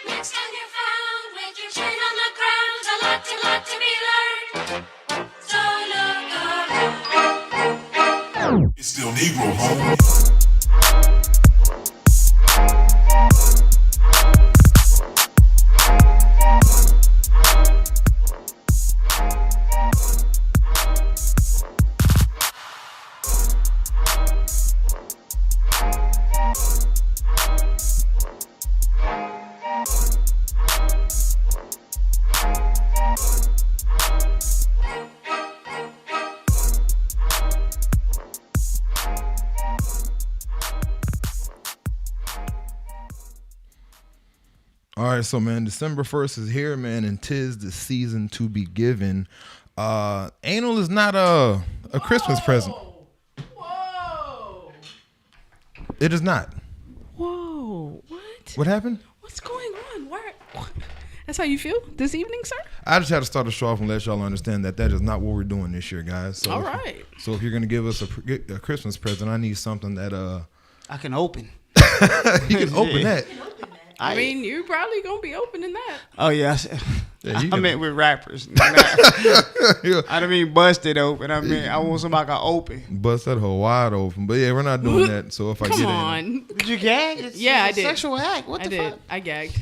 Next time you're found with your chin on the ground, a lot to be learned. So look around. It's still Negro, homie. All right, so man, December 1st is here, man, and 'tis the season to be given. Anal is not a Christmas present. Whoa. It is not. Whoa. What? What happened? What's going on? Why? That's how you feel this evening, sir? I just had to start the show off and let y'all understand that is not what we're doing this year, guys. So All right. So if you're gonna give us a Christmas present, I need something that I can open. you can open that. I mean, you probably gonna be opening that. Oh yeah, Yeah, you I can- meant with rappers. I don't mean bust it open. I mean I want somebody can open. Bust that hole wide open. But yeah, we're not doing that. So if I Come get on. Did you gag? It's Yeah, a I did. Sexual act. What I the did. fuck? I gagged.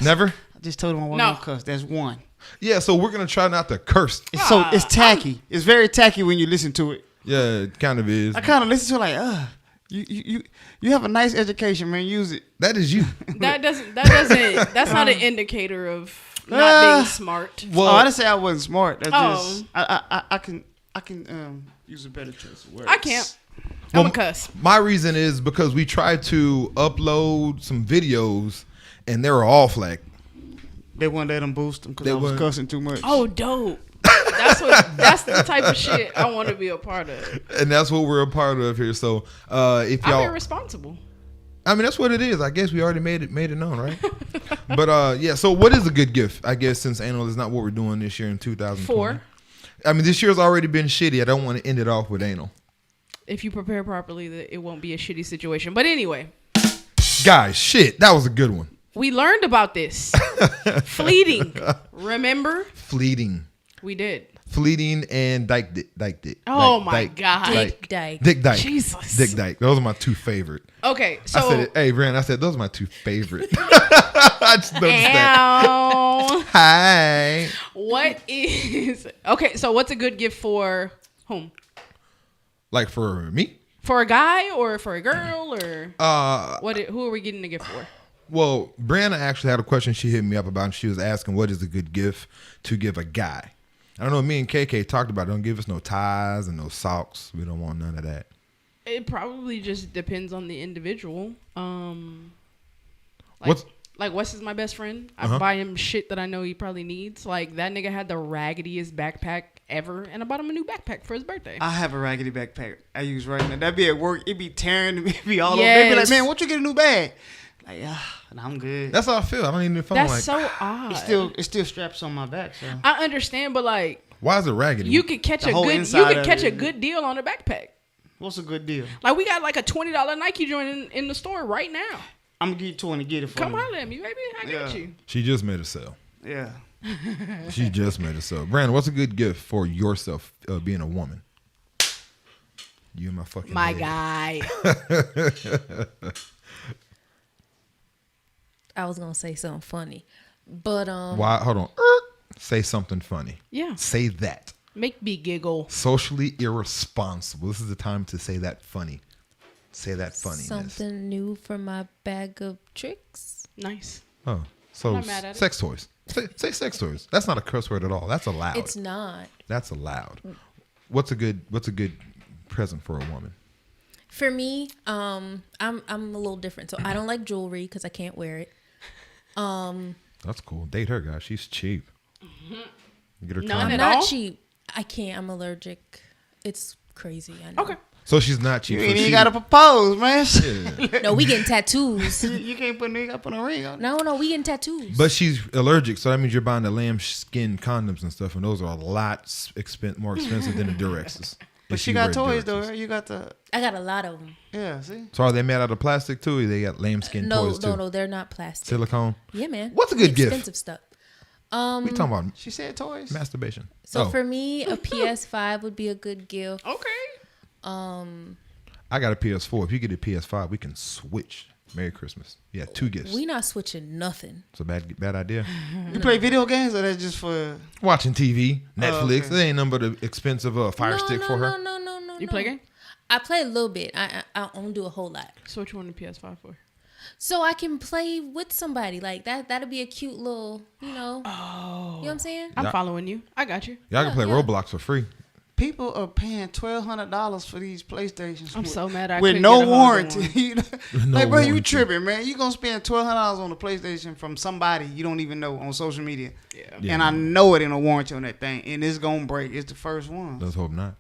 never. I just told him I No. wasn't gonna cuss. That's one. Yeah, so we're gonna try not to curse. It's tacky. It's very tacky when you listen to it. Yeah, it kind of is. I kind of listen to it like, you have a nice education, man. Use it. That is you. That's not an indicator of not being smart. Well, I didn't say I wasn't smart. That's Oh. just I can use a better choice of words. I can't. I'm a cuss. My reason is because we tried to upload some videos and they were all flagged. They wouldn't let them boost them because They I was wouldn't. cussing too much. Oh, dope. That's the type of shit I want to be a part of. And that's what we're a part of here. So if I'm y'all, irresponsible. I mean, that's what it is. I guess we already made it known, right? But yeah. So what is a good gift? I guess since anal is not what we're doing this year in 2020. 4. I mean, this year's already been shitty. I don't want to end it off with anal. If you prepare properly, it won't be a shitty situation. But anyway, Guys, shit, that was a good one. we learned about this. Fleeting. Remember? Fleeting. We did. Fleeting and Dyke Dick. Oh my God. Dick Dyke. Dick Dyke. Jesus. Dick Dyke. Those are my two favorite. Okay, so I said it. Hey, Brand, I said those are my two favorite. I just noticed that. Ow. Hi. What is okay? So what's a good gift for whom? Like for me? For a guy or for a girl or Uh, who are we getting a gift for? Well, Brianna actually had a question she hit me up about, and she was asking what is a good gift to give a guy. I don't know. Me and KK talked about it. Don't give us no ties and no socks. We don't want none of that. It probably just depends on the individual. What's- Like Wes is my best friend. I buy him shit that I know he probably needs. Like that nigga had the raggediest backpack ever, and I bought him a new backpack for his birthday. I have a raggedy backpack I use right now. That be at work. It be tearing. It be all over. They be like, Yes. man, won't you get a new bag? Like, I'm good. That's how I feel. I don't even feel That's like. so odd. It still straps on my back. So I understand, but like Why is it raggedy? you could catch The a whole good inside of it. good deal on a backpack. what's a good deal? Like we got like a $20 Nike joint in the store right now. I'm gonna give you 20. Get it for Come me. holler at me, baby. I got Yeah. you. She just made a sale. Yeah. She just made a sale. Brandon, what's a good gift for yourself being a woman? You and my fucking My head. guy. I was gonna say something funny, but Why? Hold on. Say something funny. Yeah. Say that. Make me giggle. Socially irresponsible. This is the time to say that funny. Say that funniness. something new for my bag of tricks. Nice. Oh, so Not mad at it. sex toys. Say sex toys. That's not a curse word at all. That's allowed. It's not That's allowed. What's a good present for a woman? for me. I'm a little different, so I don't like jewelry because I can't wear it. That's cool. Date her, guys. She's cheap. Get her None time. at I'm not all? cheap. I can't. I'm allergic. It's crazy. I know. Okay. So she's not cheap. You So ain't even she- gotta propose, man. No, we getting tattoos. you can't put a ring on. No, we getting tattoos. But she's allergic, so that means you're buying the lamb skin condoms and stuff, and those are a lot more expensive than the Durexes. But if she you got wear toys derbies. though. You got the I got a lot of them. yeah. See, So are they made out of plastic too? Or they got lambskin No, toys too? no, they're not plastic. Silicone. Yeah, man. What's a good gift? Expensive stuff. We talking about she said toys. masturbation. So Oh, for me, a PS5 would be a good gift. Okay. I got a PS4. If you get a PS5, we can switch. Merry Christmas. Yeah, 2 gifts. We not switching nothing. It's a bad idea. You play video games or that's just for? Watching TV, Netflix. okay. There ain't nothing but an expensive Fire Stick for her. No. You play game? I play a little bit. I don't do a whole lot. So what you want the PS5 for? So I can play with somebody like that. That'd be a cute little, you know. Oh. You know what I'm saying? I'm Yeah. following you. I got you. Y'all can play yeah. Roblox for free. People are paying $1,200 for these PlayStations. I'm so mad I with couldn't no get a hold of warranty. one. You know? No Like, bro, you warranty. tripping, man? You gonna spend $1,200 on a PlayStation from somebody you don't even know on social media? Yeah. And I know it ain't a warranty on that thing, and it's gonna break. It's the first one. Let's hope not.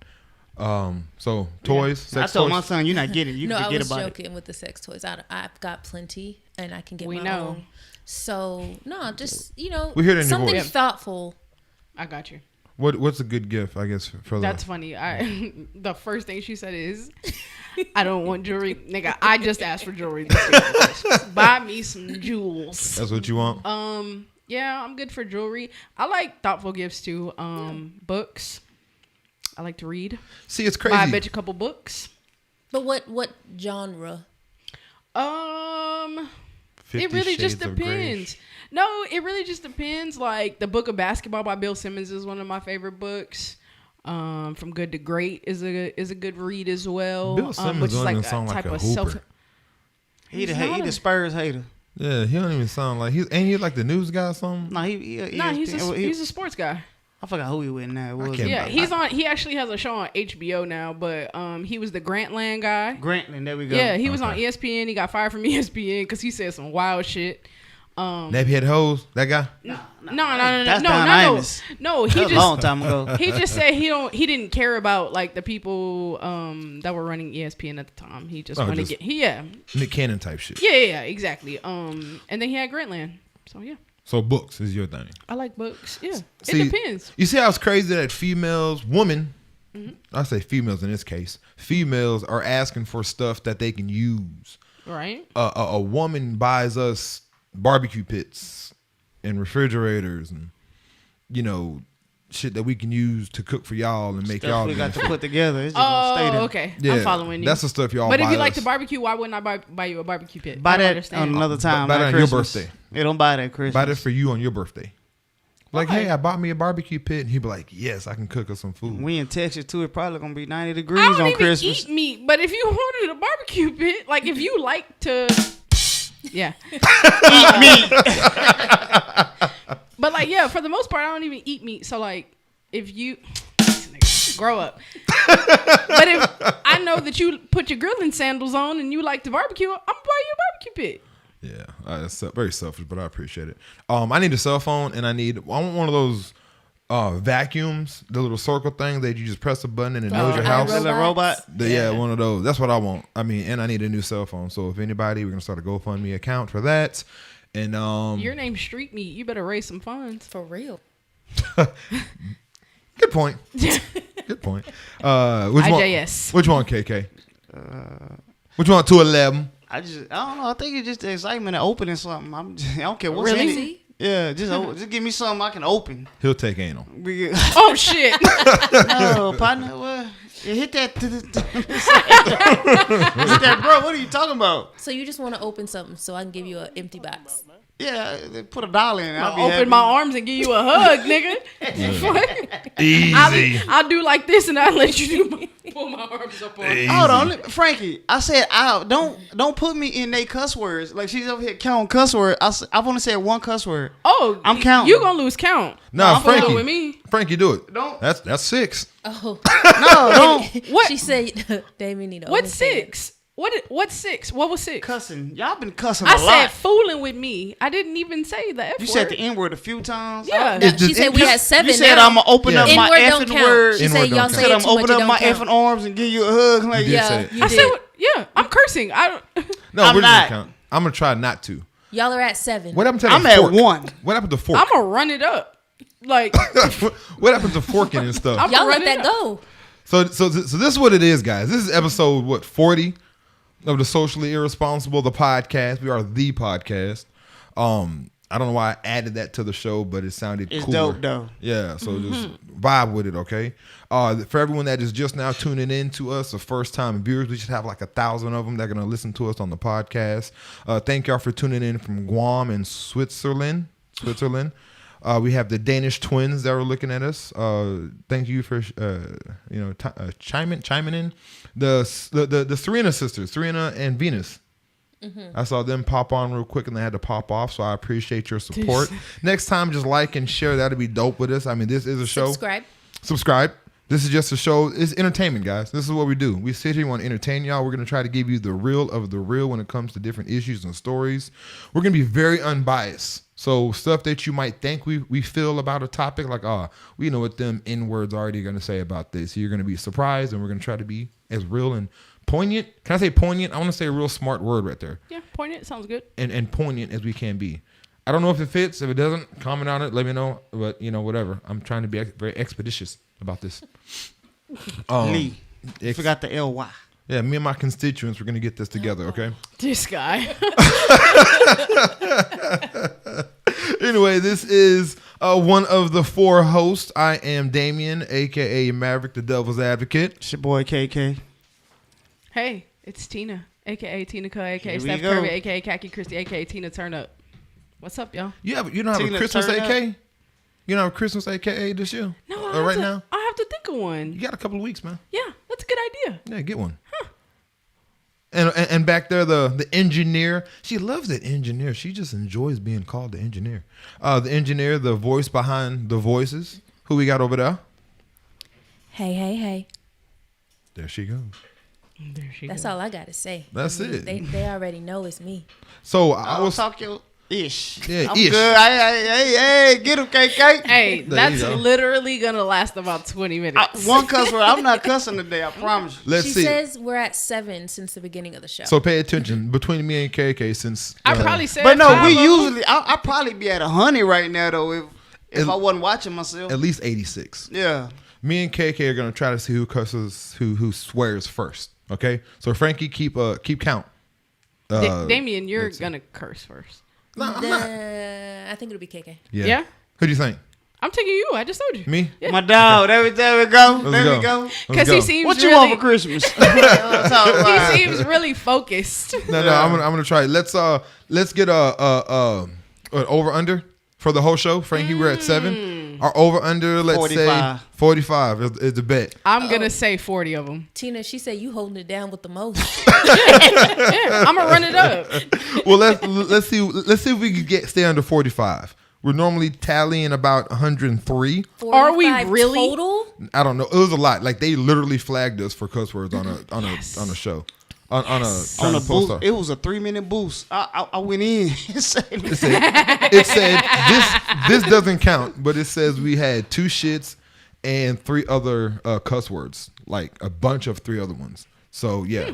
So toys, I sex told toys. my son, "You're not getting. You No, I forget was about joking with the sex toys. I've got plenty, and I can get We my know. own. So no, just We hear it in your something voice. thoughtful. I got you. What's a good gift? I guess for the That's funny. I the first thing she said is, "I don't want jewelry, nigga. I just asked for jewelry this year. Buy me some jewels." That's what you want. Yeah, I'm good for jewelry. I like thoughtful gifts too. Books. I like to read. See, it's Buy a crazy. bitch a couple books. But what genre? 50 It really just Shades of depends. Grey. No, it really just depends. Like the book of basketball by Bill Simmons is one of my favorite books. From Good to Great is a good read as well. Bill Simmons which is don't even that sound like type a of hooper. He the He's not the Spurs hater. Yeah, he don't even sound like ain't he like the news guy or something? No, he's a sports guy. I forgot who he with now. What was can't- it? Yeah, he's on. He actually has a show on HBO now, but he was the Grantland guy. Grantland. There we go. Yeah, he was on Okay. ESPN. He got fired from ESPN because he said some wild shit. Nappy-head hoes, that guy? No. That's Don Imus. No, That he was a long just time ago. he just said he didn't care about like the people that were running ESPN at the time. He just Oh, wanted just- to get yeah Nick Cannon type shit. yeah exactly. And then he had Grantland. So yeah, So books is your thing. I like books. Yeah, See, it depends. You see how it's crazy that women, Mm-hmm. I say females in this case, females are asking for stuff that they can use. Right? A woman buys us barbecue pits and refrigerators and shit that we can use to cook for y'all and make Stuff y'all we got to benefit. put together. It's just gonna stay Oh, there. okay. Yeah, I'm following you. That's the stuff y'all But buy if you like us. to barbecue, why wouldn't I buy you a barbecue pit? Buy I don't that understand. on another time. Buy that like on your Christmas. birthday. They don't buy that at Christmas. Buy that for you on your birthday. Like, Why? hey, I bought me a barbecue pit. And he'd be like, yes, I can cook us some food. We in Texas too. It probably gonna be 90 I degrees don't on even Christmas. eat meat, but if you wanted a barbecue pit, like if you like to, yeah, Eat meat. but like yeah, for the most part, I don't even eat meat. So like, if you grow up, but if I know that you put your grilling sandals on and you like to barbecue, I'm gonna buy you a barbecue pit. Yeah, it's very selfish, but I appreciate it. I need a cell phone, and I want one of those vacuums, the little circle thing that you just press a button and it knows your house. That little robot. Yeah, one of those. That's what I want. I mean, and I need a new cell phone. So if anybody, we're gonna start a GoFundMe account for that. And Your name's Street Meat. You better raise some funds. For real. good point. Good point. Which IJS. one? Which one, KK? Which one? 211. I don't know. I think it's just the excitement of opening something. I don't care what's Really? in it. Yeah, just give me something I can open. He'll take anal. Oh shit! No, partner, what? You hit that. Hit that, bro. What are you talking about? So you just want to open something so I can give you an empty box. Yeah, they put $1 in. I'll be Open happy. my arms and give you a hug, nigga. Easy. I'll do like this and I'll let you pull my arms up on. Hold on, Frankie. I said, don't put me in they cuss words. Like she's over here counting cuss words. I've only said one cuss word. Oh, I'm counting. You gonna lose count? Nah, I'm gonna do Frankie. it with me. Frankie, do it. Don't. That's 6. Oh, No, don't. What? She said, Damien need to What's open it. 6? What's 6? What was 6? Cussing. Y'all been cussing I a said lot. fooling with me. I didn't even say the F You word. said the N word a few times. Yeah. No, It's she just- said we had 7 You said now. I'm gonna open up Yeah. my N-word don't effing count. words. She N-word said don't y'all count. say Said it I'm too much, open it up don't my count. effing arms and give you a hug. Like, You did say it. you I did. said, yeah, I'm cursing. I don't. No, I'm we're not. gonna count. I'm gonna try not to. Y'all are at 7. What happened to I'm the at fork? 1. What happened to fork? I'm gonna run it up. Like What happened to forking and stuff? I'm Y'all gonna let run that it up. go. So this is what it is, guys. This is episode 40 of the Socially Irresponsible, the podcast. We are the podcast. I don't know why I added that to the show, but it sounded It's cooler. dope, though. Yeah, so just vibe with it, okay? For everyone that is just now tuning in to us, the first time viewers, we should have like 1,000 of them that are going to listen to us on the podcast. Thank y'all for tuning in from Guam and Switzerland. We have the Danish twins that are looking at us. Thank you for chiming in. The Serena sisters, Serena and Venus. I saw them pop on real quick and they had to pop off, so I appreciate your support. Next time, just like and share. That'd be dope with us. I mean, this is a show. Subscribe. This is just a show. It's entertainment, guys. This is what we do. We sit here, we want to entertain y'all. We're going to try to give you the real of the real when it comes to different issues and stories. We're going to be very unbiased. So stuff that you might think we feel about a topic, like, we know what them N-words already going to say about this. So you're going to be surprised, and we're going to try to be as real and poignant. Can I say poignant? I want to say a real smart word right there. Yeah, poignant sounds good. And poignant as we can be. I don't know if it fits. If it doesn't, comment on it. Let me know. But, whatever. I'm trying to be very expeditious about this. Lee. You forgot the L-Y. Yeah, me and my constituents, we're going to get this together, okay? This guy. Anyway, this is one of the 4 hosts. I am Damien, a.k.a. Maverick, the Devil's Advocate. It's your boy, KK. Hey, it's Tina, a.k.a. Tina Cuh, a.k.a. Here we Steph go. Curry, a.k.a. Khaki Christie, a.k.a. Tina Turn Up. What's up, y'all? You don't have Tina a Christmas Turner. AK? You don't have a Christmas AKA this year? No, Or right now? I have to think of one. You got a couple of weeks, man. Yeah, that's a good idea. Yeah, get one. And back there, the engineer. She loves that engineer. She just enjoys being called the engineer. The engineer, the voice behind the voices. Who we got over there? Hey. There she goes. There she That's goes. all I got to say. That's it. They already know it's me. So I I was talk your ish. Yeah, I'm ish. good. Hey, get him, KK. Hey, There that's you go. literally going to last about 20 minutes. One cuss word. I'm not cussing today. I promise you. let's She see. says we're at 7 since the beginning of the show. So pay attention between me and KK since I probably said But no, we 5 usually. I probably be at 100 right now though if I wasn't watching myself. at least 86. Yeah. Me and KK are gonna try to see who cusses, who swears first. Okay, so Frankie, keep count. Damien, you're let's see. going to curse first. No, I'm not. I think it'll be KK. Yeah? Who do you think? I'm taking you. I just told you. Me? Yeah. My dog. There we go. Let's There we go. go. Because he seems What you really, want for Christmas? he seems really focused. No, I'm gonna try it. Let's get a over under for the whole show. Frankie, we're at 7. Our over under, let's 45. say 45 is the bet. I'm going to say 40 of them. Tina, she said you holding it down with the most. Yeah, I'm going to run it up. Well, let's see if we can stay under 45. We're normally tallying about 103. Are we 45 really? total? I don't know. It was a lot. Like they literally flagged us for cuss words on a show. On a On a boost, it was a 3-minute boost. I went in. It said this doesn't count, but it says we had 2 shits and 3 other cuss words, like a bunch of 3 other ones. So yeah,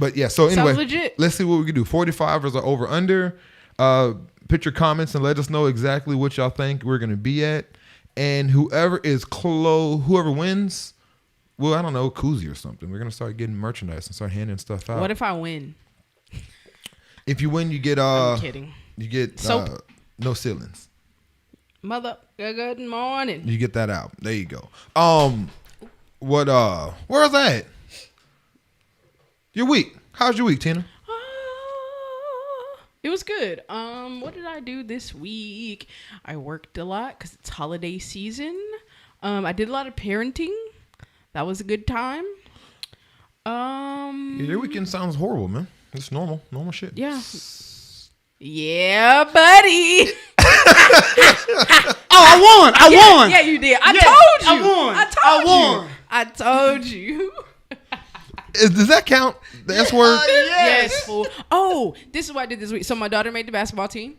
but yeah. So anyway, Sounds legit. let's see what we can do. 45 is our over under. Put your comments and let us know exactly what y'all think we're gonna be at, and whoever wins. Well, I don't know, koozie or something. We're gonna start getting merchandise and start handing stuff out. What if I win? If you win, you get I'm kidding. you get Soap. no ceilings. Mother, good morning. You get that out. There you go. What where was I at? Your week. How's your week, Tina? It was good. What did I do this week? I worked a lot because it's holiday season. I did a lot of parenting. That was a good time. Your weekend sounds horrible, man. It's normal shit. Yeah. Yeah, buddy. Oh, I won. Yeah, you did. I Yeah, told you. I won. I won. told you. Does that count? The S word? Yes, fool. Oh, this is what I did this week. So my daughter made the basketball team.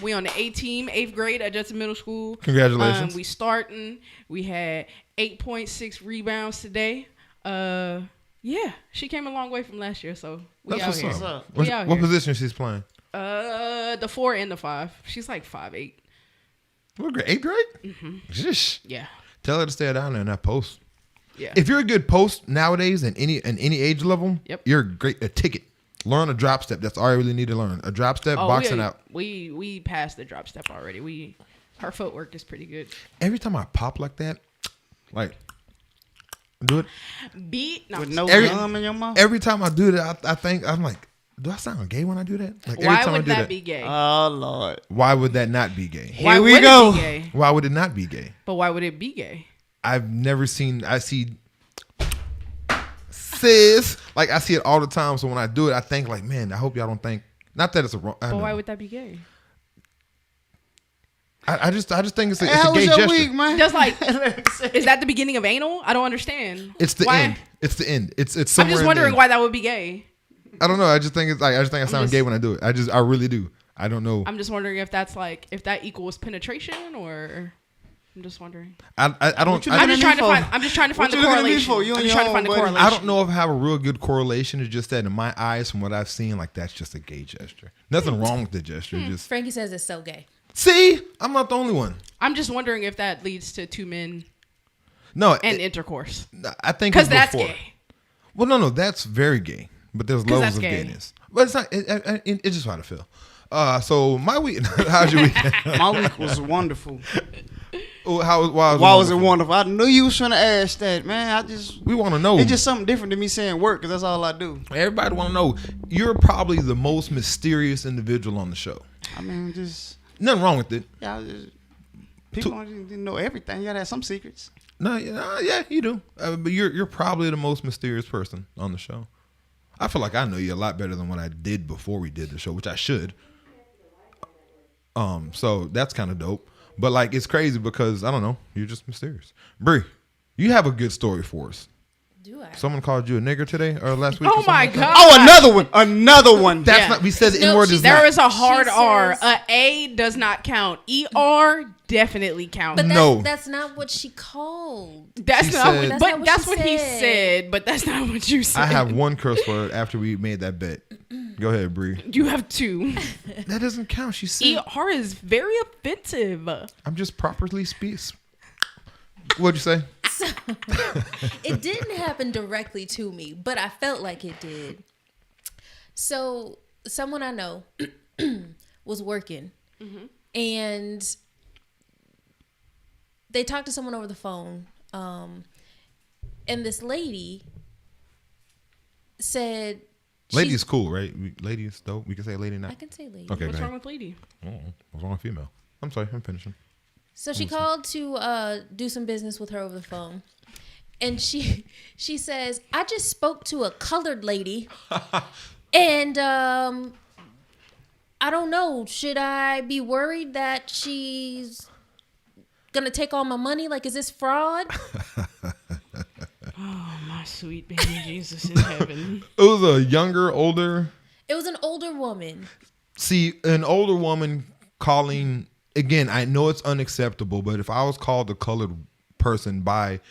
We on the A team, 8th grade at Judson Middle School. Congratulations. We starting. We had 8.6 rebounds today. Yeah, she came a long way from last year, so we That's out what's here. up. We out What here. position she's playing? The 4 and the 5. She's like 5'8". What grade? 8th grade? Mm-hmm. Yeah. Tell her to stay down there in that post. Yeah. If you're a good post nowadays in any age level, Yep. you're great. A ticket. Learn a drop step. That's all you really need to learn. A drop step, boxing out. We passed the drop step already. Our footwork is pretty good. Every time I pop like that, like do it. No. With no Every- gum in your mouth. Every time I do that, I think I'm like, do I sound gay when I do that? Like every Why time I would do that be gay? Oh Lord. Why would that not be gay? Why Here we would go. it be gay? Why would it not be gay? But why would it be gay? I've never seen. I see sis like I see it all the time. So when I do it, I think like, man, I hope y'all don't think. Not that it's a wrong. But why would that be gay? I just think it's a, Hey, it's how a was gay your gesture. week, man? Just like, is that the beginning of anal? I don't understand. It's the Why? end. It's the end. It's I'm somewhere. just in the wondering end. why that would be gay. I don't know. I just think it's like I sound just- gay when I do it. I really do. I don't know. I'm just wondering if that's like if that equals penetration or. I'm just wondering. I don't. you I, I'm looking just at trying to me find. for? I'm just trying to What find the you looking at me correlation. for? You I'm on just your trying to own, find the buddy. correlation. I don't know if I have a real good correlation. It's just that in my eyes, from what I've seen, like that's just a gay gesture. Nothing wrong with the gesture. Just Frankie says it's so gay. see, I'm not the only one. I'm just wondering if that leads to two men No, and intercourse. I think Because it's that's before. gay. Well, no, that's very gay. But there's 'Cause levels that's of gay. gayness. But it's not. It's just how I feel. So my week. How's your weekend? My week was wonderful. Why Why was it wonderful? I knew you was trying to ask that, man. We want to know. It's just something different than me saying work, because that's all I do. Everybody want to know. You're probably the most mysterious individual on the show. I mean, just Nothing wrong with it. y'all just people don't know everything. You gotta have some secrets. No, yeah, you do. But you're probably the most mysterious person on the show. I feel like I know you a lot better than what I did before we did the show, which I should. So that's kind of dope. But like, it's crazy because I don't know. You're just mysterious. Bree, you have a good story for us. Do I? Someone called you a nigger today or last week? or Oh something my like that? god! Oh, another one. That's Yeah. not. We said the No, N word she- is There not. is a hard She R. says- A does not count. ER definitely counts. But No. that's not what she called. That's She not. said- That's but not what that's she what he said. said. But that's not what you said. I have one curse word after we made that bet. Go ahead, Bree. You have two. That doesn't count. She said. ER is very offensive. I'm just properly speaks. What'd you say? It didn't happen directly to me, but I felt like it did. So someone I know was working, and they talked to someone over the phone, and this lady said, Lady's cool, right? Lady is dope. We can say lady now. I can say lady. Okay, What's go wrong ahead. with lady? What's wrong with female? I'm sorry, I'm finishing. So she called to do some business with her over the phone. And she says, I just spoke to a colored lady. And I don't know. Should I be worried that she's going to take all my money? Like, is this fraud? Oh my sweet baby Jesus in heaven. It was a younger, older. It was an older woman. See, an older woman calling. Again, I know it's unacceptable, but if I was called a colored person by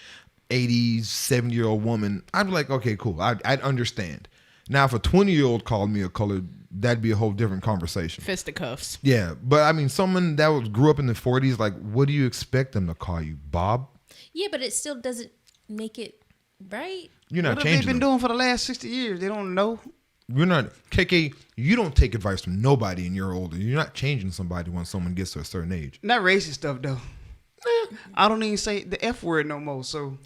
80, 70-year-old woman, I'd be like, okay, cool. I'd understand. Now, if a 20-year-old called me a colored, that'd be a whole different conversation. Fisticuffs. Yeah, but I mean, someone that grew up in the 40s, like, what do you expect them to call you? Bob? Yeah, but it still doesn't make it right. You're not What have they changing been them. doing for the last 60 years? They don't know. You're not, KK, you don't take advice from nobody and you're older. You're not changing somebody when someone gets to a certain age. Not racist stuff though. I don't even say the F word no more. So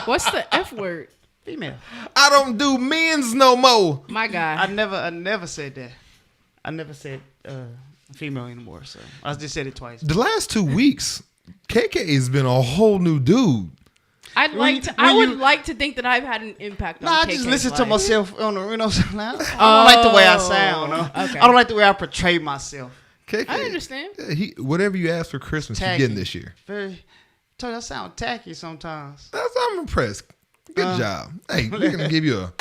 What's the F word? female. I don't do men's no more. My guy. I never said that. I never said female anymore. So I just said it twice. The last 2 weeks, KK has been a whole new dude. I when would you- like to think that I've had an impact on Nah, I KK's just listen to life. myself on the, I don't like the way I sound. okay. I don't like the way I portray myself. KK, I understand. Whatever you ask for Christmas, you're Tacky. getting this year. Told you I sound tacky sometimes. I'm impressed. Good job. Hey, we're gonna give you a.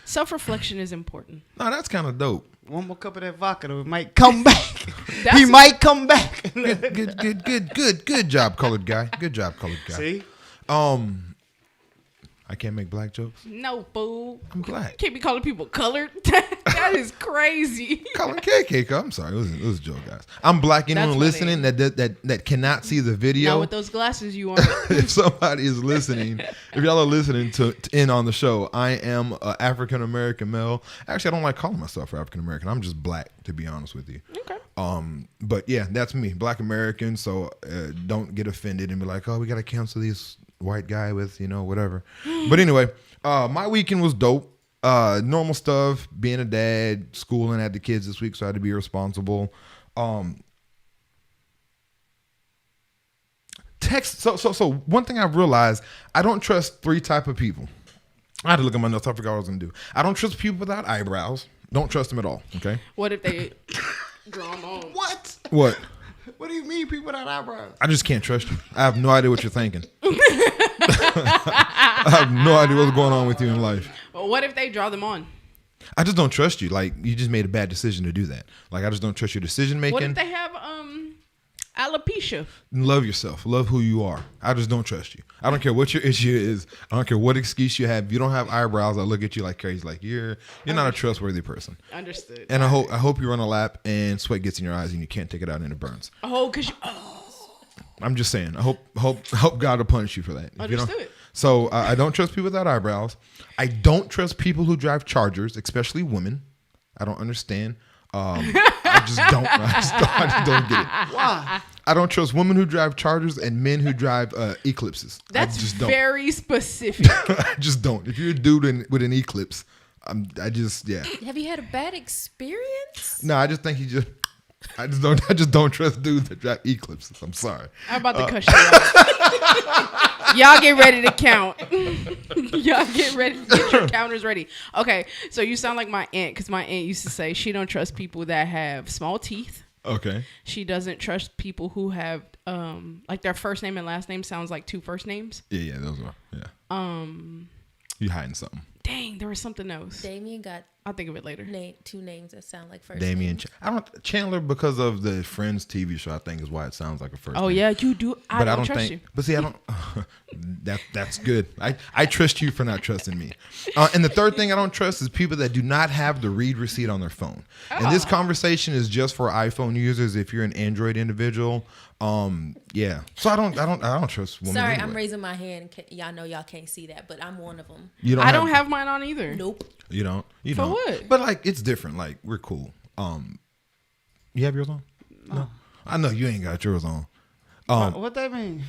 Self-reflection is important. No, that's kind of dope. One more cup of that vodka, though, it might come back. That's- He might come back. Good job, colored guy. Good job, colored guy. See? I I can't make black jokes. No, fool. I'm black. Can't be calling people colored. That is crazy. Colin KK. I'm sorry. It was a joke, guys. I'm black. Anyone That's listening that cannot see the video. Now with those glasses you on. If somebody is listening, if y'all are listening to in on the show, I am an African American male. Actually, I don't like calling myself African American. I'm just black, to be honest with you. Okay. But yeah, that's me, Black American. So don't get offended and be like, oh, we gotta cancel this white guy with whatever. But anyway, my weekend was dope. Normal stuff, being a dad, schooling, had the kids this week, so I had to be responsible. So one thing I've realized, I don't trust 3 type of people. I had to look at my notes. I forgot what I was gonna do. I don't trust people without eyebrows. Don't trust them at all. Okay. What if they draw them on? What? What? What do you mean people without eyebrows? I just can't trust you. I have no idea what you're thinking. I have no idea what's going on with you in life. Well, what if they draw them on? I just don't trust you. Like, you just made a bad decision to do that. Like, I just don't trust your decision making. What if they have alopecia? Love yourself. Love who you are. I just don't trust you. I don't care what your issue is. I don't care what excuse you have. If you don't have eyebrows, I look at you like crazy. Like, you're not a trustworthy person. Understood. And I hope you run a lap and sweat gets in your eyes and you can't take it out and it burns. Oh, because you... I'm just saying. I hope God will punish you for that. If you don't- Understood. So I don't trust people without eyebrows. I don't trust people who drive Chargers, especially women. I don't understand. I just don't. I just don't get it. Why? I don't trust women who drive Chargers and men who drive Eclipses. That's I just don't. very specific. I just don't. If you're a dude with an Eclipse, I just Have you had a bad experience? No, I just think I just don't trust dudes that drive Eclipses. I'm sorry. I'm about to cuss you out. Y'all get ready to count. Y'all get ready. Get your counters ready. Okay, so you sound like my aunt, because my aunt used to say she don't trust people that have small teeth. Okay. She doesn't trust people who have like their first name and last name sounds like 2 first names. Yeah, those are. Yeah. You hiding something. Dang, there was something else. Damien got I'll think of it later. 2 names that sound like first Damien. names. Chandler, because of the Friends TV show, I think is why it sounds like a first Oh name. yeah, you do. I don't trust you. But see, I don't. That's good. I trust you for not trusting me. And the third thing I don't trust is people that do not have the read receipt on their phone. And this conversation is just for iPhone users. If you're an Android individual, yeah. So I don't trust women. Sorry, anyway. I'm raising my hand. Y'all know y'all can't see that, but I'm one of them. You I don't have mine on either. Nope. You don't. You For don't. what? But like, it's different. Like, we're cool. You have yours on? No. I know you ain't got yours on. What that mean?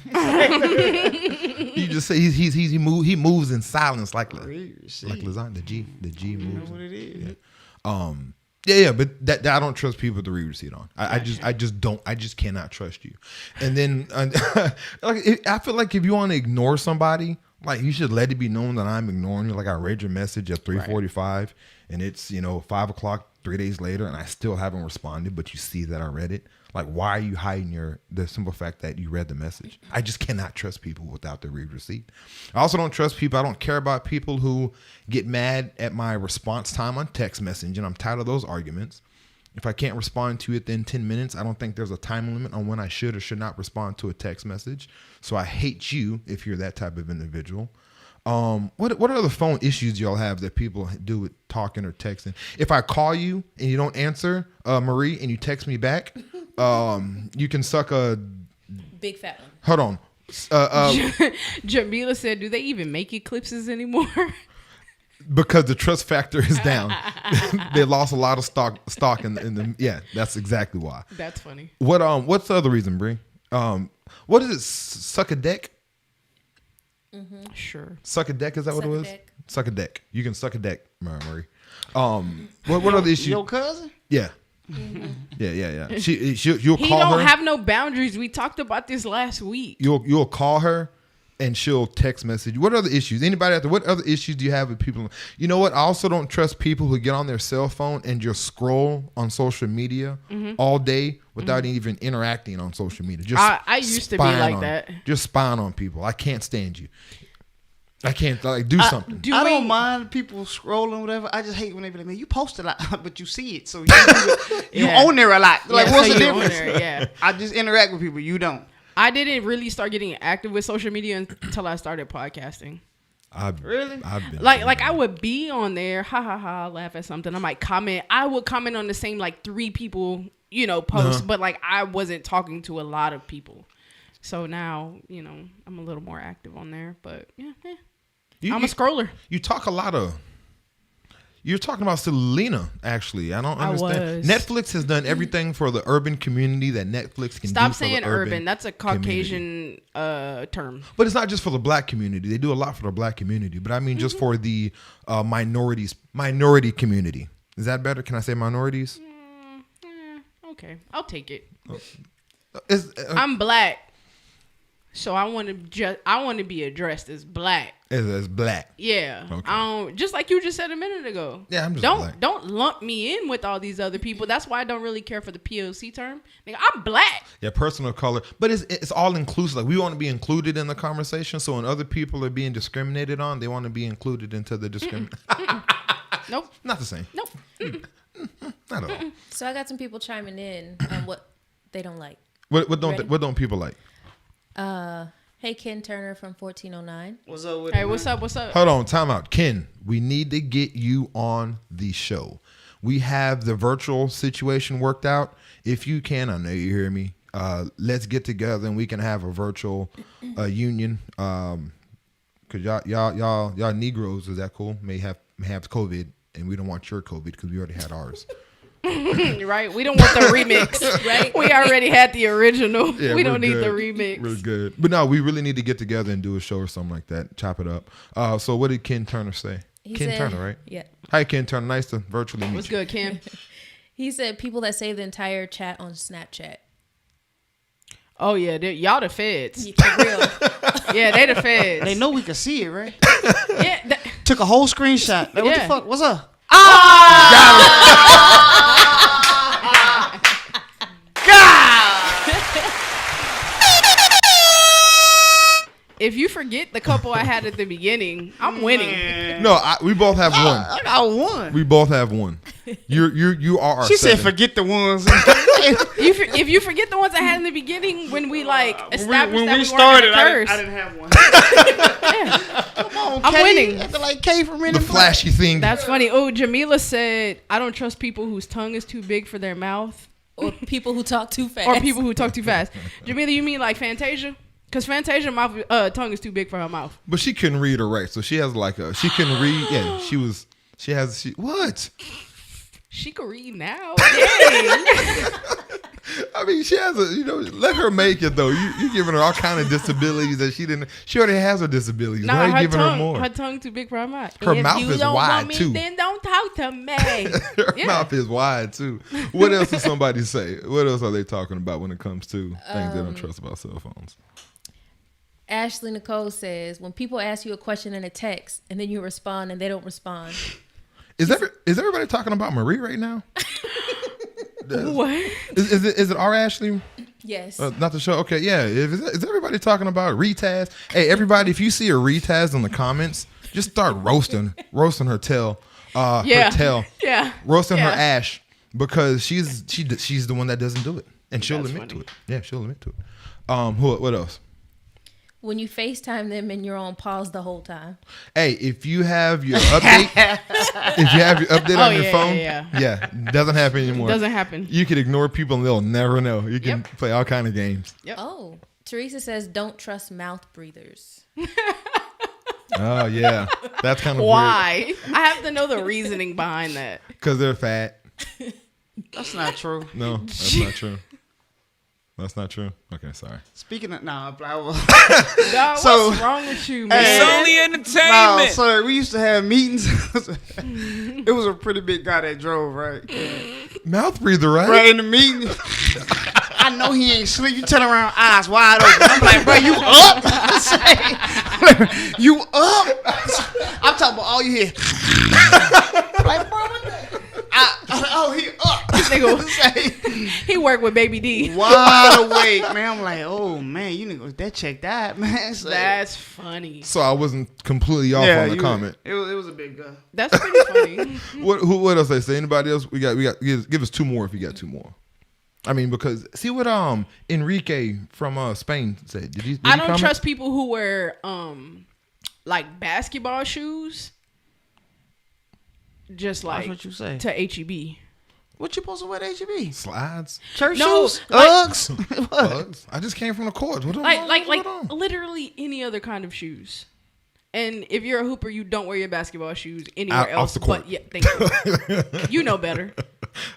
You just say he moves in silence like lasagna. The G You moves. know what it is. Yeah, but that I don't trust people with the read receipt on. I just cannot trust you. And then I feel like if you want to ignore somebody, like, you should let it be known that I'm ignoring you. Like, I read your message at 3:45 and it's 5 o'clock 3 days later and I still haven't responded, but you see that I read it. Like, why are you hiding the simple fact that you read the message? I just cannot trust people without the read receipt. I also don't trust people. I don't care about people who get mad at my response time on text message, and I'm tired of those arguments. If I can't respond to it within 10 minutes, I don't think there's a time limit on when I should or should not respond to a text message. So I hate you if you're that type of individual. What other phone issues do y'all have that people do with talking or texting? If I call you and you don't answer, Marie, and you text me back, you can suck a Big fat one. Hold on. Jamila said, "Do they even make eclipses anymore?" Because the trust factor is down. They lost a lot of stock in the yeah, that's exactly why. That's funny. What's the other reason, Bree? What is it? Suck a deck? Sure. Suck a deck, is that what it Suck a was? deck. Suck a deck. You can suck a deck, Marie. What other issues? Your cousin? Yeah. Yeah. You'll He call don't her. have no boundaries. We talked about this last week. You'll call her and she'll text message you. What other issues? Anybody out there? What other issues do you have with people? You know what? I also don't trust people who get on their cell phone and just scroll on social media all day without even interacting on social media. Just I used to be spying like on- that. Just spying on people. I can't stand you. I can't do something. I don't mind people scrolling, whatever. I just hate when they be like, "Man, you post a lot, but you see it, so you Yeah. own there a lot." Like, Yeah, what's so the you own difference? there, yeah. I just interact with people. You don't. I didn't really start getting active with social media until I started podcasting. Really? I've been Like I would be on there, ha ha ha, laugh at something. I might comment. I would comment on the same like 3 people, posts, but like I wasn't talking to a lot of people. So now, I'm a little more active on there. But yeah. I'm a scroller. You talk a lot of. You're talking about Selena, actually. I don't understand. was. Netflix has done everything for the urban community that Netflix can do Stop for saying the urban urban. That's a community. Caucasian term. But it's not just for the black community. They do a lot for the black community. But I mean just for the minority community. Is that better? Can I say minorities? Okay, I'll take it. It's, I'm black, so I want to be addressed as black. as black. Yeah, Okay. I don't, just like you just said a minute ago. Yeah, I'm just black. don't lump me in with all these other people. That's why I don't really care for the POC term. Nigga, I'm black. Yeah, person of color. But it's all inclusive. Like we want to be included in the conversation. So when other people are being discriminated on, they want to be included into the discrimination. Nope. Not the same. Nope. Not at all. So I got some people chiming in on what they don't like. What Ready? don't people like? Hey, Ken Turner from 1409. What's up with Hey, it, what's man? up? What's up? Hold on, time out. Ken, we need to get you on the show. We have the virtual situation worked out. If you can, I know you hear me. Let's get together and we can have a virtual union. Cause y'all Negroes, is that cool? May have COVID, and we don't want your COVID because we already had ours. Right? We don't want the remix. Right? We already had the original. Yeah, we we're don't need the good. remix. We're good. But no, we really need to get together and do a show or something like that. Chop it up. So what did Ken Turner say? He Ken said- Turner, right? Yeah. Hi, Ken Turner. Nice to virtually meet What's you. good, Kim? He said people that save the entire chat on Snapchat. Oh yeah, y'all the feds. Yeah, for real. Yeah, they the feds. They know we can see it, right? Yeah, Took a whole screenshot. Like, what the Yeah. fuck? What's up? if you forget the couple I had at the beginning, I'm winning. No, we both have one. I got one. We both have one. You are our She said, seven. "Forget the ones." If you forget the ones I had in the beginning when we established that we weren't started, gonna curse. I didn't have one. Yeah, Come on, I'm K. winning. After like K from Men the in Black. flashy thing. that's funny. Oh, Jamila said, "I don't trust people whose tongue is too big for their mouth, Or people who talk too fast. or people who talk too fast." Jamila, you mean like Fantasia? Because Fantasia tongue is too big for her mouth. But she couldn't read or write, so she has she couldn't read. Yeah, what? She could read now. Dang. I mean, she has let her make it though. You giving her all kind of disabilities that she already has her disabilities. Nah, Why are you her giving tongue, her more? her tongue too big for her mouth. Her If mouth you is don't wide, want me, too. Then don't talk to me. Her Yeah. mouth is wide too. What else does somebody say? What else are they talking about when it comes to things they don't trust about cell phones? Ashley Nicole says, when people ask you a question in a text and then you respond and they don't respond. Is everybody talking about Marie right now? What? Is it our Ashley? Yes. Not the show. Okay, yeah. Is everybody talking about Retaz? Hey, everybody, if you see a Retaz in the comments, just start roasting her tail. Yeah. Her tail. Yeah. Roasting her Yeah. ash because she's the one that doesn't do it, and she'll That's admit to funny. it. Yeah, she'll admit to it. What else? When you FaceTime them and you're on pause the whole time. Hey, if you have your update, Oh, on your yeah, phone, yeah. doesn't happen anymore. Doesn't happen. You can ignore people and they'll never know. You can Yep. play all kind of games. Yep. Oh. Teresa says, don't trust mouth breathers. Oh yeah, that's kind of weird Why? I have to know the reasoning behind that. because they're fat. That's not true. No, that's not true. That's not true. Okay, sorry. Speaking of Dog, So- what's wrong with you, man? Hey. It's only no, entertainment. sir, we used to have meetings. It was a pretty big guy that drove, right? Mouth breather, right? Right in the meeting. I know he ain't sleep. You turn around, eyes wide open. I'm like, bro, you up? You up? I'm talking about all you hear. Like, bro, what the? He up. Nigga, he worked with Baby D. Wide awake, man. I'm like, oh man, you niggas that checked out, man. So, That's funny. So I wasn't completely off on the comment. It was a big guy. That's pretty funny. What else they say? Anybody else? We got. Give us two more if you got two more. I mean, because see what Enrique from Spain said. Did I he don't comment? trust people who wear like basketball shoes, just like That's what you say. to HEB. What you supposed to wear to HEB? Slides. Church No, shoes? like- Uggs? What? Bugs. I just came from the court. What Like going on? literally any other kind of shoes. And if you're a hooper, you don't wear your basketball shoes anywhere Out- off else. the court. But yeah, thank you. You know better.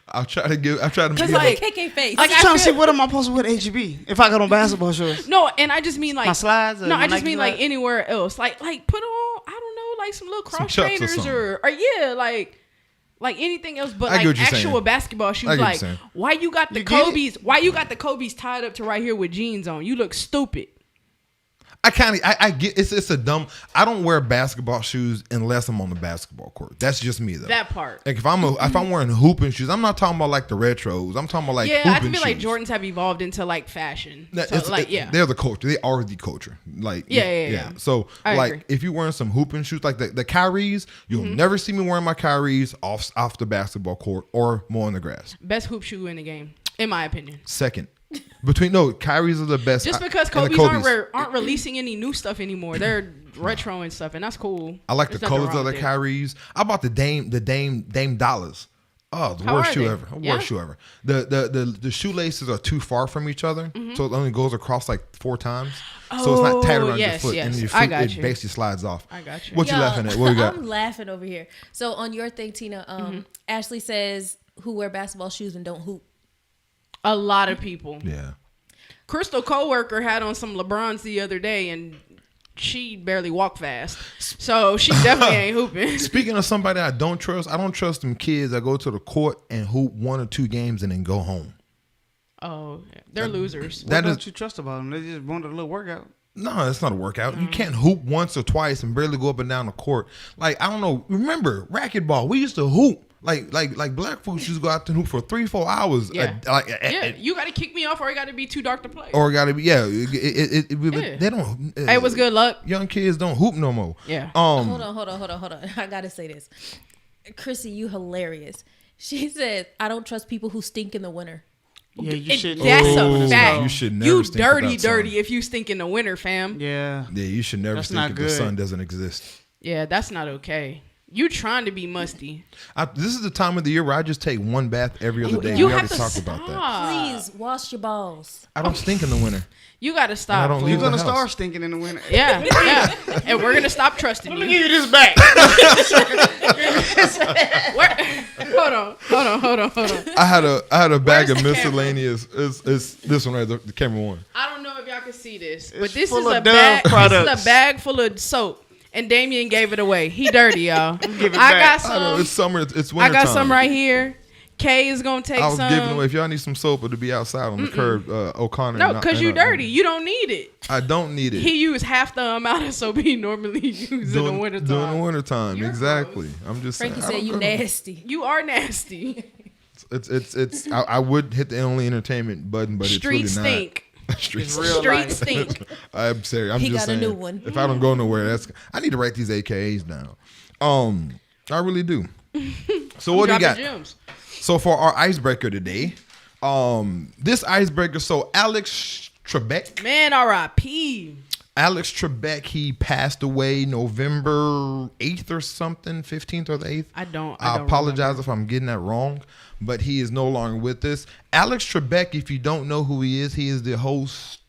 I'll try to give. I'll try to. Cause give like, KK face. Like, I'm I trying to see feel- what am I supposed to wear to HEB if I got on basketball shoes. no, and I just mean like My slides? No, My I just Nike mean like slides? anywhere else. Like put on, I don't know, like some little cross Chucks or trainers something. or yeah, like anything else but I get like what you're actual saying. basketball I shoes. get what Like you're saying. why you got the You get it? Kobe's? Why you got the Kobe's tied up to right here with jeans on? You look stupid. I get it's a dumb. I don't wear basketball shoes unless I'm on the basketball court. That's just me though. That part. Like if I'm wearing hooping shoes, I'm not talking about like the retros. I'm talking about like Yeah, I hooping feel like shoes. Jordans have evolved into like fashion. That- So, it's- like it- yeah. they're the culture. They are the culture. Like Yeah. So I like agree. if you're wearing some hooping shoes, like the Kyries, you'll never see me wearing my Kyries off the basketball court or more on the grass. Best hoop shoe in the game, in my opinion. Second, Kyries are the best. Just because and the Kobe's aren't releasing any new stuff anymore. They're retro and stuff, and that's cool. I like There's the nothing colors wrong of the with it. Kyries. I bought the Dame Dollars. Oh, the How worst are shoe they? ever. Yeah? Worst shoe ever. The shoelaces are too far from each other, so it only goes across like 4 times. So it's not tight Oh, around yes, your foot, yes. and your I foot got it you. basically slides off. I got you. What you Yo, laughing at? What we got? I'm laughing over here. So on your thing, Tina, Ashley says who wear basketball shoes and don't hoop. A lot of people. Yeah. Crystal coworker had on some LeBrons the other day, and she barely walked fast. So she definitely ain't hooping. Speaking of somebody I don't trust them kids that go to the court and hoop 1 or 2 games and then go home. Oh, they're losers. What That don't is you trust about them? They just wanted a little workout. no, it's not a workout. You can't hoop once or twice and barely go up and down the court. Like I don't know. Remember racquetball? We used to hoop like black folks used to go out to hoop for 3-4 hours. Yeah. Yeah, You got to kick me off, or it got to be too dark to play. or got to be Yeah. They don't. Hey, what's good luck? Young kids don't hoop no more. Yeah. Hold on. I gotta say this. Chrissy, you hilarious. She says, I don't trust people who stink in the winter. Yeah, you And should. that's Oh, a fact. you should never You stink without dirty sun. if you stink in the winter, fam. Yeah. Yeah, you should never That's think not if the good. sun doesn't exist. Yeah, that's not okay. You trying to be musty. This is the time of the year where I just take 1 bath every other day. You we have already to talked stop. about that. Please wash your balls. I don't stink in the winter. You got to stop. I don't fool. leave You're the gonna house. start stinking in the winter. Yeah. And we're gonna stop trusting Let me you. give you this back. Hold on. I had a bag Where's of the camera? miscellaneous. It's this one right there, the camera one. I don't know if y'all can see this, but It's this full is of a Dove bag. This products. is a bag full of soap, and Damien gave it away. He dirty, y'all. Give it I back. got I know some. it's summer. It's I winter got time. some right here. Kay is gonna take I was some. giving away. If y'all need some soap to be outside on the curb, O'Connor. No, and- because you and, dirty. You don't need it. I don't need it. He used half the amount of soap he normally uses in the winter During the time. winter time, You're exactly. I'm just Frankie saying. I said don't you go- nasty. You are nasty. It's. I would hit the only entertainment button, but Street it's really stink. not. Street It's stink. real Street life. stink. I'm serious. I'm He just got a saying. new one. If I don't go nowhere, I need to write these AKAs down. I really do. So what do you got? Dropping gems. So for our icebreaker today, this icebreaker. So Alex Trebek. Man, R.I.P. Alex Trebek, he passed away November 8th or something, 15th or the 8th. I don't apologize if I'm getting that wrong, but he is no longer with us. Alex Trebek, if you don't know who he is the host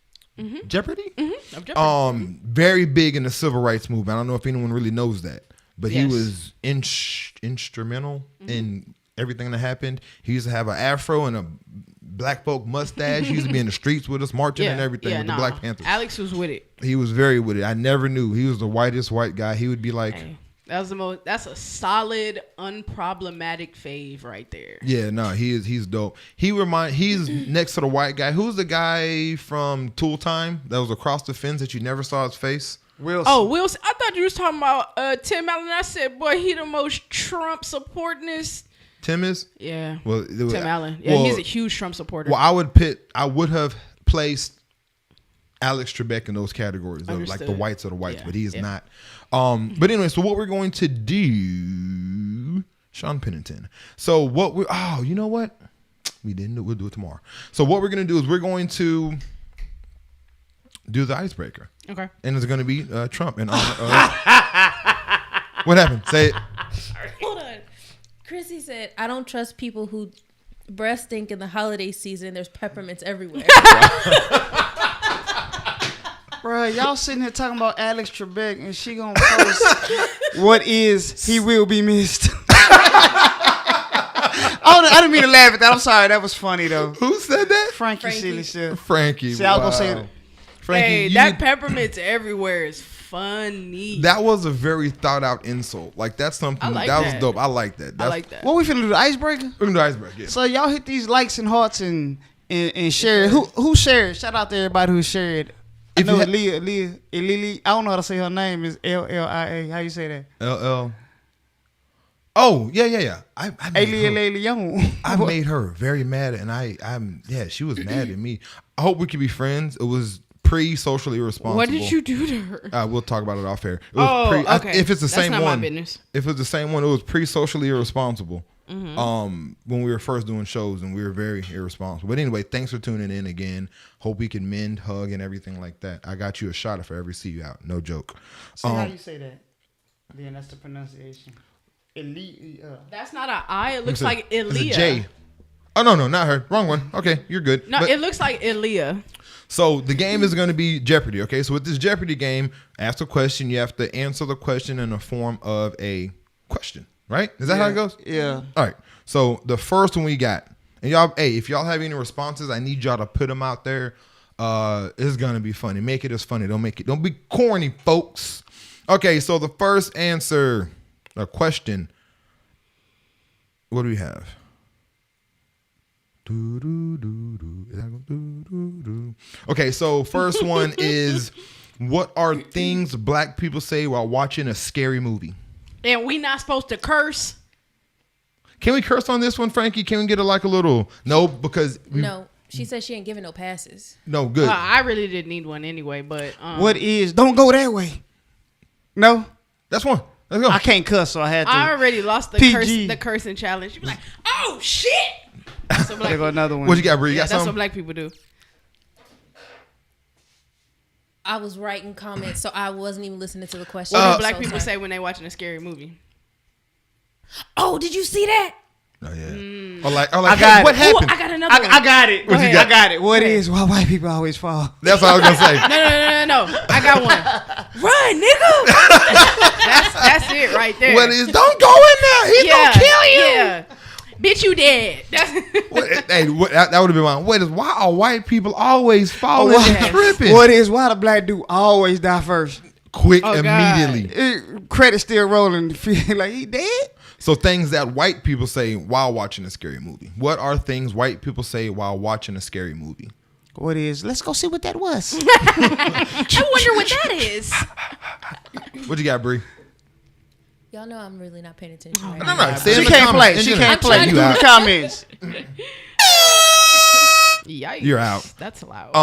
Jeopardy. Of Jeopardy. Very big in the civil rights movement. I don't know if anyone really knows that, but he Yes. was instrumental in everything that happened. He used to have an afro and a black folk mustache. He used to be in the streets with us, marching and everything with the Black Panthers. Alex was with it. He was very with it. I never knew. He was the whitest white guy. He would be like, Hey, that's a solid, unproblematic fave right there. yeah, no, he's dope. He's next to the white guy. Who's the guy from Tool Time that was across the fence that you never saw his face? Wilson. Oh, Wilson. I thought you was talking about Tim Allen. I said, boy, he the most Trump supportingest. Tim is? Yeah. Well, Tim Allen. Yeah, well, he's a huge Trump supporter. Well, I would have placed Alex Trebek in those categories of like the Understood. whites of the whites, Yeah, but he is yeah. not. But anyway, so what we're going to do, Sean Pennington. So you know what? We didn't do. We'll do it tomorrow. So what we're going to do is we're going to do the icebreaker. Okay. And it's going to be Trump in honor of. What happened? Say it. Hold on. Chrissy said, I don't trust people who breath stink in the holiday season. There's peppermints everywhere. Bruh, y'all sitting here talking about Alex Trebek and she gonna post what is he will be missed. I didn't mean to laugh at that. I'm sorry. That was funny though. Who said that? Frankie silly shit. Frankie. See, I was gonna say wow. that. Frankie, Hey, you that need- peppermints everywhere is funny. that was a very thought out insult. Like that's something I like that was that. dope. I like that. I That's, like that. What we finna do? The icebreaker? We're gonna do icebreaker. Yeah. So y'all hit these likes and hearts and share it. Who shared? Shout out to everybody who shared. I If know you Lily. I don't know how to say her name. Is LLIA. How you say that? LL. Oh yeah. I made her, Young. I made her very mad, and I'm she was mad at me. I hope we can be friends. It was pre-socially irresponsible. What did you do to her? We'll talk about it off air. It was Okay. if it's the That's same not my one, business. if it's the same one, it was pre-socially irresponsible. Mm-hmm. When we were first doing shows, and we were very irresponsible. But anyway, thanks for tuning in again. Hope we can mend, hug, and everything like that. I got you a shot if I ever see you out. No joke. So how do you say that? Then that's the pronunciation. That's not an I. It looks It's a- like it's a Elia. J. Oh no, not her. Wrong one. Okay, you're good. No, But- it looks like Elia. So the game is going to be Jeopardy. Okay, so with this Jeopardy game, ask a question. You have to answer the question in the form of a question. Right? Is that how it goes? Yeah. All right. So the first one we got, and y'all, hey, if y'all have any responses, I need y'all to put them out there. It's gonna be funny. Make it as funny. Don't be corny, folks. Okay. So the first answer, a question. What do we have? Okay. So first one is, what are things black people say while watching a scary movie? And we not supposed to curse. Can we curse on this one, Frankie? Can we get a little? No, because No. She said she ain't giving no passes. no, good. I really didn't need one anyway, but What is? Don't go that way. No, That's one. Let's go. I can't cuss, so I had to. I already lost the PG. cursing challenge. You be like, oh shit. That's what black There go people, another one. What you got, Bree? You yeah, got that's what something? black people do. I was writing comments, so I wasn't even listening to the question. What I'm do black so people sorry. say when they watching a scary movie? Oh, did you see that? Oh yeah. Or like, I hey, got what it. happened? I got another one. I got it. What you got? I got it. What is? Why white people always fall? That's what I was gonna say. No. I got one. Run, nigga. that's it right there. What is? Don't go in there. He's gonna kill you. Yeah. Bitch, you dead. That would have been mine. What is? Why are white people always falling Why- and tripping? What is? Why the black dude always die first? Quick, Oh, God. immediately. Credit still rolling. Feel like he dead. So things that white people say while watching a scary movie. What are things white people say while watching a scary movie? What is? Let's go see what that was. I wonder what that is. What you got, Bree? Y'all know I'm really not paying attention. Right No, now. no. Say in She the can't comments. play. She In can't general. play. I'm Do You the out. comments. Yikes. You're out. That's loud.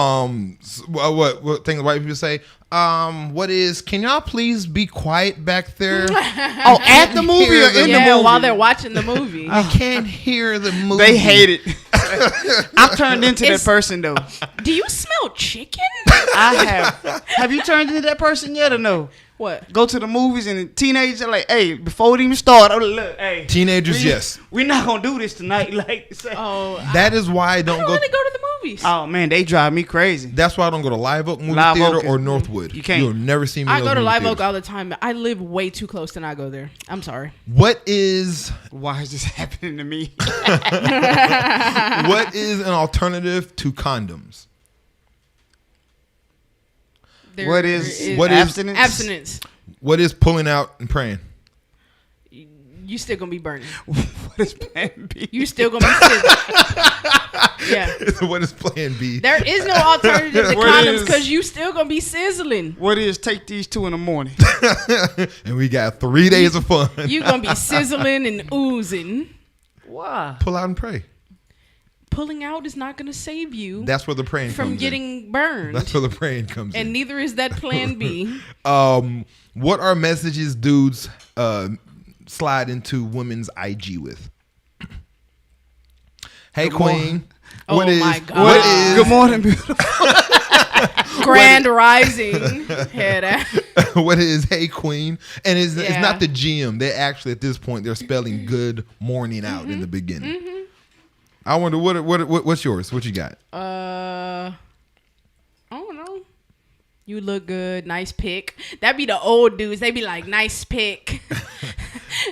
What things white people say? What is? Can y'all please be quiet back there? Oh, at the movie or in the yeah, movie? while they're watching the movie. I can't hear the movie. They hate it. I've turned into that person though. Do you smell chicken? I have. Have you turned into that person yet or no? What? Go to the movies and the teenagers are like, hey, before it even start, I'm like, look, hey. Teenagers, yes. We're not gonna do this tonight. Like, say, Oh, That is why I I don't don't go. really go to the movies. oh man, they drive me crazy. That's why I don't go to Live Oak Movie Live Theater Oak or is- Northwood. you can't. You'll never see me. I in go those to movie Live Oak theaters. all the time. I live way too close to not go there. I'm sorry. What is Why is this happening to me? what is an alternative to condoms? There What is What is- abstinence? abstinence? What is pulling out and praying? You still gonna be burning. What is Plan B? You still gonna be sizzling. Yeah. What is Plan B? There is no alternative to What condoms is- because you still gonna be sizzling. What is take these 2 in the morning? And we got 3 days of fun. You gonna be sizzling and oozing. Why? Pull out and pray. Pulling out is not gonna save you That's where the praying from comes getting in. burned. That's where the praying comes And in. neither is that Plan B. What are messages dudes slide into women's IG with? Hey, Good morning. Queen. Oh What is? my God. What is? Good morning, beautiful. Grand Rising. Head out. What is Hey Queen? And it's Yeah. not the GM. They actually at this point they're spelling good morning out in the beginning. I wonder what's yours? What you got? I don't know. You look good. Nice pick. That'd be the old dudes. They be like, nice pick.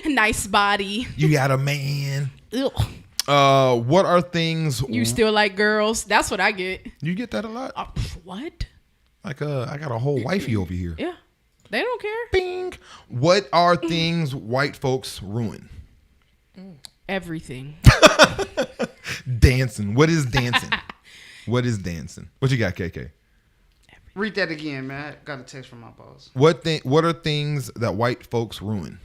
Nice body. You got a man. Ugh. What are things You still like girls? That's what I get. you get that a lot? What? Like I got a whole wifey over here. Yeah. They don't care. Bing. What are things white folks ruin? Everything. Dancing. What is dancing? What is dancing? What you got, KK? Read that again, man. I got a text from my boss. What are things that white folks ruin?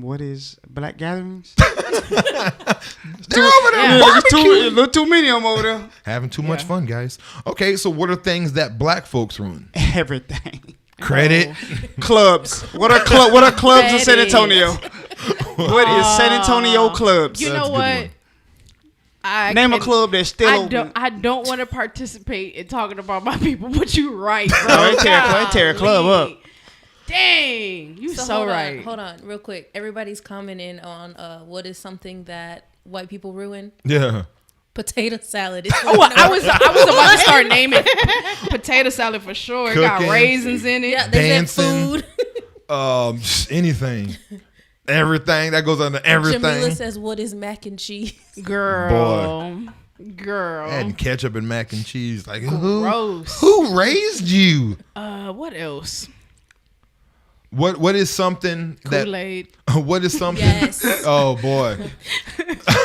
What is black gatherings? They're over there Yeah. barbecuing. A little too many of them over there. Having too much Yeah. fun, guys. Okay, so what are things that black folks ruin? Everything. Credit. Clubs. What are clubs in San That is- Antonio? What is San Antonio clubs? You That's know a good what? one. Name a club that's still open. I don't want to participate in talking about my people, but you right, bro. Oh, they tear a club Golly. up. Dang, you so hold right. On, hold on, real quick. Everybody's commenting on what is something that white people ruin. Yeah. Potato salad. It's Oh, I was about to start naming potato salad for sure. It got Cooking. raisins in it. yeah, they said Dancing. food. Anything. Everything that goes under everything. Jamila says, "What is mac and cheese?" Girl. Adding ketchup and mac and cheese. Like Gross. who raised you? What else? What is something Kool-Aid. that what is something Yes. Oh boy.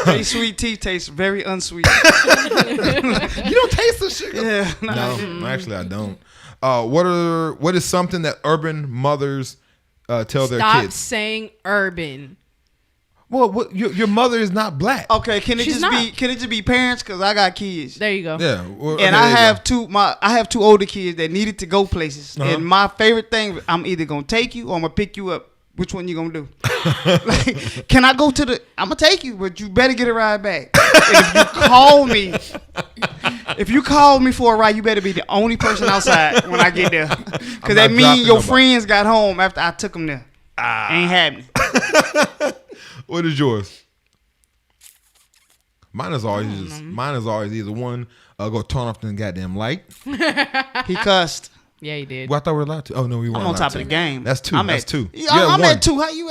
They sweet tea tastes very unsweet. You don't taste the sugar. Yeah. No, actually I don't. What is something that urban mothers tell their Stop kids? saying urban. Well, your mother is not black. Okay, can it She's just not. be parents? Cause I got kids. There you go. Yeah. Well, And okay, I there you have two older kids that needed to go places. Uh-huh. And my favorite thing, I'm either gonna take you or I'm gonna pick you up. Which one you gonna do? Like, can I go to the? I'm gonna take you, but you better get a ride back. And if you call me for a ride, you better be the only person outside when I get there. Cause that not means dropping your nobody. friends got home after I took them there. Ain't happening. go. What is yours? Mine is always either one, go turn off the goddamn light. He cussed. Yeah, you did. Well, I thought we were allowed to. Oh no, we weren't. I'm on allowed top to. of the game. That's two. I'm That's at, two. Yeah, You're at I'm one. at two. How you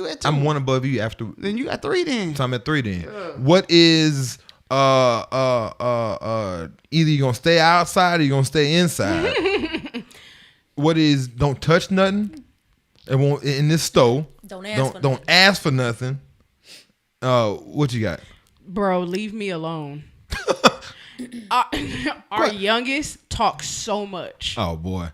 at two? I'm one above you after. Then you got three then. So I'm at 3 then. What is either you gonna stay outside or you gonna stay inside? What is don't touch nothing? It won't in this stove. Don't ask for Don't nothing. ask for nothing. What you got? Bro, leave me alone. Our youngest talks so much. Oh boy.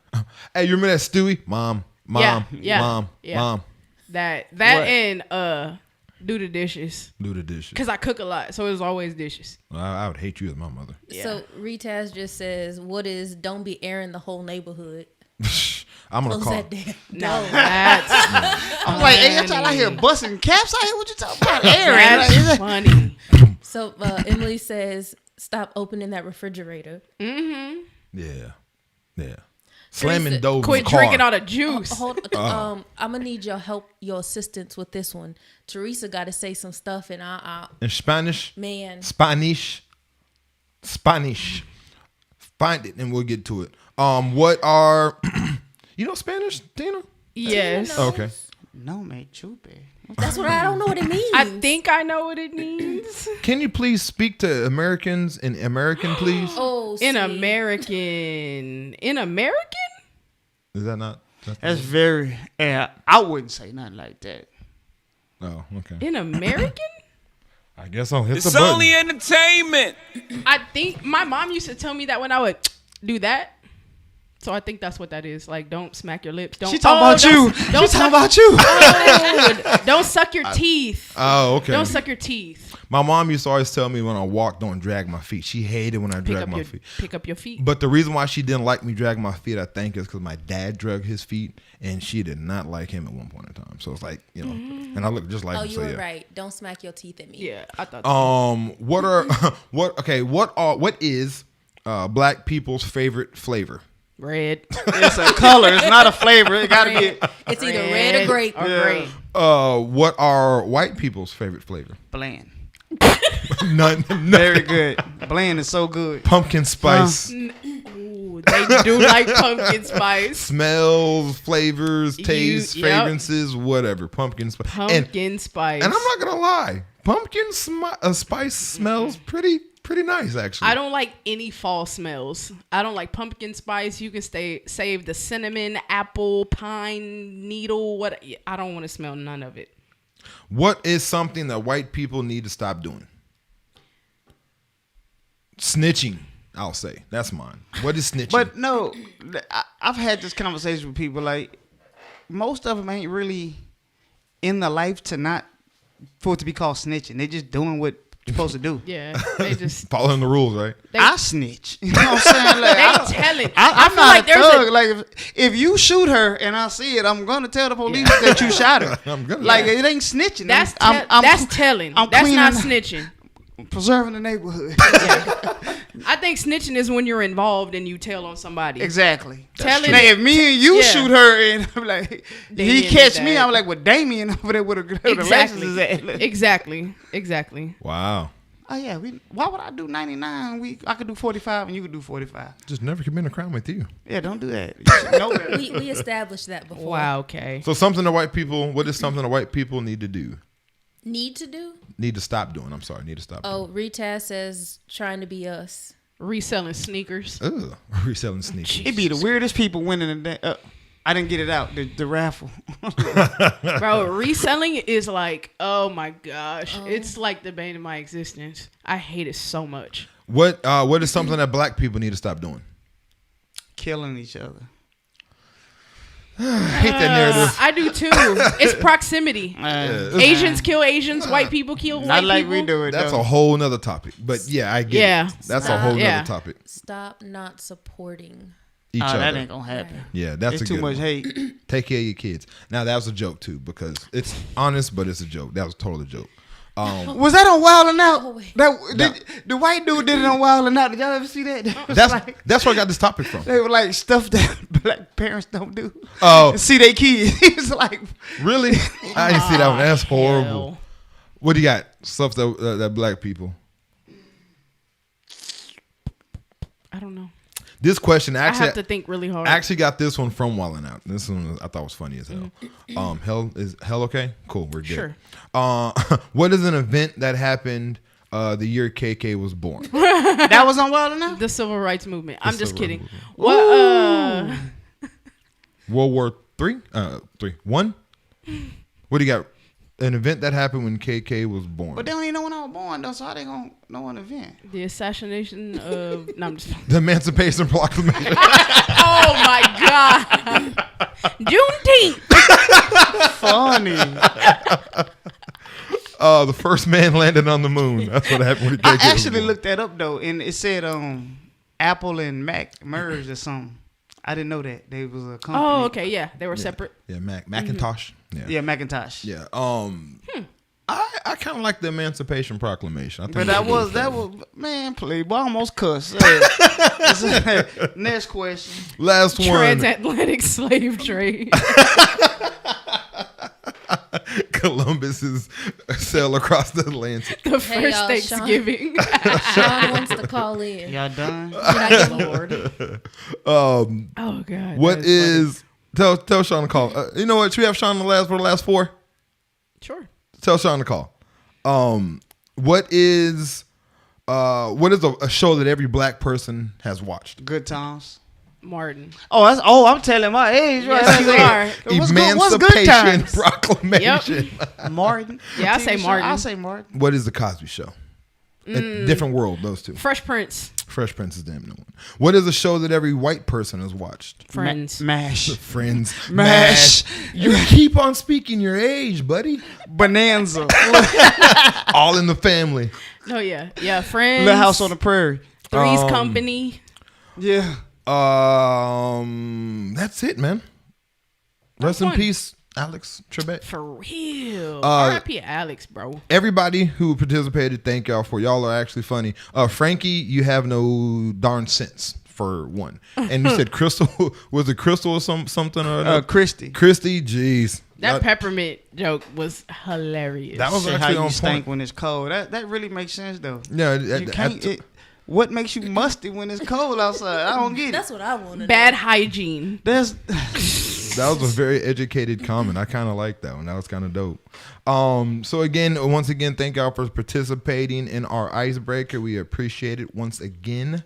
Hey, you remember that Stewie? Mom. Yeah. Mom. That What? and do the dishes. Do the dishes. Cause I cook a lot, so it was always dishes. I would hate you as my mother. Yeah. So Retaz just says, "What is don't be airing the whole neighborhood?" I'm gonna Close call. that damn No, door. that's I'm like, hey, y'all out here busting caps out here. What you talking about? Aaron. that's funny. So Emily says, "Stop opening that refrigerator." Yeah. Slamming Teresa, doors. Quit drinking all the juice. I'm gonna need your assistance with this one. Teresa got to say some stuff, and I in Spanish. man, Spanish. Find it and we'll get to it. What are you know Spanish, Tina? Yes. No. Okay. No, man, chupe. that's what I don't know what it means. I think I know what it means. Can you please speak to Americans in American, please? Oh, In see. American. Is that not? That's very. I wouldn't say nothing like that. Oh, okay. In American? I guess I'll hit It's the button. only entertainment. I think my mom used to tell me that when I would do that. So I think that's what that is. Like, don't smack your lips. Don't. She talking about you. Don't She talking about you. Don't suck your teeth. Oh, okay. Don't suck your teeth. My mom used to always tell me when I walk, don't drag my feet. She hated when I drag my feet. Pick up your feet. But the reason why she didn't like me dragging my feet, I think, is because my dad dragged his feet, and she did not like him at one point in time. So it's like, you know, and I look just like Oh, him. you So were yeah. right. Don't smack your teeth at me. Yeah, I thought. What is black people's favorite flavor? Red. It's a color. It's not a flavor. It gotta be It's either red or grape. Or grape. What are white people's favorite flavor? bland. None. Very good. Bland is so good. Pumpkin spice. Ooh, they do like pumpkin spice. Smells, flavors, tastes, yep. fragrances, whatever. Pumpkin spice. Pumpkin spice. And I'm not gonna lie, pumpkin spice smells pretty nice actually. I don't like any fall smells. I don't like pumpkin spice. You can save the cinnamon, apple, pine needle. What? I don't want to smell none of it. What is something that white people need to stop doing? Snitching, I'll say. That's mine. What is snitching? But no, I've had this conversation with people. Like, most of them ain't really in the life for it to be called snitching. They just doing what you're supposed to do. Yeah, they just following the rules, right? I snitch. You know what I'm saying? Like, they tell it. I'm feel not like a there's thug. Like, if you shoot her and I see it, I'm gonna tell the police that you shot her. I'm gonna. Like, it ain't snitching. That's telling. I'm That's cleaning- not snitching. preserving the neighborhood. I think snitching is when you're involved and you tell on somebody. Exactly. Telling. Now, if me and you Yeah. shoot her and I'm like, Damien he catch did me, that. I'm like, well, Damien over there with a Exactly. Exactly. Wow. Oh yeah, why would I do 99? I could do 45 and you could do 45. Just never commit a crime with you. Yeah, don't do that. You should know better. We established that before. Wow. Okay. So what is something that white people need to do? Need to do? Need to stop doing. I'm sorry. Need to stop Oh, Rita says trying to be us. Reselling sneakers. doing. Ugh. Reselling sneakers. It'd be the weirdest people winning the day. I didn't get it out. The raffle. Bro, reselling is like, oh my gosh. It's like the bane of my existence. I hate it so much. What is something that black people need to stop doing? Killing each other. I hate that narrative. I do too. It's proximity. Asians kill Asians. White people kill white Not like people. we do it. That's though. a whole nother topic. But yeah, I get Yeah. it. That's a whole nother Yeah. topic. Stop not supporting. Each Oh, other. that ain't gonna happen. Yeah, that's It's a too good much one. hate. Take care of your kids. Now that was a joke too, because it's honest, but it's a joke. That was totally a joke. Was that on Wild 'N Out? Oh, wait. The white dude did it on Wild 'N Out. Did y'all ever see that? That's where I got this topic from. They were like stuff that black parents don't do. Oh, See their kids. He was like, really? I didn't see that one. That's horrible. Hell. What do you got? Stuff that black people. I don't know. This question I actually have to think really hard. I actually got this one from Wildin' Out. This one I thought was funny as hell. Is hell okay? Cool, we're good. Sure. What is an event that happened the year KK was born? that was on Wild 'N Out? The civil rights movement. I'm just civil kidding. rights What? World War III? 1? What do you got? An event that happened when KK was born. But they don't even know when I was born, though, so how they gonna know an event? The assassination of. No, I'm just. The Emancipation Proclamation. Oh my God. Juneteenth. Funny. The first man landed on the moon. That's what happened when KK I was actually born. looked that up, though, and it said Apple and Mac merged or something. I didn't know that. They was a company. Oh, okay. Yeah, they were separate. Yeah, Macintosh. Yeah. Yeah, Macintosh. Yeah. I kind of like the Emancipation Proclamation. I think But that's that good. was man, Playboy, I almost cussed. Next question. Last one. Transatlantic slave trade. Columbus's sail across the Atlantic. The Hey, first y'all, Thanksgiving. Sean wants to call in. Y'all done? Did I get Lord? Oh God. What that is is? Tell Sean to call. You know what? Should we have Sean for the last 4? funny. Sure. Tell Sean to call. What is a show that every black person has watched? Good times. Martin. I'm telling my age. Right Yes, you there. are. What's good Emancipation times? Proclamation. Yep. Martin. Yeah, I say TV show? Martin. I say Martin. What is the Cosby Show? A different world, those two. Fresh Prince. Fresh Prince is damn new one. What is a show that every white person has watched? Friends. Mash. Friends. Mash. You keep on speaking your age, buddy. Bonanza. All in the family. Oh yeah, yeah. Friends. Little House on the Prairie. Three's Company. Yeah. That's it, man. Rest in fun. peace, Alex Trebek. For real. R.I.P. Alex, bro. Everybody who participated, thank y'all for y'all are actually funny. Frankie, you have no darn sense for one. And you said Crystal, was it Crystal or something or another? Christy. Christy, jeez. That peppermint joke was hilarious. That was Say how actually you on stink point. when it's cold. That really makes sense though. Yeah, You can't. What makes you musty when it's cold outside? I don't get it. That's what I want to bad hygiene. There's that was a very educated comment. I kind of like that one. That was kind of dope. So again, once again, thank y'all for participating in our icebreaker. We appreciate it once again.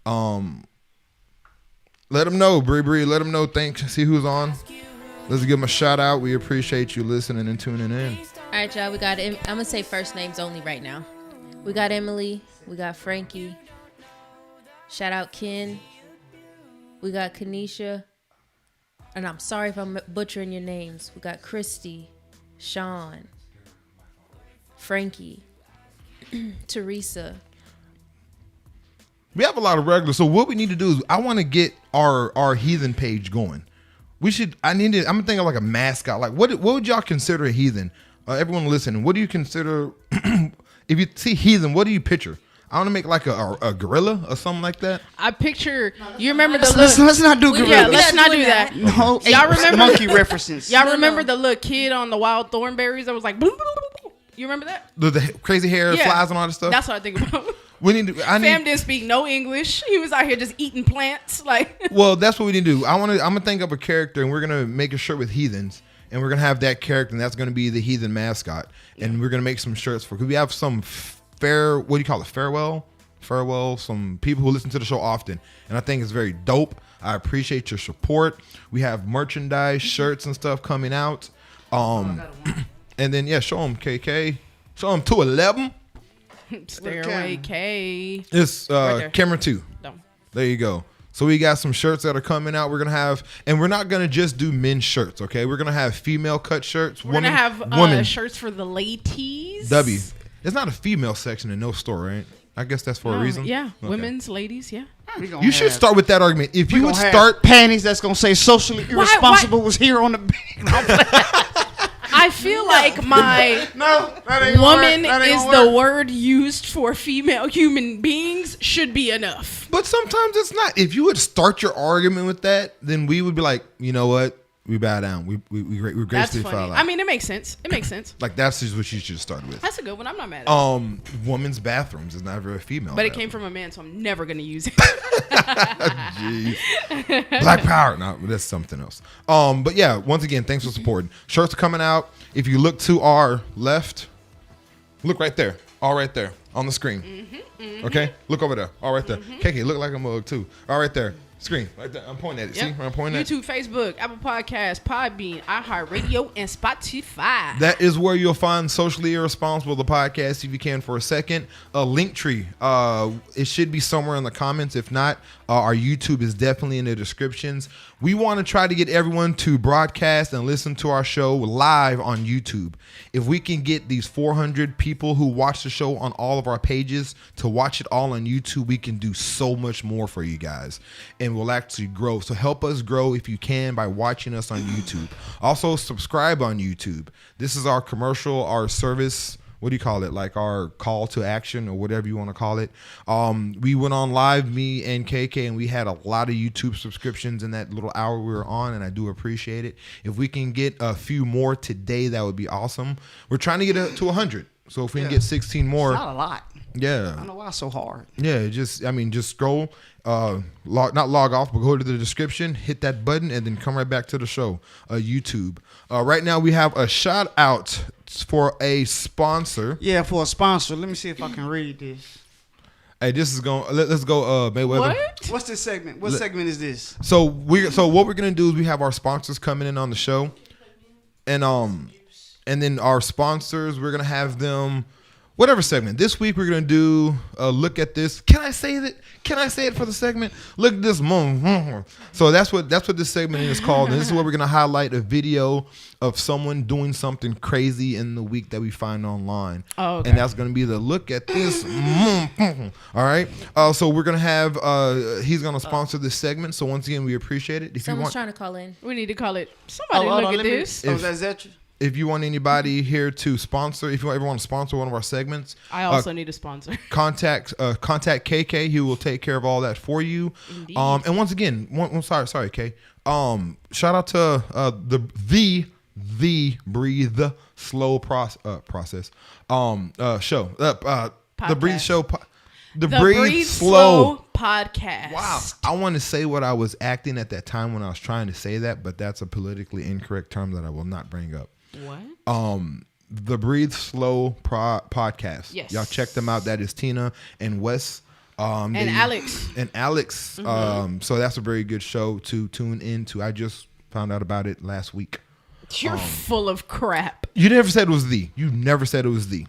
Let them know, Bree. Let them know. Thanks. See who's on. Let's give them a shout out. We appreciate you listening and tuning in. All right, y'all. We got. I'm gonna say first names only right now. We got Emily. We got Frankie. Shout out Ken. We got Kanisha. And I'm sorry if I'm butchering your names. We got Christy, Sean, Frankie, Teresa. We have a lot of regulars. So what we need to do is I want to get our heathen page going. I'm gonna think of like a mascot. Like what would y'all consider a heathen? Everyone listening, what do you consider if you see heathen, what do you picture? I want to make like a gorilla or something like that. I picture. You remember the let's little. not do gorilla. Yeah, let's not do that. No, Y'all remember- monkey references? Y'all No, remember no. the little kid on the wild thornberries that was like, bloop, bloop, bloop, bloop? You remember that? The crazy hair, Yeah. flies, and all that stuff. That's what I think about. We need to. Fam didn't speak no English. He was out here just eating plants. Like, Well, that's what we need to do. I'm gonna think of a character, and we're gonna make a shirt with heathens, and we're gonna have that character, and that's gonna be the heathen mascot, and we're gonna make some shirts because we have some what do you call it? Farewell. Some people who listen to the show often, and I think it's very dope. I appreciate your support. We have merchandise, shirts, and stuff coming out. And then show them KK, show them 211. Stairway K. It's there. camera 2. No. There you go. So we got some shirts that are coming out. We're gonna have, and we're not gonna just do men's shirts. Okay, we're gonna have female cut shirts. We're gonna have women. shirts for the ladies. W. It's not a female section in no store, right? I guess that's for a reason. Yeah, Okay. women's, ladies. Yeah. You should start with that argument. If you would start, panties that's gonna say socially irresponsible was here on the I feel like my No, that ain't gonna woman work. That ain't is gonna the work. word used for female human beings should be enough. but sometimes it's not. If you would start your argument with that, then we would be like, you know what? We bow down. We That's gracefully funny. file out. I mean, it makes sense. It makes sense. like that's just what you should start with. That's a good one. I'm not mad at it. Women's bathrooms is never a female. But it bathroom. came from a man, so I'm never gonna use it. Jeez. Black power. No, that's something else. But yeah, once again, thanks for supporting. Shirts are coming out. If you look to our left, look right there. All right there on the screen. Okay? Look over there. All right there. KK, look like a mug too. All right there. Screen. Right there. I'm pointing at it. Yep. See? I'm pointing at it. YouTube, Facebook, Apple Podcasts, Podbean, iHeartRadio, and Spotify. That is where you'll find Socially Irresponsible, the podcast, if you can for a second. A link tree. It should be somewhere in the comments. If not, our YouTube is definitely in the descriptions. We want to try to get everyone to broadcast and listen to our show live on YouTube. If we can get these 400 people who watch the show on all of our pages to watch it all on YouTube, we can do so much more for you guys. And we'll actually grow. So help us grow if you can by watching us on YouTube. Also, subscribe on YouTube. This is our commercial, our service. What do you call it? Like our call to action or whatever you want to call it. We went on live, me and KK, and we had a lot of YouTube subscriptions in that little hour we were on, and I do appreciate it. If we can get a few more today, that would be awesome. We're trying to get to 100. So if we can get 16 more. It's not a lot. Yeah. I don't know why it's so hard. Yeah, just scroll, not log off, but go to the description, hit that button, and then come right back to the show, YouTube. Right now we have a shout out for a sponsor. Yeah, for a sponsor. Let me see if I can read this. Hey, this is going. Let's go, Mayweather. What? What's this segment? What segment is this? So what we're gonna do is we have our sponsors coming in on the show, and then our sponsors, we're gonna have them. whatever segment. This week we're gonna do a look at this. Can I say that? Can I say it for the segment? Look at this. So that's what this segment is called. And this is where we're gonna highlight a video of someone doing something crazy in the week that we find online. Oh, okay. And that's gonna be the look at this. All right. So we're gonna have he's gonna sponsor this segment. So once again, we appreciate it. If Someone's you want, trying to call in. We need to call it. Somebody hold look on, at let me- this. Oh, is that you? if you want anybody here to sponsor, if you ever want to sponsor one of our segments, I also need a sponsor. contact KK. He will take care of all that for you. Indeed. And once again, sorry, K. Shout out to the Breathe Slow process. Show. The Breathe Podcast. Show. The The Breathe Slow. podcast. Wow. I want to say what I was acting at that time when I was trying to say that, but that's a politically incorrect term that I will not bring up. What? The Breathe Slow podcast. Yes. Y'all check them out. That is Tina and Wes. And Alex. And Alex. So that's a very good show to tune into. I just found out about it last week. You're full of crap. You never said it was the. You never said it was the.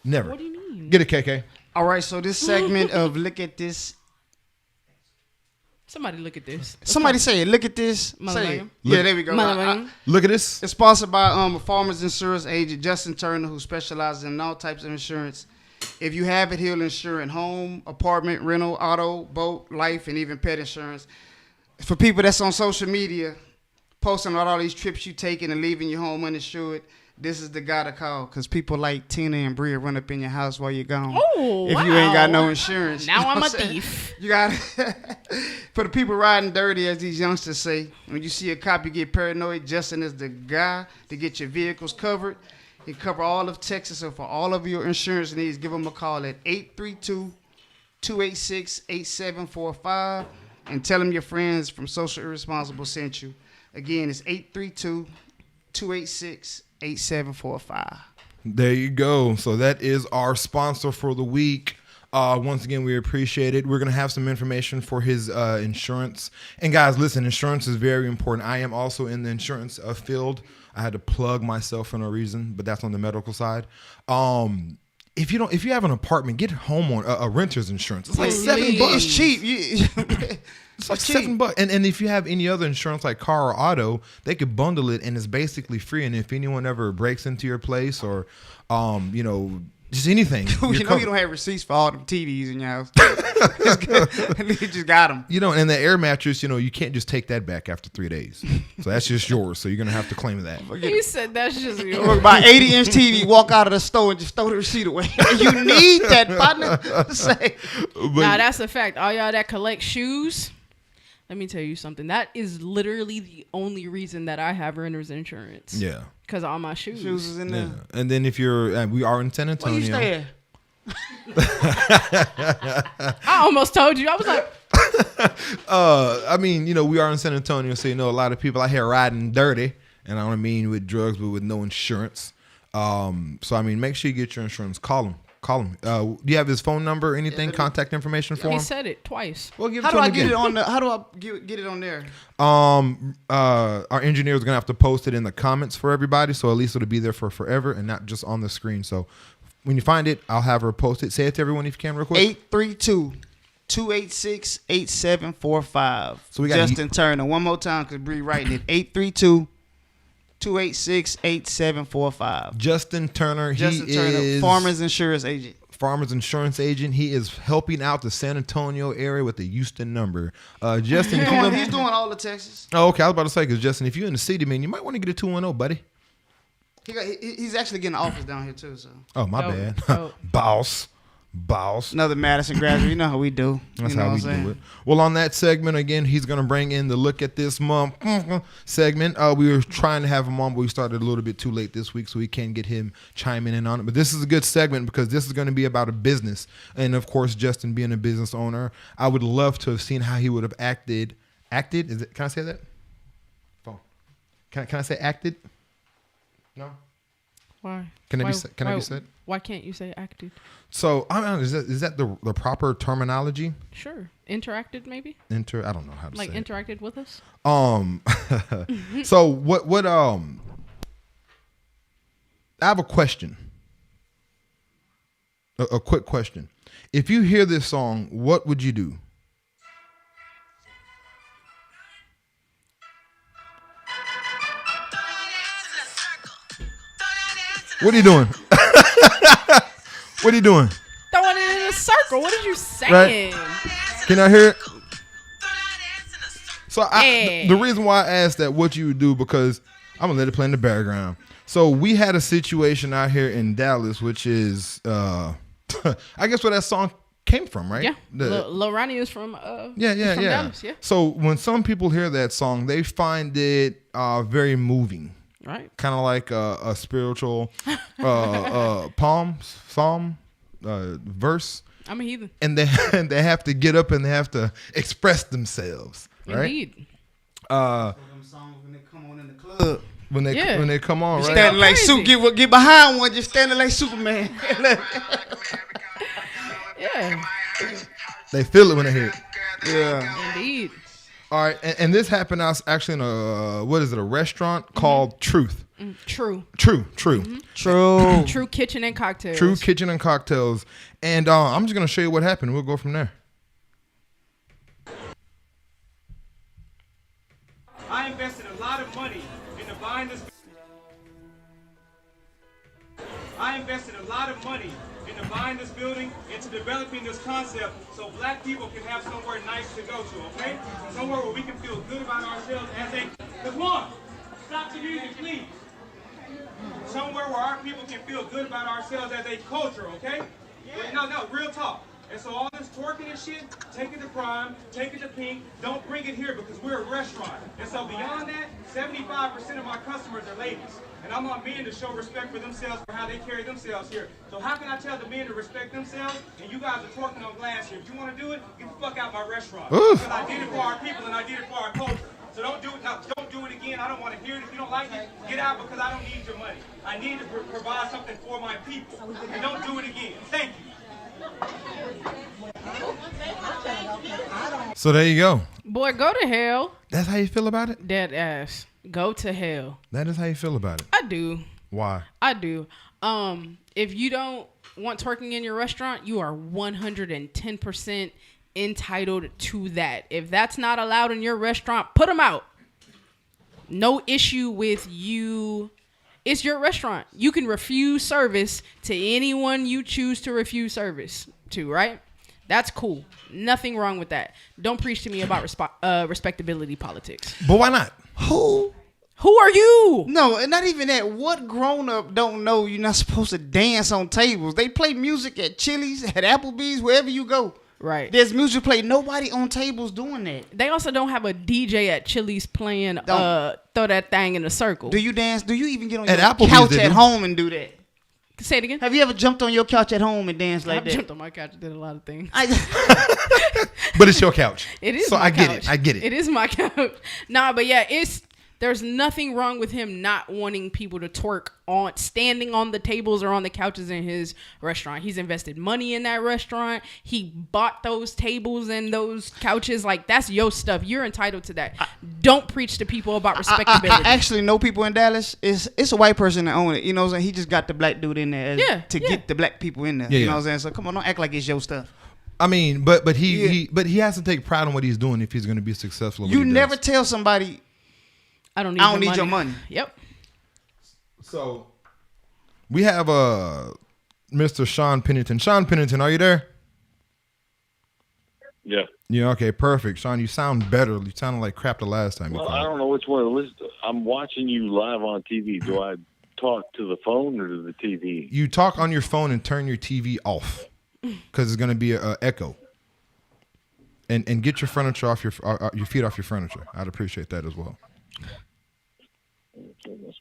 Never. What do you mean? Get it, KK. All right, so this segment of Look at This. Somebody look at this. Somebody say it. Look at this. Say it. Motherfucker. Yeah, there we go. Motherfucker. Look at this. It's sponsored by a farmer's insurance agent, Justin Turner, who specializes in all types of insurance. If you have it, he'll insure in home, apartment, rental, auto, boat, life, and even pet insurance. For people that's on social media, posting about all these trips you taking and leaving your home uninsured, this is the guy to call, because people like Tina and Bria run up in your house while you're gone. Oh, if you ain't got wow. no insurance. Now You know I'm what a saying? thief. You got for the people riding dirty, as these youngsters say. When you see a cop, you get paranoid. Justin is the guy to get your vehicles covered. He cover all of Texas, so for all of your insurance needs, give him a call at 832-286-8745 and tell him your friends from Social Irresponsible sent you. Again, it's 832-286-8745. There you go. So that is our sponsor for the week. Once again, we appreciate it. We're going to have some information for his insurance. And guys, listen, insurance is very important. I am also in the insurance field. I had to plug myself for no reason, but that's on the medical side. If you have an apartment, get a renter's insurance. It's like $7. It's cheap. It's like $7. And if you have any other insurance like car or auto, they could bundle it and it's basically free. And if anyone ever breaks into your place or just anything, You know you don't have receipts for all them TVs in your house. You just got them. And the air mattress, you can't just take that back after 3 days. So that's just yours. So you're gonna have to claim that. You said that's just yours. Buy 80-inch TV, walk out of the store and just throw the receipt away. You need that, partner. Say, Nah, that's a fact. All y'all that collect shoes, let me tell you something. That is literally the only reason that I have renter's insurance. Yeah. Because of all my shoes. shoes is in Yeah. there. And then if we are in San Where you Antonio. stay at? I almost told you. I was like, We are in San Antonio, so a lot of people out here riding dirty, and I don't mean with drugs, but with no insurance. Make sure you get your insurance. Call him. Do you have his phone number or anything? Contact information for he him? said it twice. Well, give How it do to I him get again. it on the? How do I get it on there? Our engineer is gonna have to post it in the comments for everybody, so at least it'll be there for forever and not just on the screen. So when you find it, I'll have her post it. Say it to everyone if you can, real quick. 832-286-8745. So we got Justin Turner. One more time, because Bree writing it. 832-286-8745. Justin Turner. Justin He Turner, is farmer's insurance agent. Farmers insurance agent. He is helping out the San Antonio area with the Houston number. Justin, if you live, He's doing all of Texas. oh, okay, I was about to say, because Justin, if you're in the city, man, you might want to get a 210, buddy. He's actually getting an office down here too. So Oh, my Dope, bad. dope. Boss. another Madison graduate. You know how we do. That's you know how we what I'm saying? do it. Well, on that segment, again, he's going to bring in the Look at This Month segment. We were trying to have him on, but we started a little bit too late this week, so we can't get him chiming in on it. But this is a good segment because this is going to be about a business. And, of course, Justin being a business owner, I would love to have seen how he would have acted. Acted? Can I say that? Phone. Can I say acted? No? Why? Can it Why- be can it why- be said? Why can't you say acted? So, I don't know, is that the proper terminology? Sure. Interacted, maybe? I don't know how to Like say it. interacted with us? So what I have a question. a quick question. If you hear this song, what would you do? What are you doing? What are you doing? Throwing it in a circle. What are you saying? Right. Can I hear it? So Yeah. the reason why I asked that what you would do, because I'm gonna let it play in the background. So we had a situation out here in Dallas, which is I guess where that song came from, right? Yeah. The- Lil Ronnie is from yeah, from yeah. Dallas, yeah. So when some people hear that song, they find it very moving, Right. kind of like a spiritual psalm verse, I'm a heathen. and they have to get up and they have to express themselves, right? Indeed. Them songs when they come on in the club. When they come on, right? Standing like crazy. get behind one, just standing like Superman. Yeah. They feel it when they hear it. Yeah. Indeed. All right, and this happened actually in a a restaurant called Truth. True. True. True. True kitchen and cocktails. True Kitchen and Cocktails. And I'm just gonna show you what happened. We'll go from there. I invested a lot of money into buying this. I invested a lot of money into buying this building, into developing this concept, so black people can have somewhere nice to go to, okay? Somewhere where we can feel good about ourselves as a. Come on, stop the music, please. Somewhere where our people can feel good about ourselves as a culture, okay? No, real talk. And so all this twerking and shit, take it to Prime, take it to Pink, don't bring it here because we're a restaurant. And so beyond that, 75% of my customers are ladies. And I want men to show respect for themselves for how they carry themselves here. So how can I tell the men to respect themselves and you guys are twerking on glass here? If you want to do it, get the fuck out my restaurant. Oof. Because I did it for our people and I did it for our culture. So don't do it now. Don't do it again. I don't want to hear it. If you don't like it, get out because I don't need your money. I need to provide something for my people. And don't do it again. Thank you. So there you go. Boy, go to hell. That's how you feel about it? Dead ass. Go to hell. That is how you feel about it. I do. Why? I do. If you don't want twerking in your restaurant, you are 110% entitled to that. If that's not allowed in your restaurant, put them out. No issue with you. It's your restaurant. You can refuse service to anyone you choose to refuse service to, right? That's cool. Nothing wrong with that. Don't preach to me about respectability politics. But why not? Who? Who are you? No, and not even that. What grown up don't know you're not supposed to dance on tables? They play music at Chili's, at Applebee's, wherever you go. Right. There's music played. Nobody on tables doing that. They also don't have a DJ at Chili's playing Don't. throw that thing in a circle. Do you dance? Do you even get on At your Applebee's, couch they at do. home and do that? Say it again. Have you ever jumped on your couch at home and danced like I've that? jumped on my couch and did a lot of things. But it's your couch. It is. So my I get couch. it. I get it. It is my couch. Nah, but yeah, there's nothing wrong with him not wanting people to twerk on standing on the tables or on the couches in his restaurant. He's invested money in that restaurant. He bought those tables and those couches. Like, that's your stuff. You're entitled to that. Don't preach to people about respectability. I actually know people in Dallas. It's a white person that own it. You know what I'm saying? He just got the black dude in there to get the black people in there. Yeah, you know yeah. what I'm saying? So come on, don't act like it's your stuff. I mean, but he has to take pride in what he's doing if he's going to be successful. in what You he never does. tell somebody, I don't need your money. Yep. So we have Mr. Sean Pennington. Sean Pennington, are you there? Yeah. Yeah. Okay. Perfect. Sean, you sound better. You sounded like crap the last time you Well, I called. don't know which one to listen to. I'm watching you live on TV. Do I talk to the phone or to the TV? You talk on your phone and turn your TV off because it's going to be an echo. And get your furniture off your feet off your furniture. I'd appreciate that as well.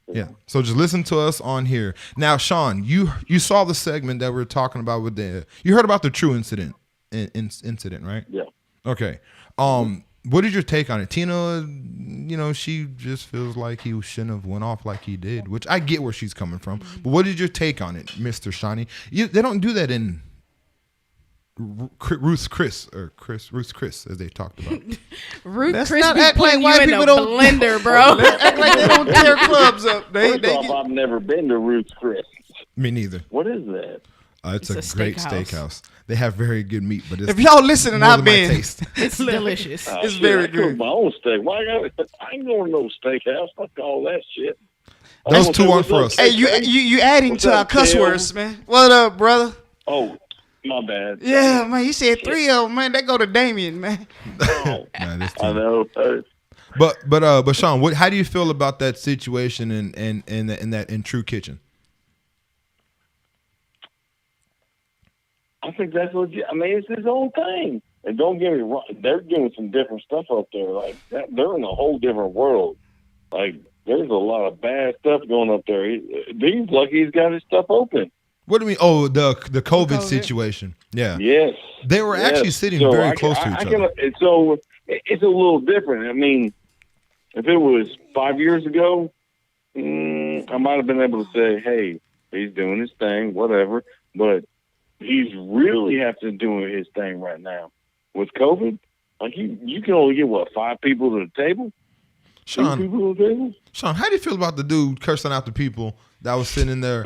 Yeah. So just listen to us on here. Now, Sean, you saw the segment that we were talking about with you heard about the True incident, right? Yeah. Okay. What is your take on it? Tina, she just feels like he shouldn't have went off like he did, which I get where she's coming from. But what is your take on it, Mr. Shawnee? They don't do that in Ruth's Chris, as they talked about. Ruth Let's Chris not be act like putting white you in people a don't- blender, bro. Act like they don't tear clubs up. First off, I've never been to Ruth's Chris. Me neither. What is that? It's It's a a great steakhouse. steakhouse. They have very good meat, but it's If y'all listening, more I've than my been. taste. It's delicious. Oh, It's shit, very I cook good. my own steak. Why I ain't going to no steakhouse. Fuck all that shit. Those I'm two gonna on say, for what's us. up, Hey, you adding What's to our up, cuss Tim? words, man. What up, brother? Oh, my bad. Yeah, man. You said 3 of them, man. That go to Damien, man. Oh, Nah, this I too. know. But Sean, how do you feel about that situation in that in True Kitchen? I think that's legit. I mean, it's his own thing. And don't get me wrong, they're doing some different stuff up there. Like that, they're in a whole different world. Like there's a lot of bad stuff going up there. He's lucky he's got his stuff open. What do you mean? Oh, the COVID COVID. situation. Yeah. Yes, They were yes. actually sitting So very I close can- to I each can- other. So it's a little different. I mean, if it was 5 years ago, I might have been able to say, "Hey, he's doing his thing, whatever." But he's really have to do his thing right now with COVID. Like you can only get what 5 people to the table, 2 Sean, people to the table. Sean, how do you feel about the dude cursing out the people that was sitting in there?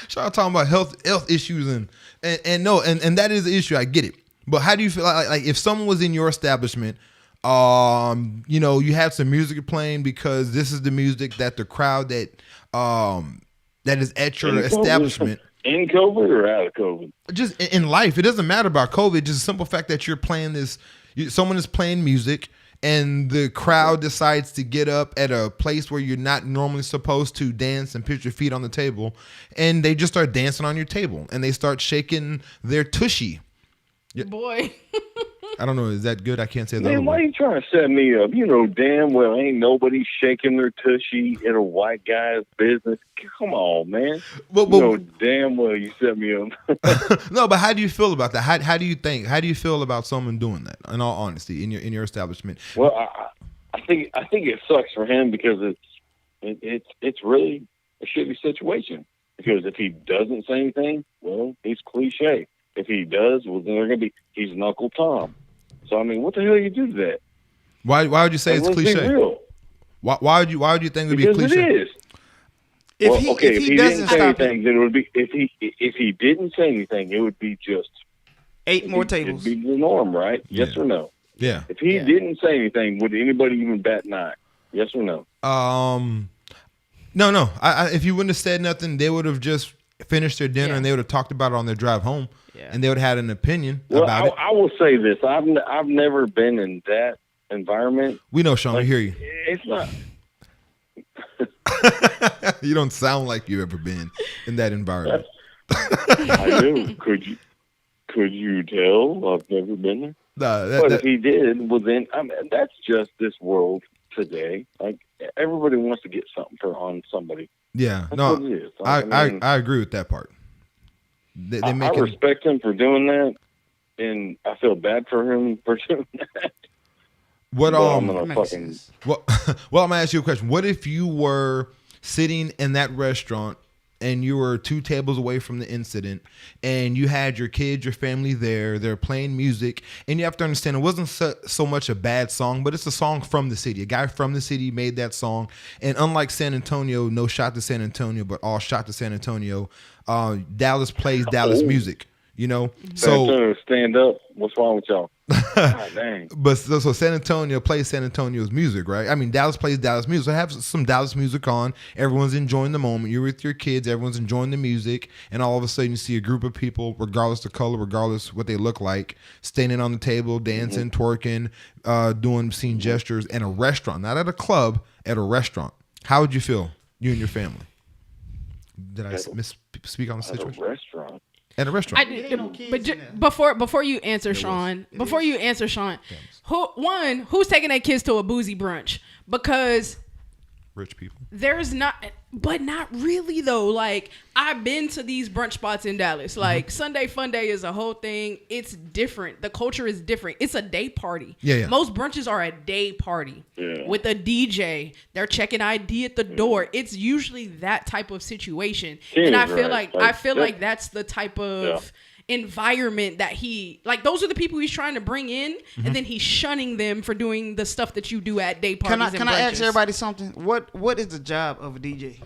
Sean talking about health issues and that is the issue. I get it, but how do you feel like if someone was in your establishment, you had some music playing because this is the music that the crowd that is at your In COVID. establishment. In COVID or out of COVID? Just in life, it doesn't matter about COVID. Just the simple fact that you're playing this, someone is playing music, and the crowd decides to get up at a place where you're not normally supposed to dance and put your feet on the table, and they just start dancing on your table, and they start shaking their tushy. Boy. I don't know, is that good? I can't say that. Man, why you trying to set me up? You know damn well ain't nobody shaking their tushy in a white guy's business. Come on, man. But- you know damn well you set me up. No, but how do you feel about that? How do you think? How do you feel about someone doing that? In all honesty, in your establishment. Well, I think it sucks for him because it's really a shitty situation. Because if he doesn't say anything, well, he's cliche. If he does, well, then they're gonna be he's an Uncle Tom. So I mean, what the hell you do to that? Why would you say Like, it's let's be cliche? real. Why would you think it would be Because cliche? it is. If Well, he okay, if he didn't doesn't say stop it, anything, then it would be if he didn't say anything, it would be just 8 more it'd tables. be the norm, right? Yes Yeah. or no? Yeah. If he didn't say anything, would anybody even bat an eye? Yes or no? No. If you wouldn't have said nothing, they would have just finished their dinner and they would have talked about it on their drive home, and they would have had an opinion Well, about it. I will say this: I've never been in that environment. We know, Sean. We hear you. It's not. You don't sound like you've ever been in that environment. I do. Could you tell? I've never been there. Nah, But if he did, well, then I mean, that's just this world today. Like everybody wants to get something on somebody. yeah, That's no, what it is. I mean, agree with that part. They I make it. respect him for doing that, and I feel bad for him for doing that. What But I'm gonna makes fucking sense. well, I'm gonna ask you a question. What if you were sitting in that restaurant and you were 2 tables away from the incident, and you had your kids, your family there, they're playing music, and you have to understand it wasn't so much a bad song, but it's a song from the city. A guy from the city made that song, and unlike San Antonio, no shot to San Antonio, but all shot to San Antonio. Dallas plays Dallas music, you know. San So, Antonio, stand up. What's wrong with y'all? God dang. but so San Antonio plays San Antonio's music, right? I mean, Dallas plays Dallas music. So have some Dallas music on. Everyone's enjoying the moment. You're with your kids. Everyone's enjoying the music, and all of a sudden you see a group of people, regardless the color, regardless what they look like, standing on the table, dancing, twerking, doing obscene gestures in a restaurant, not at a club, at a restaurant. How would you feel, you and your family? Did I misspeak on the At a situation? restaurant. At a restaurant. Before you answer, Sean, who's taking their kids to a boozy brunch? Because Rich people. there's not, but not really though. Like I've been to these brunch spots in Dallas. Like Sunday Fun Day is a whole thing. It's different. The culture is different. It's a day party. Yeah. Most brunches are a day party with a DJ. They're checking ID at the door. It's usually that type of situation. And I feel right. like that's the type of environment that those are the people he's trying to bring in, and then he's shunning them for doing the stuff that you do at day parties. Can I ask everybody something? What is the job of a DJ?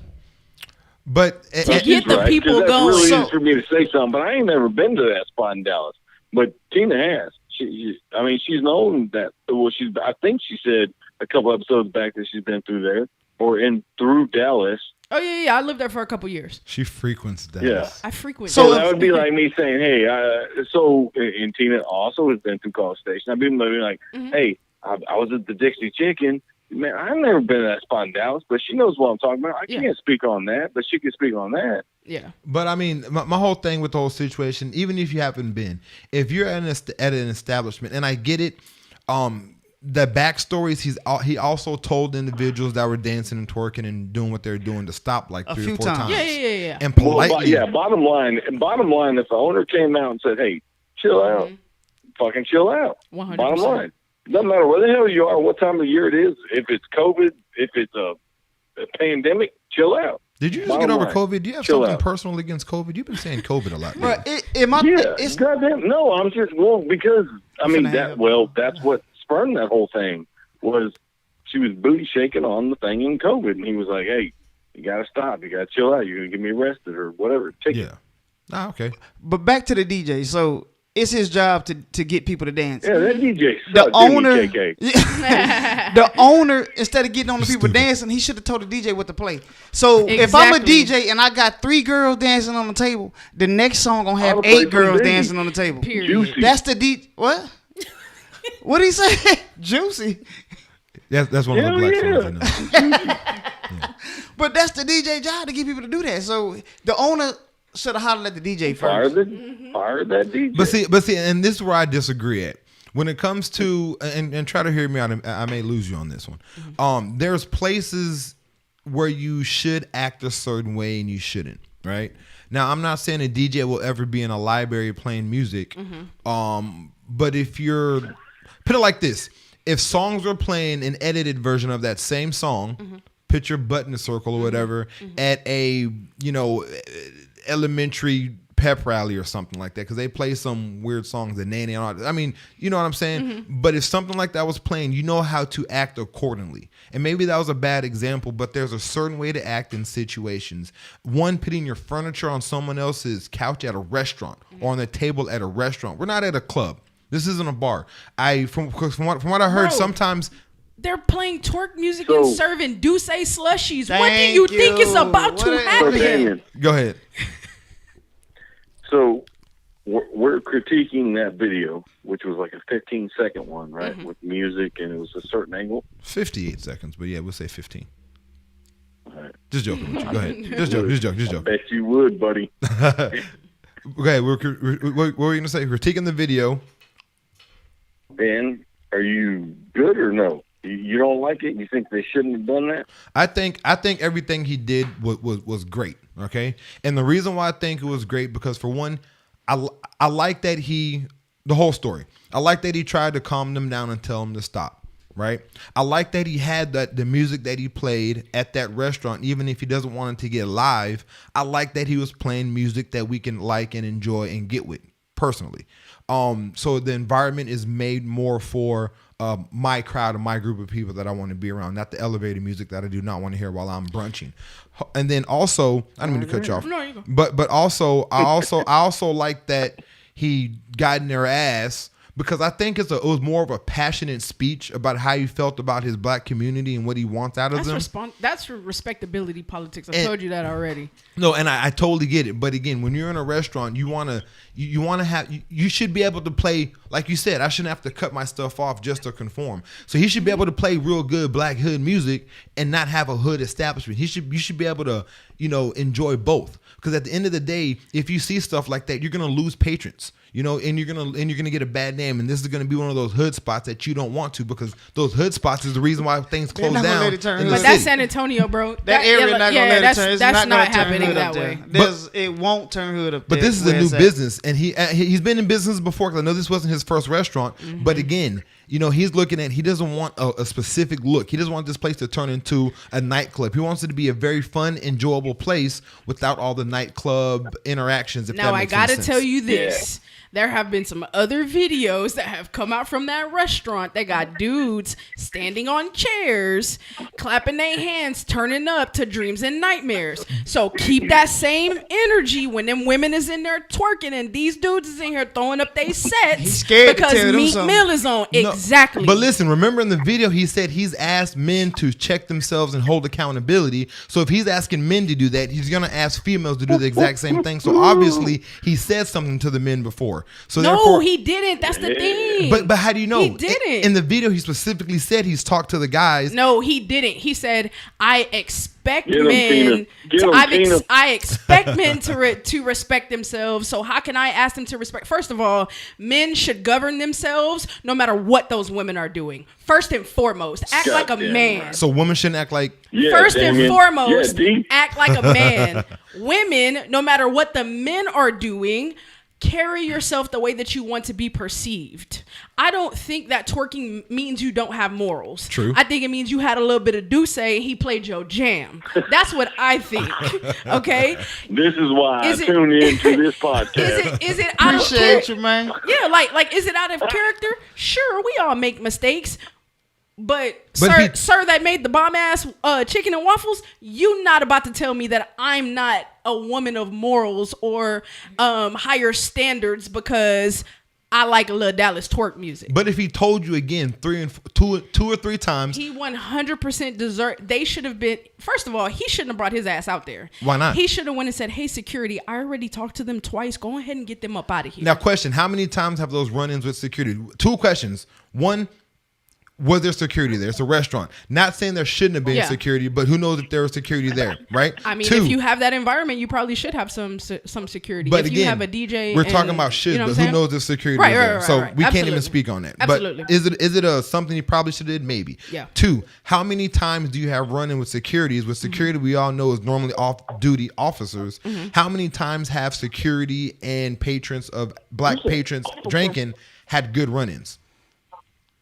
But To get the Right, 'cause people that's going. really So- easy for me to say something, but I ain't never been to that spot in Dallas. But Tina has. She's known that. Well, I think she said a couple episodes back that she's been through there or through Dallas. Oh yeah. I lived there for a couple years. she frequents that. Yeah. I frequent. So So that would be like me saying, "Hey," and Tina also has been through College Station. I'd be like, "Hey, I was at the Dixie Chicken. Man, I've never been to that spot in Dallas, but she knows what I'm talking about. I Yeah. can't speak on that, but she can speak on that." Yeah. But I mean, my whole thing with the whole situation, even if you haven't been, if you're at an establishment, and I get it, the backstories he also told individuals that were dancing and twerking and doing what they're doing to stop like A 3 few or 4 times. times. Yeah. And Well, politely, bottom line, if the owner came out and said, "Hey, chill out," fucking chill out. 100%. Bottom line, doesn't matter where the hell you are, what time of year it is. If it's COVID, if it's a pandemic, chill out. Did you just Bottom get over line, COVID? Do you have chill something out. personal against COVID? You've been saying COVID a lot. Bro, lately. it's Goddamn. No, I'm just because Finna have- that's what spurned that whole thing was she was booty shaking on the thing in COVID, and he was like, "Hey, you gotta stop. You gotta chill out. You're gonna get me arrested or whatever." Yeah. Ah, okay. But back to the DJ. So it's his job to get people to dance. Yeah, that DJ The sucked, owner, didn't he, KK? the owner, instead of getting on the people Stupid. dancing, he should have told the DJ what to play. So if I'm a Exactly. DJ and I got 3 girls dancing on the table, the next song gonna have I'ma play 8 girls some Biggie. dancing on the table. Period. Juicy. That's the D. What? What did he say? Juicy. That's one of the Hell black yeah. songs I know. But that's the DJ job to get people to do that. So the owner should have hollered at the DJ Fire first. that DJ. But see, and this is where I disagree at. When it comes to and try to hear me out, I may lose you on this one. There's places where you should act a certain way and you shouldn't. Right now, I'm not saying a DJ will ever be in a library playing music. But if you're put it like this, if songs are playing an edited version of that same song, put your butt in a circle or whatever at a elementary pep rally or something like that, because they play some weird songs that Nanny and all. I mean, you know what I'm saying? But if something like that was playing, you know how to act accordingly. And maybe that was a bad example, but there's a certain way to act in situations. One, putting your furniture on someone else's couch at a restaurant or on the table at a restaurant. We're not at a club. This isn't a bar. From what I heard, Bro. sometimes They're playing twerk music So- and serving Douce slushies. What do Thank you think is you. about to What a- So, happen? Daniel, go ahead. so we're critiquing that video, which was like a 15-second one, right, with music, and it was a certain angle. 58 seconds, but yeah, we'll say 15. All right. Just joking with you. Go ahead. Just joking. Bet you would, buddy. Okay, what were you gonna say? Critiquing the video. Ben, are you good or no? You don't like it? You think they shouldn't have done that? I think everything he did was great. Okay, and the reason why I think it was great because for one, I like that the whole story. I like that he tried to calm them down and tell them to stop. Right. I like that he had the music that he played at that restaurant, even if he doesn't want it to get live. I like that he was playing music that we can like and enjoy and get with personally. So the environment is made more for my crowd and my group of people that I want to be around, not the elevated music that I do not want to hear while I'm brunching. And then also, I don't mean to cut you off, No, you go. but also I also like that he got in their ass. Because I think it was more of a passionate speech about how he felt about his black community and what he wants out of them. That's respectability politics. I And- told you that already. No, and I totally get it. But again, when you're in a restaurant, you should be able to play, like you said, I shouldn't have to cut my stuff off just to conform. So he should be able to play real good black hood music and not have a hood establishment. You should be able to, enjoy both. Because at the end of the day, if you see stuff like that, you're gonna lose patrons. And you're gonna get a bad name, and this is gonna be one of those hood spots that you don't want to, because those hood spots is the reason why things They're close not gonna down. let it turn in the hood. But that's city. San Antonio, bro. That area not gonna let it turn. It's That's not not gonna turn happening hood that up way. there. It won't turn hood up But there this is a where new it's at. business, and he's been in business before. Because I know this wasn't his first restaurant, but again, he's looking at, he doesn't want a specific look. He doesn't want this place to turn into a nightclub. He wants it to be a very fun, enjoyable place without all the nightclub interactions. If Now that I makes any gotta sense. tell you this. There have been some other videos that have come out from that restaurant that got dudes standing on chairs, clapping their hands, turning up to Dreams and Nightmares. So keep that same energy when them women is in there twerking and these dudes is in here throwing up their sets He's scared to because tell them Meek something. Mill is on. No, Exactly. But listen, remember in the video, he said he's asked men to check themselves and hold accountability. So if he's asking men to do that, he's going to ask females to do the exact same thing. So obviously, he said something to the men before. So no, therefore, he didn't. That's the thing. But how do you know? He didn't. In the video, he specifically said he's talked to the guys. No, he didn't. He said, "I expect Get 'em, Tina. men. Get 'em, Tina. I expect men to respect themselves. So how can I ask them to respect? First of all, men should govern themselves no matter what those women are doing. First and foremost, act like a Goddamn man. right. So women shouldn't act like. Yeah, First and Damien. foremost, Yeah, D. act like a man. Women, no matter what the men are doing, carry yourself the way that you want to be perceived. I don't think that twerking means you don't have morals. True. I think it means you had a little bit of Duce and he played your jam. That's what I think. Okay? This is why Is I it- tune in to this podcast. Is it out of Appreciate character? you, man. Yeah, like is it out of character? Sure, we all make mistakes. But But sir, that made the bomb ass chicken and waffles. You not about to tell me that I'm not a woman of morals or higher standards because I like a little Dallas twerk music. But if he told you again two or three times, He 100% deserved. They should have been. First of all, he shouldn't have brought his ass out there. Why not? He should have went and said, "Hey, security, I already talked to them twice. Go ahead and get them up out of here." now question: how many times have those run-ins with security? Two questions. One. Was there security there? It's a restaurant. Not saying there shouldn't have been Yeah. security, but who knows if there was security there, right? I mean, Two, if you have that environment, you probably should have some security. but if again, you have a DJ, we're and- talking about shit, you know but what who I'm knows saying? if security Right, is right, there? right, So right. we can't Absolutely. even speak on that. Absolutely. But is it something you probably should have did? Maybe. Yeah. Two, how many times do you have run-in with securities? With security, we all know is normally off-duty officers. Mm-hmm. How many times have security and patrons of black patrons drinking had good run-ins?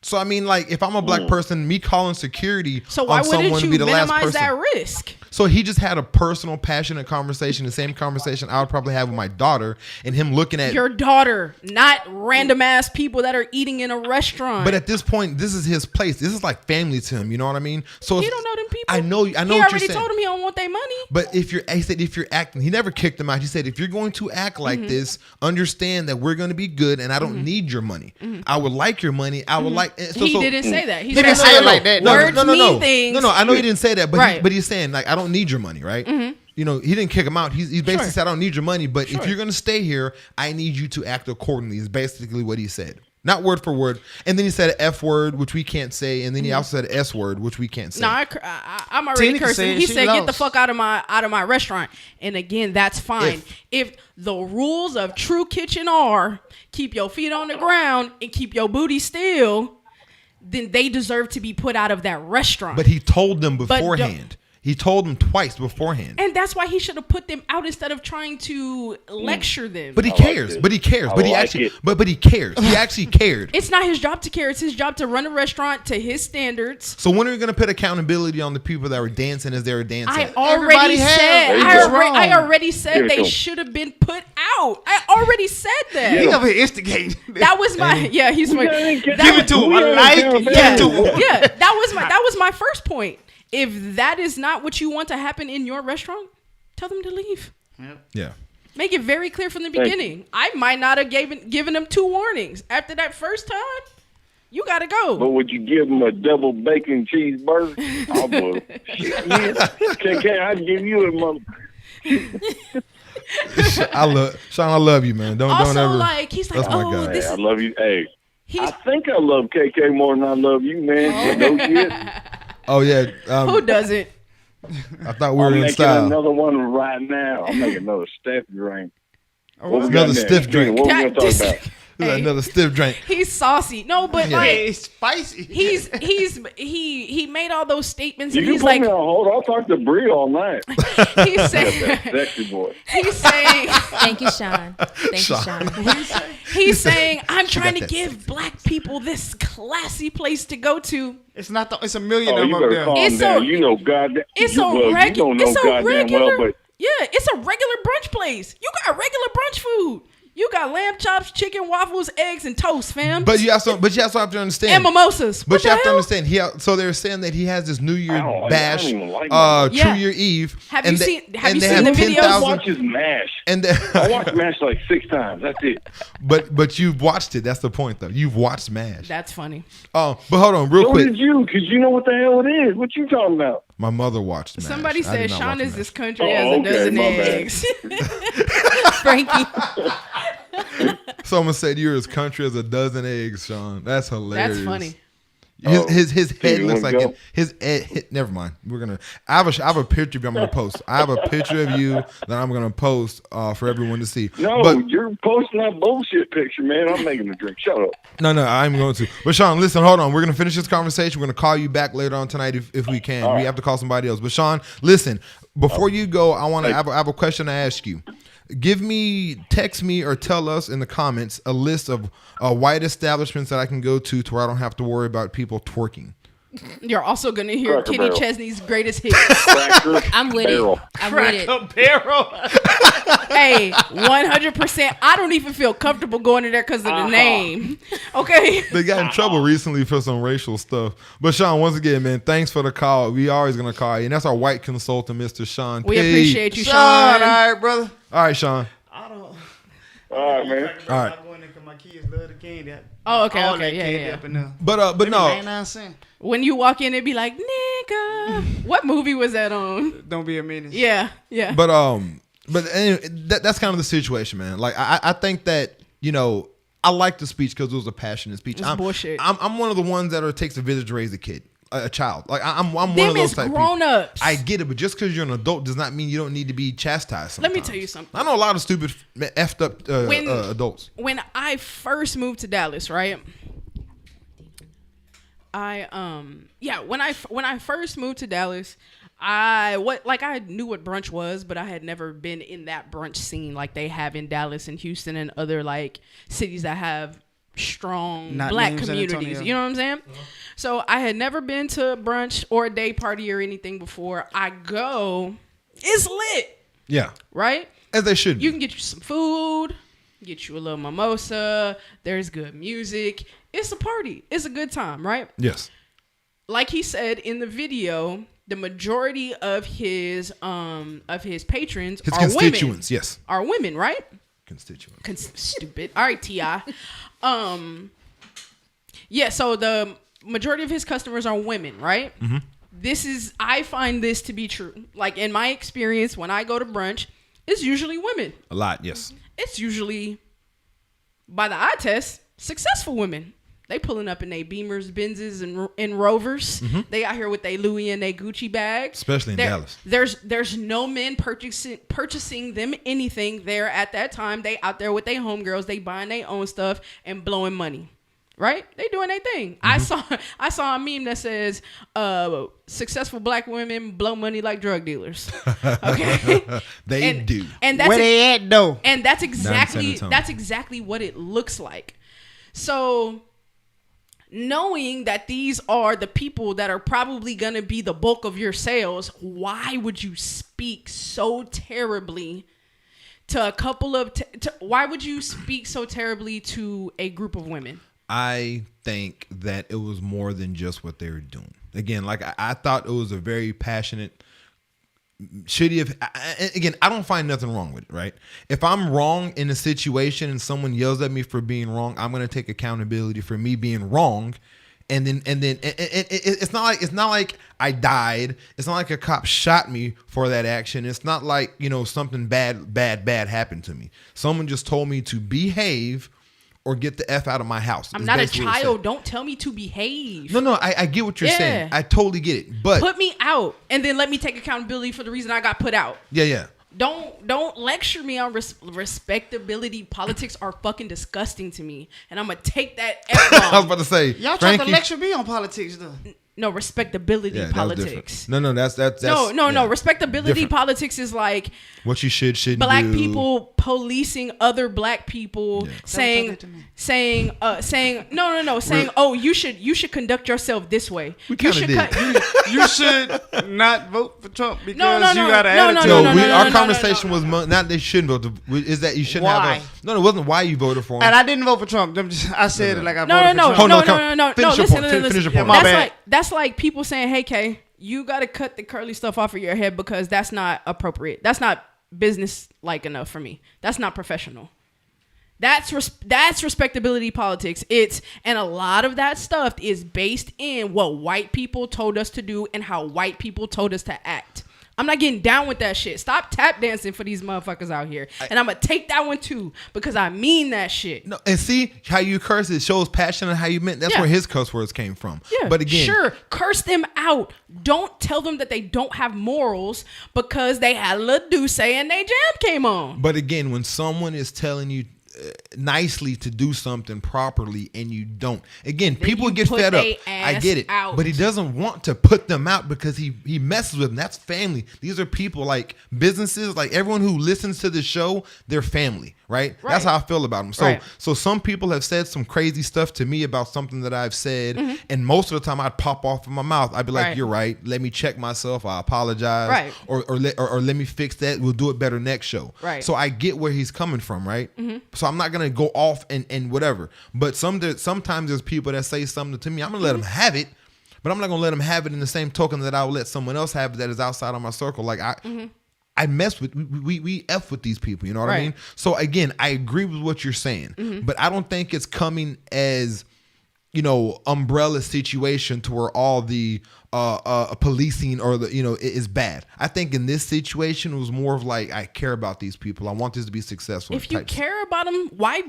So I mean, like, if I'm a black person, me calling security So why on someone wouldn't to you be the last minimize person. that risk? So he just had a personal, passionate conversation, the same conversation I would probably have with my daughter, and him looking at. Your daughter, not random ass people that are eating in a restaurant. But at this point, this is his place. This is like family to him. You know what I mean? So he it's- don't know them people. I know. He what you're already saying. told him he don't want their money. But he said if you're acting, he never kicked him out. He said if you're going to act like Mm-hmm. this, understand that we're going to be good, and I don't need your money. I would like your money. I would like. So, he so, didn't say that. He, didn't said, say it like that. Words mean things. No, I know he didn't say that, but Right. but he's saying like I don't need your money, right? You know, he didn't kick him out. He basically Sure. said I don't need your money, but if you're gonna stay here, I need you to act accordingly. Is basically what he said, not word for word. And then he said an F word, which we can't say, and then he also said an S word, which we can't say. No, I'm already Tina can say cursing. it. He She said, "Get the lost. fuck out of my restaurant." And again, that's fine. If the rules of True Kitchen are keep your feet on the ground and keep your booty still, then they deserve to be put out of that restaurant. But he told them don't- beforehand. He told them twice beforehand. and that's why he should have put them out instead of trying to lecture them. But he I like cares. it. But he cares. I But he like actually. it. But he cares. He actually cared. it's not his job to care. It's his job to run a restaurant to his standards. So when are we gonna put accountability on the people that were dancing as they were dancing? I Everybody already has. said. There you I go. already Give said it to they him. should have been put out. I already said that. He over here instigating. That was my He's my Give Give it to him. I like it. Give yeah, it to him. yeah. That was my first point. If that is not what you want to happen in your restaurant, tell them to leave. Yeah. Make it very clear from the Thank you. beginning. I might not have given them 2 warnings. After that first time, you gotta But go. would you give him a double bacon cheeseburger? I would. Shit, yeah. KK, I'd give you a mother. Sean, I love you, man. Don't Also, ever. like he's like, That's my oh, guy. Hey, this I is love you. Hey, he's I think I love KK more than I love you, man. No shit. Oh yeah. who doesn't? I thought we were I'm in making style. another one right now. I'm making another step drink. What we got Another next? stiff drink. What we gonna talk This- about? Another stiff drink. He's saucy. No, but Yeah. like It's spicy. he made all those statements You and can he's put like me on hold. I'll talk to Bree all night. he's saying Sexy boy. he's saying Thank you, Sean. Thank you, Sean. he's saying I'm trying to that give black people this classy place to go to. It's not. It's a million Oh, of you them up better there. calm It's down. a- You know, goddamn. It's you, a well, you regular. don't know It's a goddamn regular. well, but Yeah, it's a regular brunch place. You got regular brunch food. You got lamb chops, chicken, waffles, eggs, and toast, fam. But you also have to understand. and mimosas. But What you the have to hell? understand. So they're saying that he has this New Year I don't like- bash, I don't even like Yeah. True Year Eve. Have and you they- seen- have and you they seen have the videos? 10,000 watch his MASH. And I watched MASH like 6 times. That's it. but you've watched it. That's the point, though. You've watched MASH. That's funny. Oh, but hold on, real So quick. did you, because you know what the hell it is. What you talking about? My mother watched MASH. Somebody I said did not Sean watch is MASH. this country Oh, has a okay, dozen my bad. eggs. Frankie. Someone said you're as country as a dozen eggs, Sean. That's hilarious. That's funny. His head you looks wanna like go? his head. Never mind. We're gonna. I have a picture of you. I'm gonna post. I have a picture of you that I'm gonna post for everyone to see. No, but you're posting that bullshit picture, man. I'm making a drink. Shut up. no, I'm going to. But Sean, listen, hold on. We're gonna finish this conversation. We're gonna call you back later on tonight if we can. We have to call somebody else. But Sean, listen. Before you go, I want to have a question to ask you. Text me or tell us in the comments a list of white establishments that I can go to where I don't have to worry about people twerking. You're also gonna hear Cracker Kenny Barrel. Chesney's greatest hits. Cracker I'm with Barrel. it. I'm with it. A barrel. Hey, 100%. I don't even feel comfortable going in there because of the name. Okay. They got in trouble recently for some racial stuff. But Sean, once again, man, thanks for the call. We always gonna call you, and that's our white consultant, Mr. Sean. We P. appreciate you, Sean, Sean. all right, brother. All right, Sean. I don't. All right, man. All right. I'm going there 'cause my kids love the candy. Oh, okay, All okay, that yeah, candy yeah. up in there. But no, 99 cents. When you walk in, it'd be like, nigga. What movie was that on? Don't be a menace. Yeah, yeah. but anyway, that's kind of the situation, man. Like I think that I like the speech because it was a passionate speech. It's bullshit. I'm one of the ones that takes a visit to raise a kid, a child. Like I'm one Them of those is type grown people. ups. I get it, but just because you're an adult does not mean you don't need to be chastised. Let me sometimes. tell you something. I know a lot of stupid, effed up When- adults. When I first moved to Dallas, right? When I first moved to Dallas, I knew what brunch was, but I had never been in that brunch scene like they have in Dallas and Houston and other like cities that have strong Not black named San communities. Antonio. You know what I'm saying? So I had never been to brunch or a day party or anything before. I go, it's lit, Yeah, right? as they should. You can get you some food, get you a little mimosa. There's good music. It's a party. It's a good time, right? Yes. Like he said in the video, the majority of his patrons His are constituents. Yes. women. Are women, right? Constituents. Stupid. All right, T.I. Yeah, so the majority of his customers are women, right? Mm-hmm. I find this to be true. Like in my experience, when I go to brunch, it's usually women. A lot. Yes. It's usually, by the eye test, successful women. They pulling up in their Beamers, Benzes, and Rovers. They out here with their Louis and their Gucci bags. Especially in Dallas. There's no men purchasing them anything there at that time. They out there with their homegirls. They buying their own stuff and blowing money. Right? They doing their thing. I saw a meme that says, successful black women blow money like drug dealers. Okay? They do. And that's Where they at though? and that's San exactly Antonio. what it looks like. So knowing that these are the people that are probably going to be the bulk of your sales, why would you speak so terribly to a couple of why would you speak so terribly to a group of women? I think that it was more than just what they were doing. Again, like I thought it was a very passionate. Should he have? Again, I don't find nothing wrong with it, right? If I'm wrong in a situation and someone yells at me for being wrong, I'm gonna take accountability for me being wrong, and then it's not like I died. It's not like a cop shot me for that action. It's not like something bad happened to me. Someone just told me to behave or get the F out of my house. I'm Is not a basically what it child. said. Don't tell me to behave. No, I get what you're Yeah. saying. I totally get it. But Put me out and then let me take accountability for the reason I got put out. yeah. Don't lecture me on respectability. Politics are fucking disgusting to me, and I'm gonna take that I was F-bomb. about to say, Y'all try to Frankie- lecture me on politics, though. No, respectability Yeah, that was different. politics. No, that's No. yeah, Respectability different. politics is like What you shouldn't black do. people policing other black people, saying, saying, oh, you should conduct yourself this way. You kinda should did. You should not vote for Trump because No, you got an no, attitude. No, no, our no, conversation no, was not they shouldn't vote. Is that you shouldn't Why? have a no? It wasn't why you voted for him. And I didn't vote for Trump. I said it like I No, voted no, for no, Trump. no, Hold no, on, no, no, finish your listen, point. Finish your point. Yeah, my That's bad. like people saying, "Hey, Kay, you got to cut the curly stuff off of your head because that's not appropriate. That's not business like enough for me. That's not professional." That's respectability politics. And a lot of that stuff is based in what white people told us to do and how white people told us to act. I'm not getting down with that shit. Stop tap dancing for these motherfuckers out here. And I'm going to take that one too because I mean that shit. No, and see how you curse. It shows passion and how you meant. That's Yeah. where his curse words came from. Yeah, but again, sure, curse them out. Don't tell them that they don't have morals because they had a little douce and they jam came on. But again, when someone is telling you nicely to do something properly and you don't, again, people you get put fed up. they I ass get it, out. but he doesn't want to put them out because he messes with them. That's family. These are people like businesses, like everyone who listens to the show. They're family, right? That's how I feel about them. So, Right. so some people have said some crazy stuff to me about something that I've said, and most of the time I'd pop off in my mouth. I'd be like, Right. "You're right. Let me check myself. I apologize. Right. Or let me fix that. We'll do it better next show." Right. So I get where he's coming from, right? So I'm not gonna go off and whatever. But sometimes there's people that say something to me. I'm gonna let them have it, but I'm not gonna let them have it in the same token that I will let someone else have it that is outside of my circle. Like I mess with we f with these people. You know what I Right. mean? So again, I agree with what you're saying, but I don't think it's coming as umbrella situation to where all the policing or the is bad. I think in this situation it was more of like, I care about these people. I want this to be successful. If you care about them, why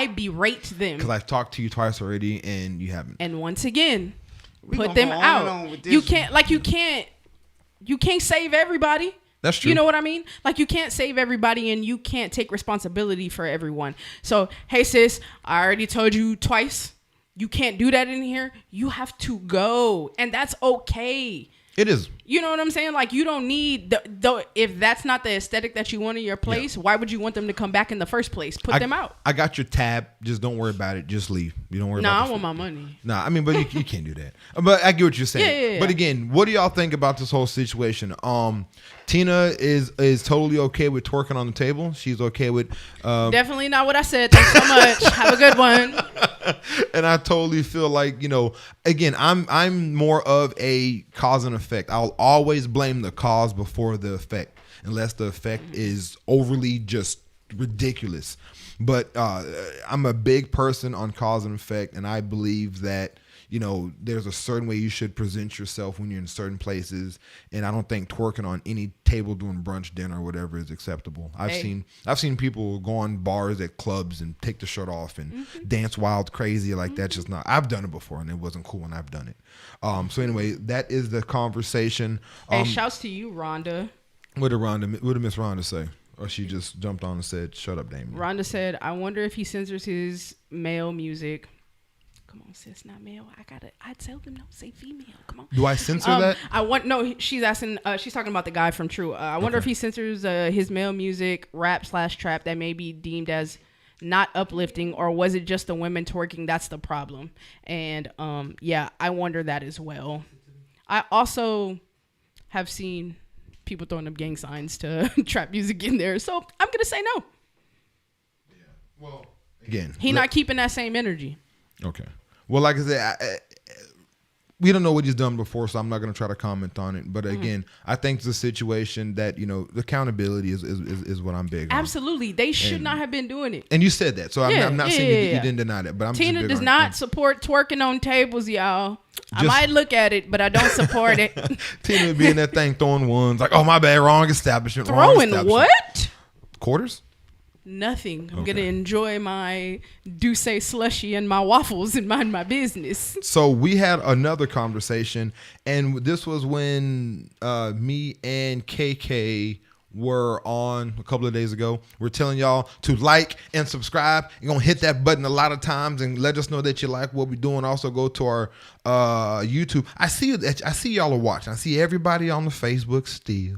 berate them? because I've talked to you twice already and you haven't. And once again, We put gonna them go on and on out. with this You one. can't save everybody. That's true. You know what I mean? Like, you can't save everybody and you can't take responsibility for everyone. So, hey sis, I already told you twice. You can't do that in here. You have to go. And that's okay. It is. You know what I'm saying? Like, you don't need if that's not the aesthetic that you want in your place, why would you want them to come back in the first place? Put them out. I got your tab. Just don't worry about it. Just leave. You don't worry Nah, about I want my money. Nah, I mean, but you can't do that. But I get what you're saying. Yeah. But again, what do y'all think about this whole situation? Tina is totally okay with twerking on the table. She's okay with Definitely not what I said. Thanks so much. Have a good one. and I totally feel like, again, I'm more of a cause and effect. I'll always blame the cause before the effect, unless the effect is overly just ridiculous. But I'm a big person on cause and effect, and I believe that there's a certain way you should present yourself when you're in certain places, and I don't think twerking on any table doing brunch, dinner, or whatever is acceptable. I've seen people go on bars at clubs and take the shirt off and dance wild crazy like that's just not. I've done it before and it wasn't cool, and I've done it. So anyway, that is the conversation. Hey, shouts to you, Rhonda. What did Miss Rhonda say? Or she just jumped on and said, "Shut up, Damien." Rhonda said, "I wonder if he censors his male music." Come on, sis, not male. I tell them, no, say female. Come on. Do I censor that? She's asking. She's talking about the guy from True. I wonder if he censors his male music, rap/trap that may be deemed as not uplifting, or was it just the women twerking that's the problem? And yeah, I wonder that as well. I also have seen people throwing up gang signs to trap music in there, so I'm gonna say no. Yeah. Well, again, He not keeping that same energy. Okay. Well, like I said, we don't know what he's done before, so I'm not going to try to comment on it. But again, I think it's a situation that the accountability is what I'm big on. Absolutely, they should not have been doing it. And you said that, so I'm not saying you didn't deny that. But I'm Tina just big does on not it. support twerking on tables, y'all. I Just- might look at it, but I don't support it. Tina would be in that thing throwing ones like, "Oh my bad, wrong establishment." wrong Throwing establishment." what? Quarters? Nothing. I'm Okay. gonna enjoy my Douce slushy and my waffles and mind my business. So we had another conversation, and this was when me and KK were on a couple of days ago. We're telling y'all to like and subscribe. You're going to hit that button a lot of times and let us know that you like what we're doing. Also go to our YouTube. I see y'all are watching. I see everybody on the Facebook still.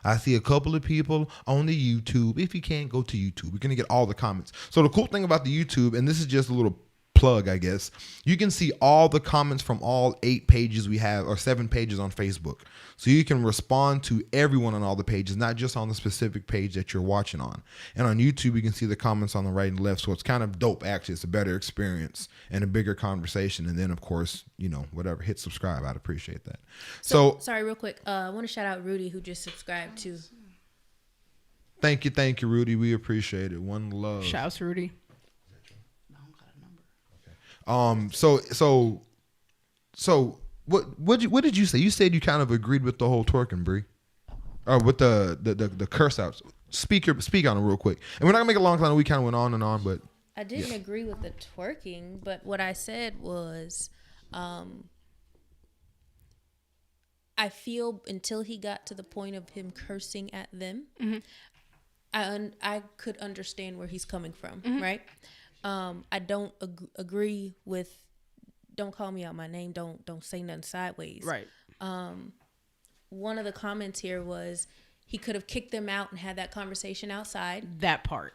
I see a couple of people on the YouTube. If you can't, go to YouTube. We're going to get all the comments. So the cool thing about the YouTube, and this is just a little plug, I guess, you can see all the comments from all 8 pages we have, or 7 pages on Facebook. So you can respond to everyone on all the pages, not just on the specific page that you're watching on. And on YouTube, you can see the comments on the right and left. So it's kind of dope, actually. It's a better experience and a bigger conversation. And then, of course, whatever, hit subscribe. I'd appreciate that. So sorry, real quick. I want to shout out Rudy, who just subscribed too. Thank you, Rudy. We appreciate it. One love. Shouts to Rudy. So what did you say? You said you kind of agreed with the whole twerking, Bree, or with the curse outs. Speak on it real quick, and we're not gonna make it long because I know we kind of went on and on, but I didn't agree with the twerking, but what I said was, I feel until he got to the point of him cursing at them, I could understand where he's coming from, right? I don't agree with, don't call me out my name, don't say nothing sideways. Right. One of the comments here was he could have kicked them out and had that conversation outside. That part.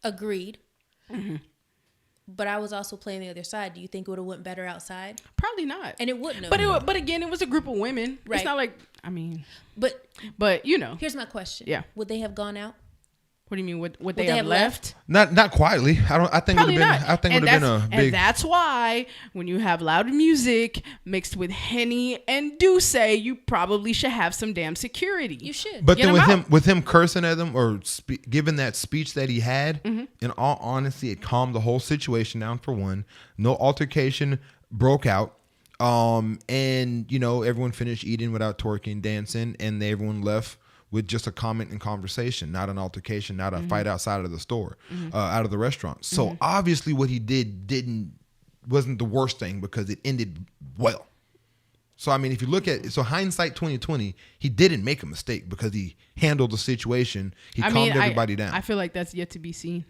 Agreed. But I was also playing the other side. Do you think it would have went better outside? Probably not. And it wouldn't have. But again, it was a group of women. Right. It's not like, I mean. But here's my question. Yeah. Would they have gone out? What do you mean? Would they have left? Not quietly. I think it would have been a big. And that's why when you have loud music mixed with Henny and Douce, you probably should have some damn security. You should. But Get then him with him cursing at them or giving that speech that he had, in all honesty, it calmed the whole situation down. For one, no altercation broke out. And everyone finished eating without twerking, dancing, and everyone left with just a comment and conversation, not an altercation, not a fight outside of the store, out of the restaurant. So obviously what he did wasn't the worst thing because it ended well. So, I mean, if you look at hindsight 2020, he didn't make a mistake because he handled the situation. He calmed everybody down. I feel like that's yet to be seen.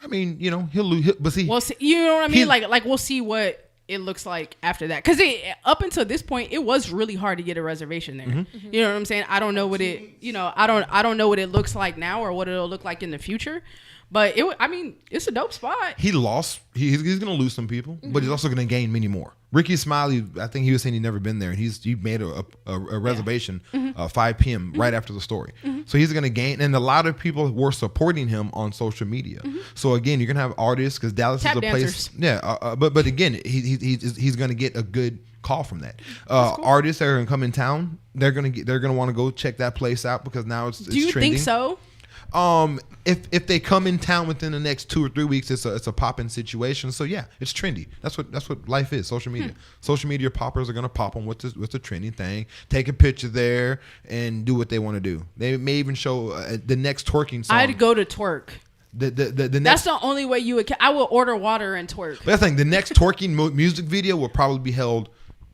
I mean, he'll lose, but see. Well, you know what I mean? Like we'll see what it looks like after that, because up until this point it was really hard to get a reservation there. You know what I'm saying? I don't know what I don't know what it looks like now or what it'll look like in the future, but it's a dope spot. He lost. He's gonna lose some people, but he's also gonna gain many more. Ricky Smiley, I think he was saying he'd never been there, and he made a reservation 5 p.m. right after the story. So he's gonna gain, and a lot of people were supporting him on social media. So again, you're gonna have artists because Dallas Tap is a dancers. place. Yeah, but again, he's gonna get a good call from that. Cool. Artists that are gonna come in town, they're gonna want to go check that place out because now it's Do you trending. think so? If they come in town within the next 2 or 3 weeks, it's a popping situation. So yeah, it's trendy. That's what life is. Social media. Social media poppers are gonna pop on what's the trending thing. Take a picture there and do what they want to do. They may even show the next twerking song. I'd go to twerk. The next, that's the only way you would. I will order water and twerk. But that's the thing. The next twerking music video will probably be held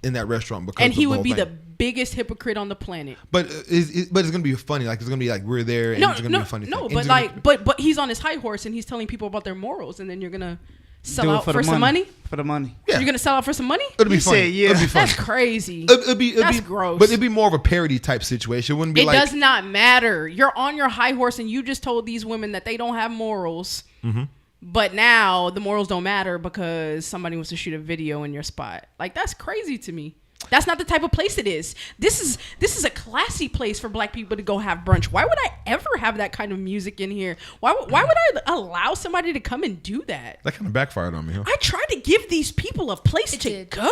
in that restaurant because and he would be the biggest hypocrite on the planet. But it's gonna be funny. Like it's gonna be like we're there and it's gonna be a funny thing. But he's on his high horse and he's telling people about their morals, and then you're gonna sell out for some money. For the money. Yeah. You're gonna sell out for some money. It'll be funny. It'll be funny. That's crazy. That's gross. But it'd be more of a parody type situation. It wouldn't be it does not matter. You're on your high horse and you just told these women that they don't have morals. But now the morals don't matter because somebody wants to shoot a video in your spot. Like, that's crazy to me. That's not the type of place it is. This is a classy place for black people to go have brunch. Why would I ever have that kind of music in here? Why would I allow somebody to come and do that? That kind of backfired on me, huh? I tried to give these people a place to go.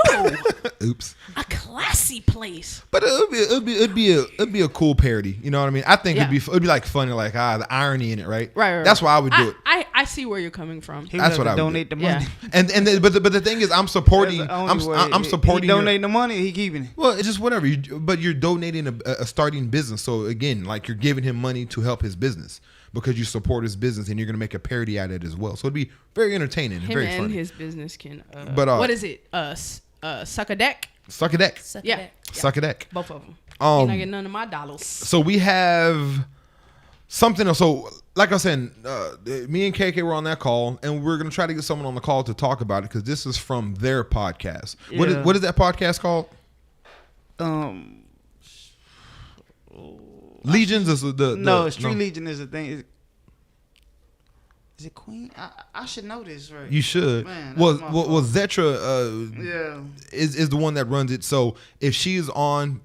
Oops. A classy place. But it'd be a cool parody. You know what I mean? I think it'd be like funny, like the irony in it, right? Right. That's why I would do it. I see where you're coming from. That's what I would donate do. the money. Yeah. But the thing is, I'm supporting. I'm supporting. He donate the money. He keeping it. Well, it's just whatever. But you're donating a starting business. So again, like you're giving him money to help his business because you support his business, and you're gonna make a parody out of it as well. So it'd be very entertaining and very funny. His business can. What is it? Suck a deck. Suck a deck. Suck Suck a deck. Both of them. You're not getting none of my dollars. So we have something else. So, like I said, me and KK were on that call, and we're gonna try to get someone on the call to talk about it because this is from their podcast. Yeah. What is that podcast called? Legions is the No, Street Legion is a thing. Is it Queen? I should know this, right? You should. Man, well, that's my fault. Zetra Yeah. is the one that runs it. So if she is on,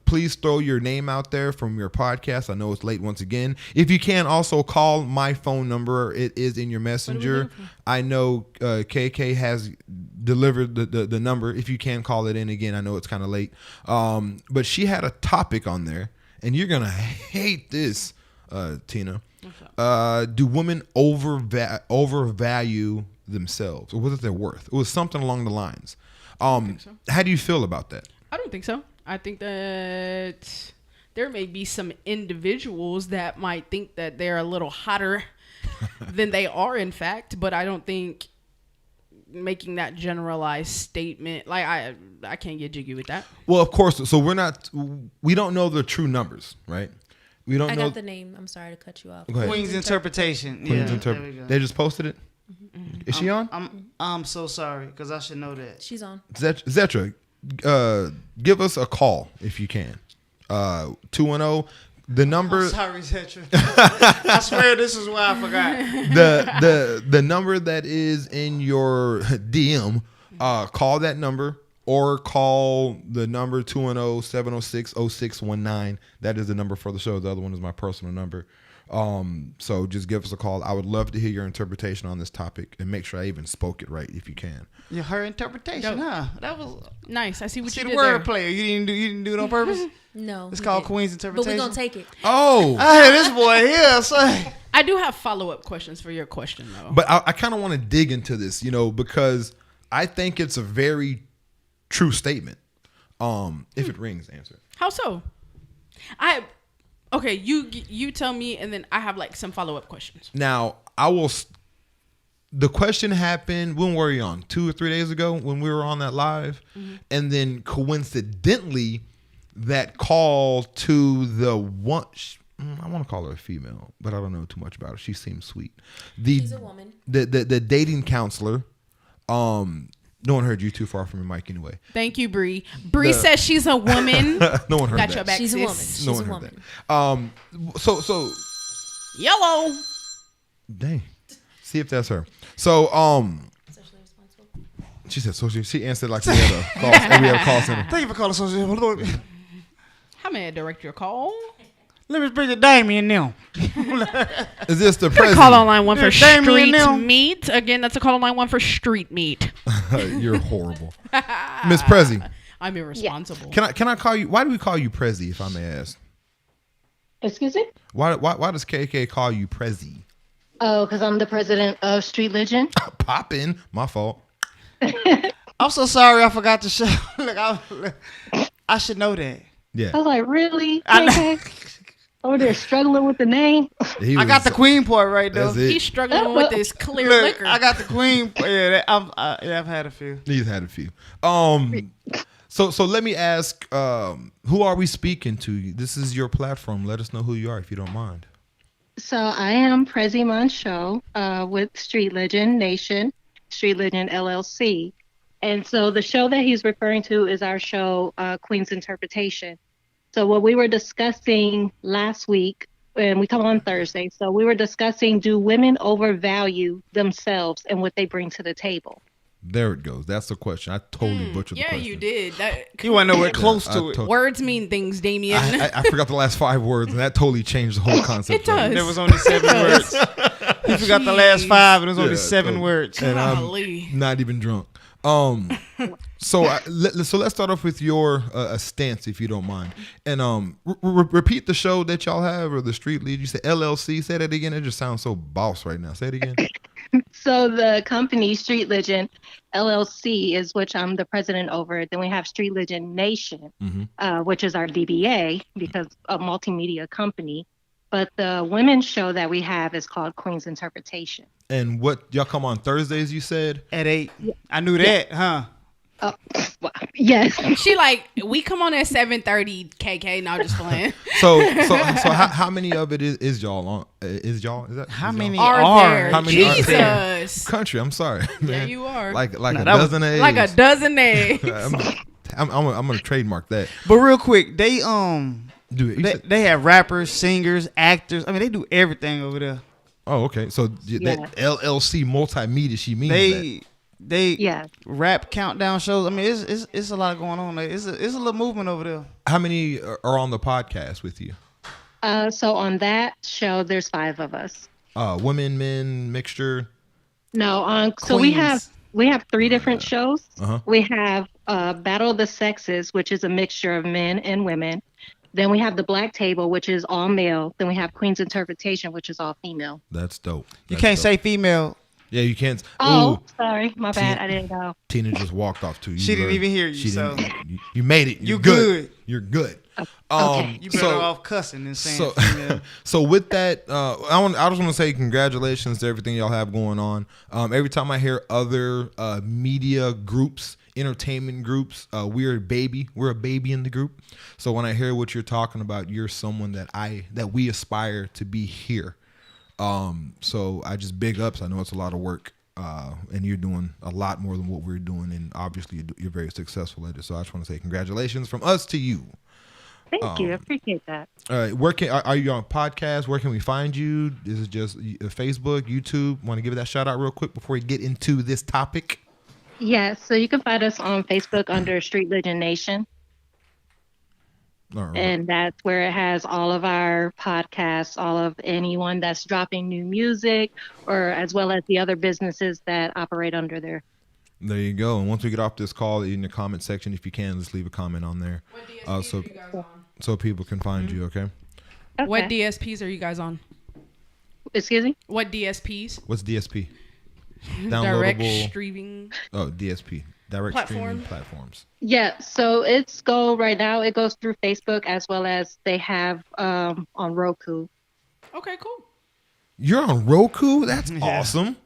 please throw your name out there from your podcast. I know it's late once again. If you can, also call my phone number. It is in your messenger. I know KK has delivered the number. If you can call it in again, I know it's kind of late. But she had a topic on there, and you're gonna hate this, Tina. Do women overvalue themselves, or was it their worth? It was something along the lines. How do you feel about that? I don't think so. I think that there may be some individuals that might think that they're a little hotter than they are, in fact. But I don't think making that generalized statement, like I can't get jiggy with that. Well, of course. So we don't know the true numbers, right? We don't I know. got the name. I'm sorry to cut you off. Go ahead. Queen's Interpretation. Queen's Yeah, Interpret- there we go. They just posted it. Is she on? I'm so sorry because I should know that. She's on. Zetra, give us a call if you can. 210. The number. I'm sorry, Zetra. I swear this is why I forgot. The number that is in your DM. Call that number. Or call the number 210-706-0619. That is the number for the show. The other one is my personal number. So just give us a call. I would love to hear your interpretation on this topic and make sure I even spoke it right if you can. Yeah, her interpretation, huh? That was Nice. I see what see you the did there. wordplay. You didn't do it on purpose. No. It's we called didn't. Queen's But Interpretation. we're gonna take it. Oh, Hey, this boy here, son. I do have follow-up questions for your question, though. but I kind of want to dig into this, because I think it's a very true statement. If it rings, answer. How so? Okay, you tell me, and then I have like some follow-up questions. Now, the question happened, when were you on? 2 or 3 days ago when we were on that live? Mm-hmm. And then coincidentally, that call to the one, I want to call her a female, but I don't know too much about her. She seems sweet. She's a woman. The dating counselor, no one heard you too far from your mic anyway. Thank you, Bree. Bree says she's a woman. No one heard Got that. your back, She's a sis. woman. She's No a one heard woman. that. So Yellow. dang. See if that's her. So Socially responsible. she said so she answered like we had a call, we had a call center. Thank you for calling social. How may I direct your call? Let me bring the Damien now. Is this the Call president? on line one for Damien street now. meat. Again, that's a call on line one for street meat. You're horrible. Miss Prezi, I'm irresponsible. can I call you? Why do we call you Prezi, if I may ask? Excuse me? Why does KK call you Prezi? Oh, because I'm the president of Street Legend. Poppin', my fault. I'm so sorry I forgot to show. I should know that. Yeah, I was like, really? I know. KK? Over there struggling with the name? I got the queen part right though. That's it. He's struggling with this clear Look, liquor. I got the queen. Yeah, I've had a few. He's had a few. So let me ask, who are we speaking to? This is your platform. Let us know who you are, if you don't mind. So I am Prezi Moncho with Street Legend Nation, Street Legend LLC. And so the show that he's referring to is our show, Queen's Interpretation. So what we were discussing last week, and we come on Thursday, so we were discussing, do women overvalue themselves and what they bring to the table? There it goes. That's the question. I totally butchered the yeah, question. you did. That, You want nowhere close I to it. to- words mean things, Damien. I forgot the last 5 words, and that totally changed the whole concept. It does. There was only 7 words. You forgot the last 5, and it was only Yeah, 7 totally. words. And I'm Golly. not even drunk. So let's start off with your stance, if you don't mind, and repeat the show that y'all have, or the Street Lead. You said LLC. Say that again. It just sounds so boss right now. Say it again. So the company Street Legend LLC is which I'm the president over. Then we have Street Legend Nation, which is our DBA because a multimedia company. But the women's show that we have is called Queen's Interpretation. And what y'all come on Thursdays? You said. At 8. I knew that, huh? Oh, wow. Yes. She like, we come on at 7:30. KK, no, just playing. So how many of it is y'all on? Is y'all? Is that How is many y'all? Are there? How many are Jesus. Country? I'm sorry, man. Yeah, you are. Like No, a that was- dozen eggs. Like a dozen eggs. I'm gonna trademark that. But real quick, they Dude, they have rappers, singers, actors. I mean, they do everything over there. oh, okay. So Yeah. that LLC multimedia, she means that. They Yeah. rap countdown shows. I mean, it's a lot going on. Like, it's a little movement over there. How many are on the podcast with you? So on that show, there's 5 of us. Women, men, mixture. No, so we Queens. have 3 different shows. Uh-huh. We have Battle of the Sexes, which is a mixture of men and women. Then we have the Black Table, which is all male. Then we have Queen's Interpretation, which is all female. That's dope. You That's can't dope. say female. Yeah, you can't. Oh, Ooh, sorry, my bad. I didn't know. Tina just walked off too. You She didn't learned- even hear you, she so- didn't- you made it. You're You good. You're good. Okay. You better off cussing than saying So, female. so with that, I just want to say congratulations to everything y'all have going on. Every time I hear other media groups, entertainment groups, we're a baby in the group. So when I hear what you're talking about, you're someone that we aspire to be here. So I just big ups. I know it's a lot of work. And you're doing a lot more than what we're doing, and obviously you're very successful at it. So I just want to say congratulations from us to you. Thank you. I appreciate that. Where are you on podcast? Where can we find you? Is it just Facebook, YouTube? Want to give that shout out real quick before we get into this topic? Yeah, so you can find us on Facebook under Street Legend Nation. All right. And that's where it has all of our podcasts, all of anyone that's dropping new music, or as well as the other businesses that operate under there. There you go. And once we get off this call, in the comment section, if you can, just leave a comment on there, so people can find you. Okay. Okay. What DSPs are you guys on? Excuse me? What DSPs? What's DSP? Direct Downloadable. streaming. Oh, DSP. Direct streaming Platform. platforms. Yeah, so right now it goes through Facebook as well as they have on Roku. Okay, cool. You're on Roku? That's awesome.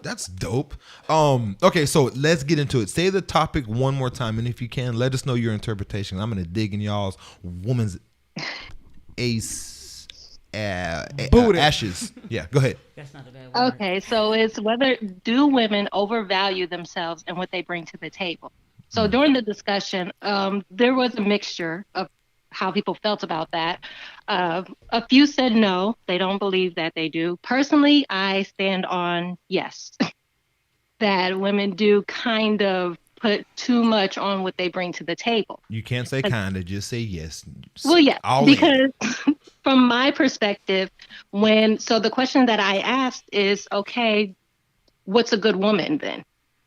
That's dope. Okay, so let's get into it. Say the topic one more time, and if you can, let us know your interpretation. I'm gonna dig in y'all's woman's ashes. Yeah, go ahead. That's not a bad word. Okay, so it's do women overvalue themselves and what they bring to the table? So during the discussion, there was a mixture of how people felt about that. A few said no, they don't believe that they do. Personally, I stand on yes, that women do kind of put too much on what they bring to the table. You can't say kinda, just say yes. Well, yeah, All in. because from my perspective, so the question that I asked is, okay, what's a good woman then?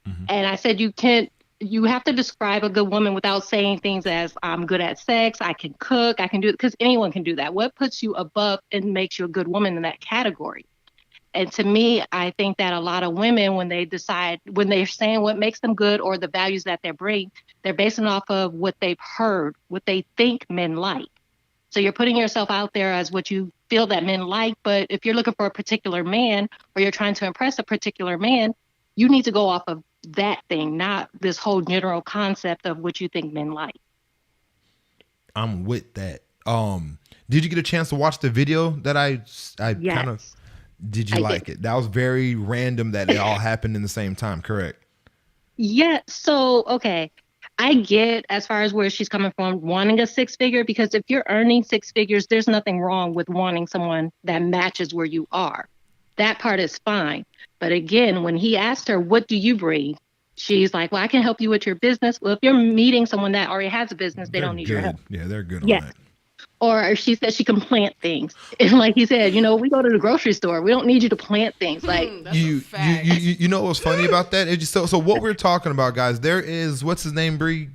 Mm-hmm. And I said, you have to describe a good woman without saying things as I'm good at sex, I can cook, I can do it, because anyone can do that. What puts you above and makes you a good woman in that category? And to me, I think that a lot of women, when they're saying what makes them good or the values that they bring, they're basing off of what they've heard, what they think men like. So you're putting yourself out there as what you feel that men like. But if you're looking for a particular man or you're trying to impress a particular man, you need to go off of that thing, not this whole general concept of what you think men like. I'm with that. Did you get a chance to watch the video that I Yes. kind of? Did you I like did. it? That was very random that it all happened in the same time. Correct. Yeah. So, okay. I get as far as where she's coming from, wanting a 6-figure, because if you're earning 6 figures, there's nothing wrong with wanting someone that matches where you are. That part is fine. But again, when he asked her, what do you bring? She's like, well, I can help you with your business. Well, if you're meeting someone that already has a business, they They're don't need good. your help. Yeah, they're good Yeah. on that. Or she said she can plant things. And like he said, we go to the grocery store. We don't need you to plant things. Like, That's a fact. You know what's funny about that? It's just, so what we're talking about, guys. There is, what's his name, Bree?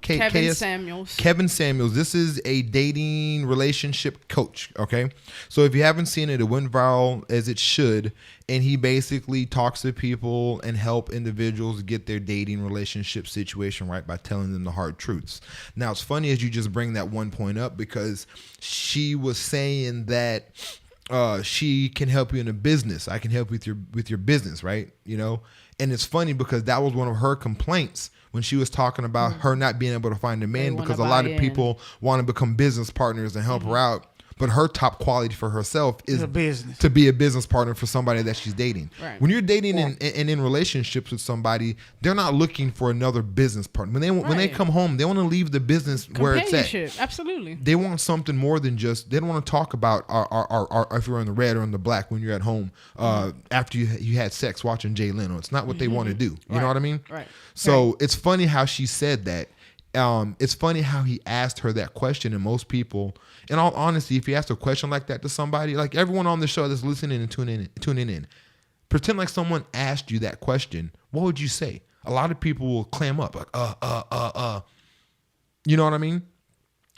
Kevin Samuels. Kevin Samuels. This is a dating relationship coach. Okay, so if you haven't seen it, it went viral as it should, and he basically talks to people and help individuals get their dating relationship situation right by telling them the hard truths. Now, it's funny as you just bring that one point up, because she was saying that she can help you in a business. I can help with your business, right? And it's funny because that was one of her complaints when she was talking about her not being able to find a man wanna because a lot buy of in. people want to become business partners and help her out. But her top quality for herself is a business. to be a business partner for somebody that she's dating. Right. When you're dating and in relationships with somebody, they're not looking for another business partner. When they Right. come home, they want to leave the business where it's at. Companionship, absolutely. They want something more than just. They don't want to talk about our if you're in the red or in the black when you're at home after you had sex watching Jay Leno. It's not what they want to do. You know what I mean? Right. So it's funny how she said that. It's funny how he asked her that question, and most people, in all honesty, if you ask a question like that to somebody, like everyone on the show that's listening and tuning in, pretend like someone asked you that question. What would you say? A lot of people will clam up, like, You know what I mean?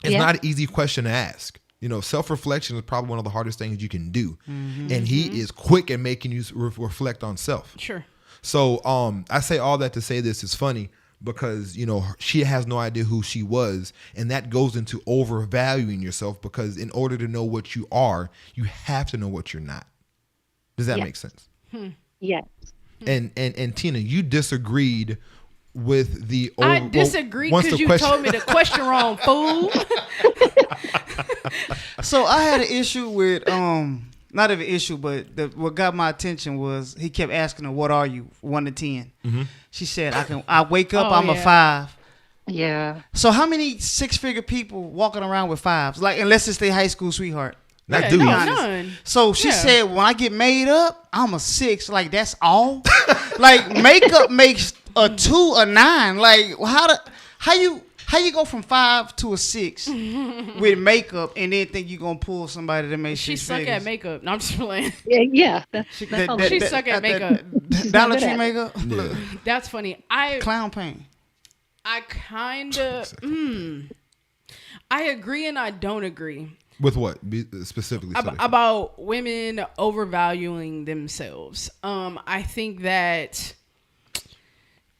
It's Yeah. not an easy question to ask. You know, self-reflection is probably one of the hardest things you can do, and he is quick at making you reflect on self. Sure. So I say all that to say this is funny because, you know, she has no idea who she was. And that goes into overvaluing yourself because in order to know what you are, you have to know what you're not. Does that Yeah. make sense? Yes. And Tina, you disagreed with the I disagree because you told me the question wrong, fool. So I had an issue with not an issue, but what got my attention was he kept asking her, "What are you, 1 to 10?" She said, I wake up, Oh, I'm a yeah. 5." Yeah. So how many 6-figure people walking around with 5s? Like, unless it's their high school sweetheart. Not Yeah, dudes. no, honest. none. So she Yeah. said, when I get made up, I'm a 6. Like, that's all. Like, makeup makes a 2 a 9. Like, how you go from 5 to a 6 with makeup and then think you gonna pull somebody that makes She 6 suck figures? at makeup. No, I'm just playing. Yeah. That's all She it is. suck at makeup. Dollar good Tree at it. makeup, Yeah. That's funny. clown paint. I kind of I agree and I don't agree With what? Specifically. so they- about women overvaluing themselves. I think that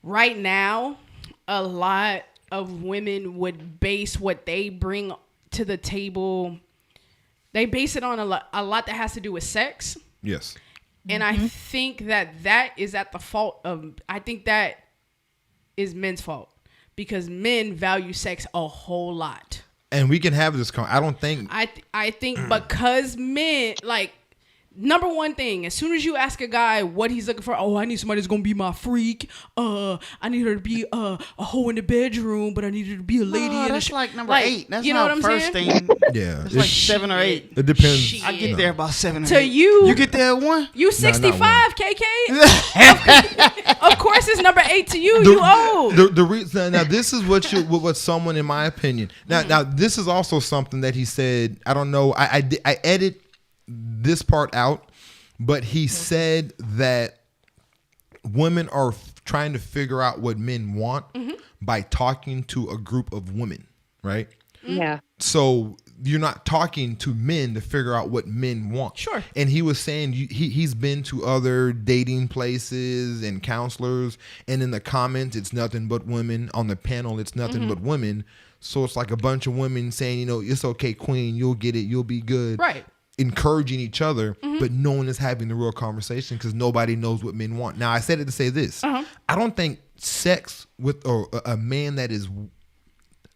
right now a lot of women would base what they bring to the table. They base it on a lot that has to do with sex. Yes. And I think that is at the fault of, I think that is men's fault because men value sex a whole lot. And we can have this. I don't think. I think because men, like, number one thing, as soon as you ask a guy what he's looking for, oh, I need somebody that's gonna be my freak. I need her to be a hoe in the bedroom, but I need her to be a lady. Oh, in that's the like number like, 8. That's you know not what I'm first saying? thing. Yeah. It's like 7 or 8. It depends. Shit. I get there about 7 or 8. To you, You get there at 1? you not 65, KK. Of course, it's number 8 to you. You old. The reason now this is what someone, in my opinion, now this is also something that he said. I don't know. I edit this part out, but he said that women are trying to figure out what men want by talking to a group of women, right? Yeah. So you're not talking to men to figure out what men want. Sure. And he was saying he's been to other dating places and counselors, and in the comments, it's nothing but women. On the panel, it's nothing but women. So it's like a bunch of women saying, you know, it's okay, queen, you'll get it, you'll be good. Right. Encouraging each other, but no one is having the real conversation because nobody knows what men want. Now, I said it to say this. I don't think sex with a man that is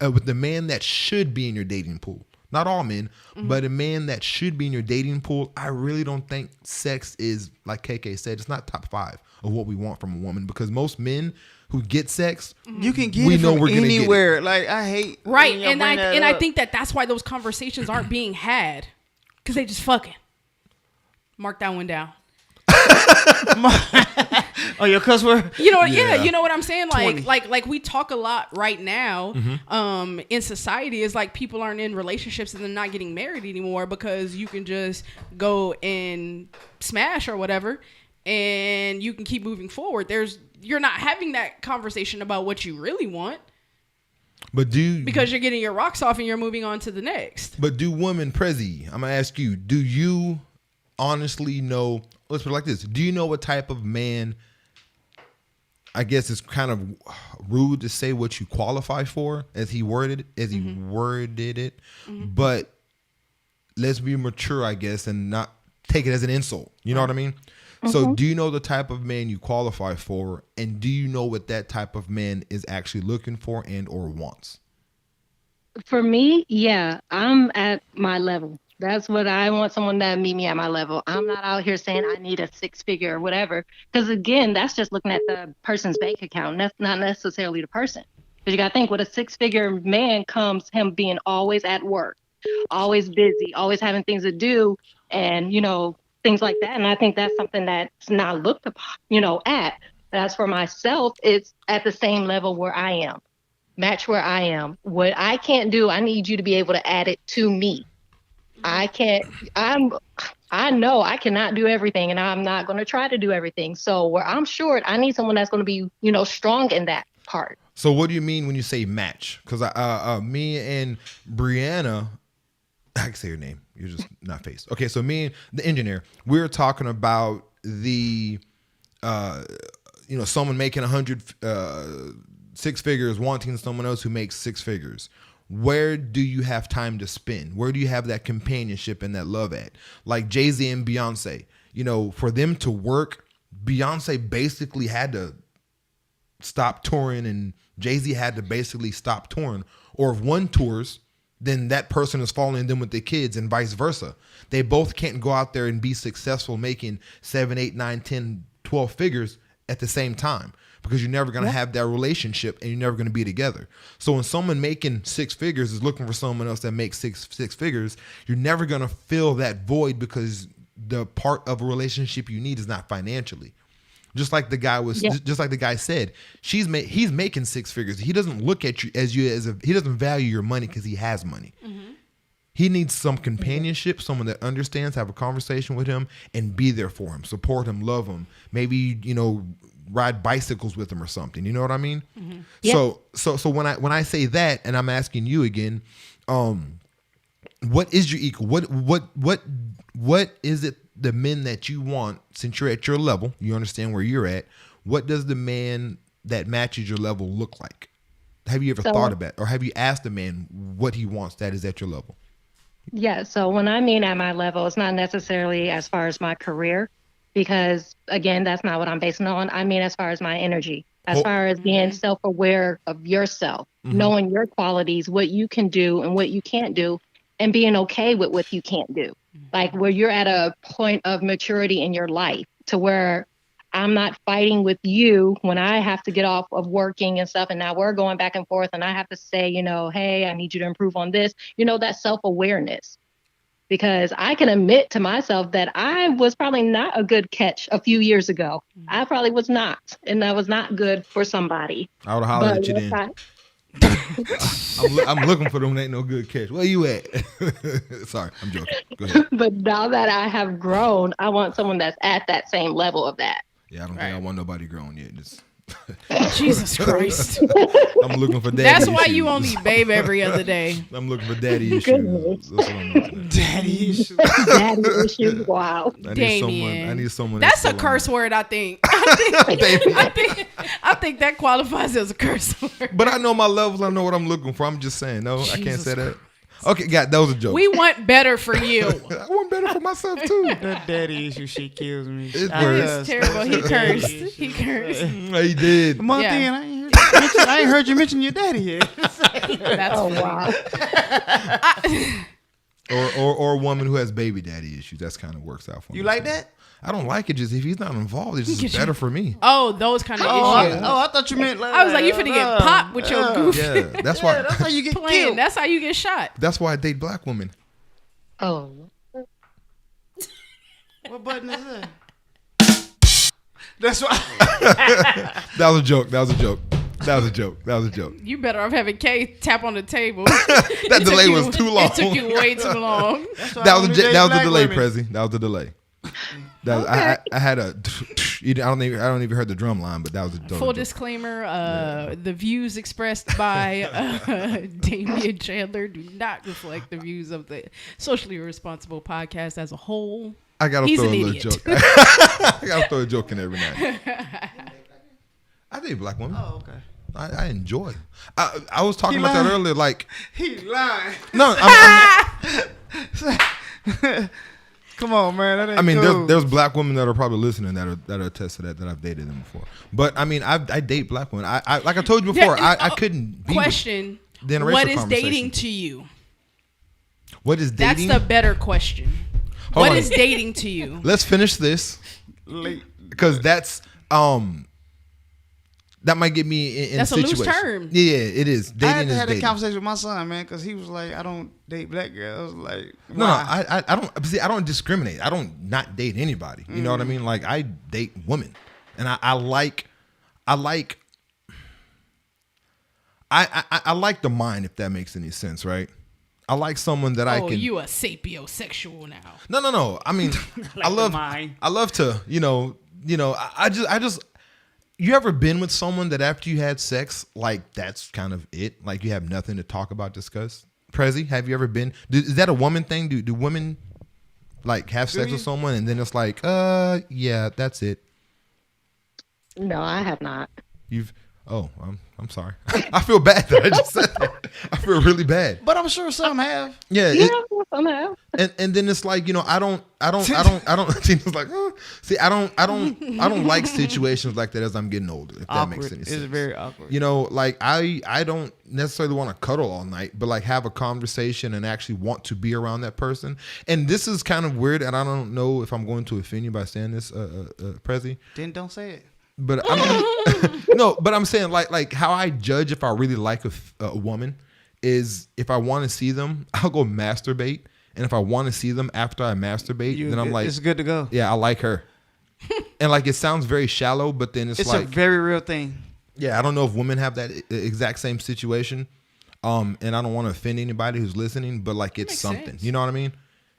with the man that should be in your dating pool. Not all men, but a man that should be in your dating pool. I really don't think sex is, like KK said, it's not top 5 of what we want from a woman because most men who get sex, You can get we it know from we're gonna get it. anywhere. Like, I hate Right, when y'all and bring that I up. think that's why those conversations aren't being had because they just fucking. Mark that one down. Oh, your cuss word? You know, Yeah. you know what I'm saying. 20. Like we talk a lot right now. In society, is like people aren't in relationships and they're not getting married anymore because you can just go and smash or whatever, and you can keep moving forward. You're not having that conversation about what you really want But because you're getting your rocks off and you're moving on to the next. But do women, Prezi, I'm gonna ask you, do you honestly know, let's put it like this, do you know what type of man, I guess it's kind of rude to say what you qualify for as he worded it, but let's be mature, I guess, and not take it as an insult. You know what I mean? So do you know the type of man you qualify for, and do you know what that type of man is actually looking for and or wants? For me, yeah, I'm at my level. That's what I want, someone that meet me at my level. I'm not out here saying I need a 6-figure or whatever. Because again, that's just looking at the person's bank account. That's not necessarily the person. Because you got to think, with a 6-figure man comes him being always at work, always busy, always having things to do, and, things like that. And I think that's something that's not looked upon, at. But as for myself, it's at the same level where I am. Match where I am. What I can't do, I need you to be able to add it to me. I know I cannot do everything, and I'm not going to try to do everything. So where I'm short, I need someone that's going to be, strong in that part. So what do you mean when you say match? Because me and Brianna, I can say your name. You're just not faced. Okay, so me and the engineer, we were talking about the, someone making 6 figures, wanting someone else who makes 6 figures. Where do you have time to spend? Where do you have that companionship and that love at? Like Jay-Z and Beyonce, for them to work, Beyonce basically had to stop touring and Jay-Z had to basically stop touring. Or if one tours, then that person is following them with their kids and vice versa. They both can't go out there and be successful making 7, 8, 9, 10, 12 figures at the same time. Because you're never going to have that relationship and you're never going to be together. So when someone making 6 figures is looking for someone else that makes six figures, you're never going to fill that void because the part of a relationship you need is not financially. Just like the guy just like the guy said, he's making 6 figures. He doesn't look at you as he doesn't value your money because he has money. Mm-hmm. He needs some companionship, someone that understands, have a conversation with him and be there for him, support him, love him. Maybe, ride bicycles with him or something. You know what I mean? Mm-hmm. Yeah. So when I say that, and I'm asking you again, what is your equal? What is it, the men that you want, since you're at your level, you understand where you're at, what does the man that matches your level look like? Have you ever thought about it, or have you asked a man what he wants that is at your level? Yeah, so when I mean at my level, it's not necessarily as far as my career, because again, that's not what I'm basing on. I mean, as far as my energy, as far as being self-aware of yourself, knowing your qualities, what you can do and what you can't do, and being okay with what you can't do. Like where you're at a point of maturity in your life to where I'm not fighting with you when I have to get off of working and stuff. And now we're going back and forth and I have to say, hey, I need you to improve on this, that self-awareness. Because I can admit to myself that I was probably not a good catch a few years ago. I probably was not. And that was not good for somebody. I would have hollered at you then. I'm looking for them. Ain't no good catch. Where you at? Sorry, I'm joking. Go ahead. But now that I have grown, I want someone that's at that same level of that. Yeah, I don't think I want nobody grown yet. Just Jesus Christ. I'm looking for daddy That's why issues. you only babe every other day. I'm looking for daddy issues. That's what I'm looking at. Daddy issues. Daddy issues. Wow. Damien. I need someone. That's a curse word, I think. I think that qualifies as a curse word. But I know my levels. I know what I'm looking for. I'm just saying. No, I can't say that. Okay, God, that was a joke. We want better for you. I want better for myself too. That daddy issue shit kills me. It's terrible. He cursed. He cursed. He did. Monty, I ain't heard you mention your daddy yet. That's wow. Or a woman who has baby daddy issues. That's kind of works out for me. You like that? I don't like it. Just if he's not involved, it's just better for me. Oh, those kind of issues. I thought you meant. I was like, you finna get popped with your goof. Yeah, that's why. That's how you get Playing. killed. That's how you get shot. That's why I date black women. Oh. What button is that? That's why. That was a joke. That was a joke. That was a joke. That was a joke. You better off having Kay tap on the table. That delay was too long. It took you way too long. That was a delay, Prezi. That was a delay. That was, Okay. I had a. I don't even heard the drum line, but that was a Full disclaimer: the views expressed by Damian Chandler do not reflect the views of the Socially Responsible Podcast as a whole. I gotta He's throw a an little idiot. joke. I gotta throw a joke in every night. I date black women. Oh, okay. I enjoy. I was talking about that earlier. Like He lying. no, Come on, man. That ain't I mean, cool. there's black women that are probably listening that are attest to that I've dated them before. But I mean, I date black women. I like I told you before, I couldn't be Question: with the interracial what is conversation. dating to you? What is dating? That's the better question. Hold What on. is dating to you? Let's finish this Late. because that's that might get me in That's a a loose situation. term. Yeah, it is. I Dating had to is have that dating. conversation with my son, man, because he was like, I don't date black girls. Like, No, why? I don't see. I don't discriminate. I don't not date anybody. You know what I mean? Like I date women, and I like the mind, if that makes any sense, right? I like someone that I Oh, can. you a sapiosexual now? No. I mean, I the love. mind. I love to. I just. You ever been with someone that after you had sex, like that's kind of it? Like you have nothing to talk about, discuss. Prezi, have you ever been? Is that a woman thing? Do women like have sex with someone and then it's like, yeah, that's it. No, I have not. I'm sorry. I feel bad that I just said that. I feel really bad. But I'm sure some have. Yeah. Yeah, somehow. And then it's like, I don't Tina's like, see, I don't like situations like that as I'm getting older, if that makes Awkward. any It's sense. very awkward. Like I don't necessarily want to cuddle all night, but like have a conversation and actually want to be around that person. And this is kind of weird, and I don't know if I'm going to offend you by saying this, Prezi. Then don't say it. But no, but I'm saying like how I judge if I really like a woman is if I want to see them, I'll go masturbate, and if I want to see them after I masturbate, then I'm like, it's good to go. yeah, I like her. And like it sounds very shallow, but then it's It's like a very real thing. yeah, I don't know if women have that exact same situation. And I don't want to offend anybody who's listening, but like it's makes something. sense. You know what I mean?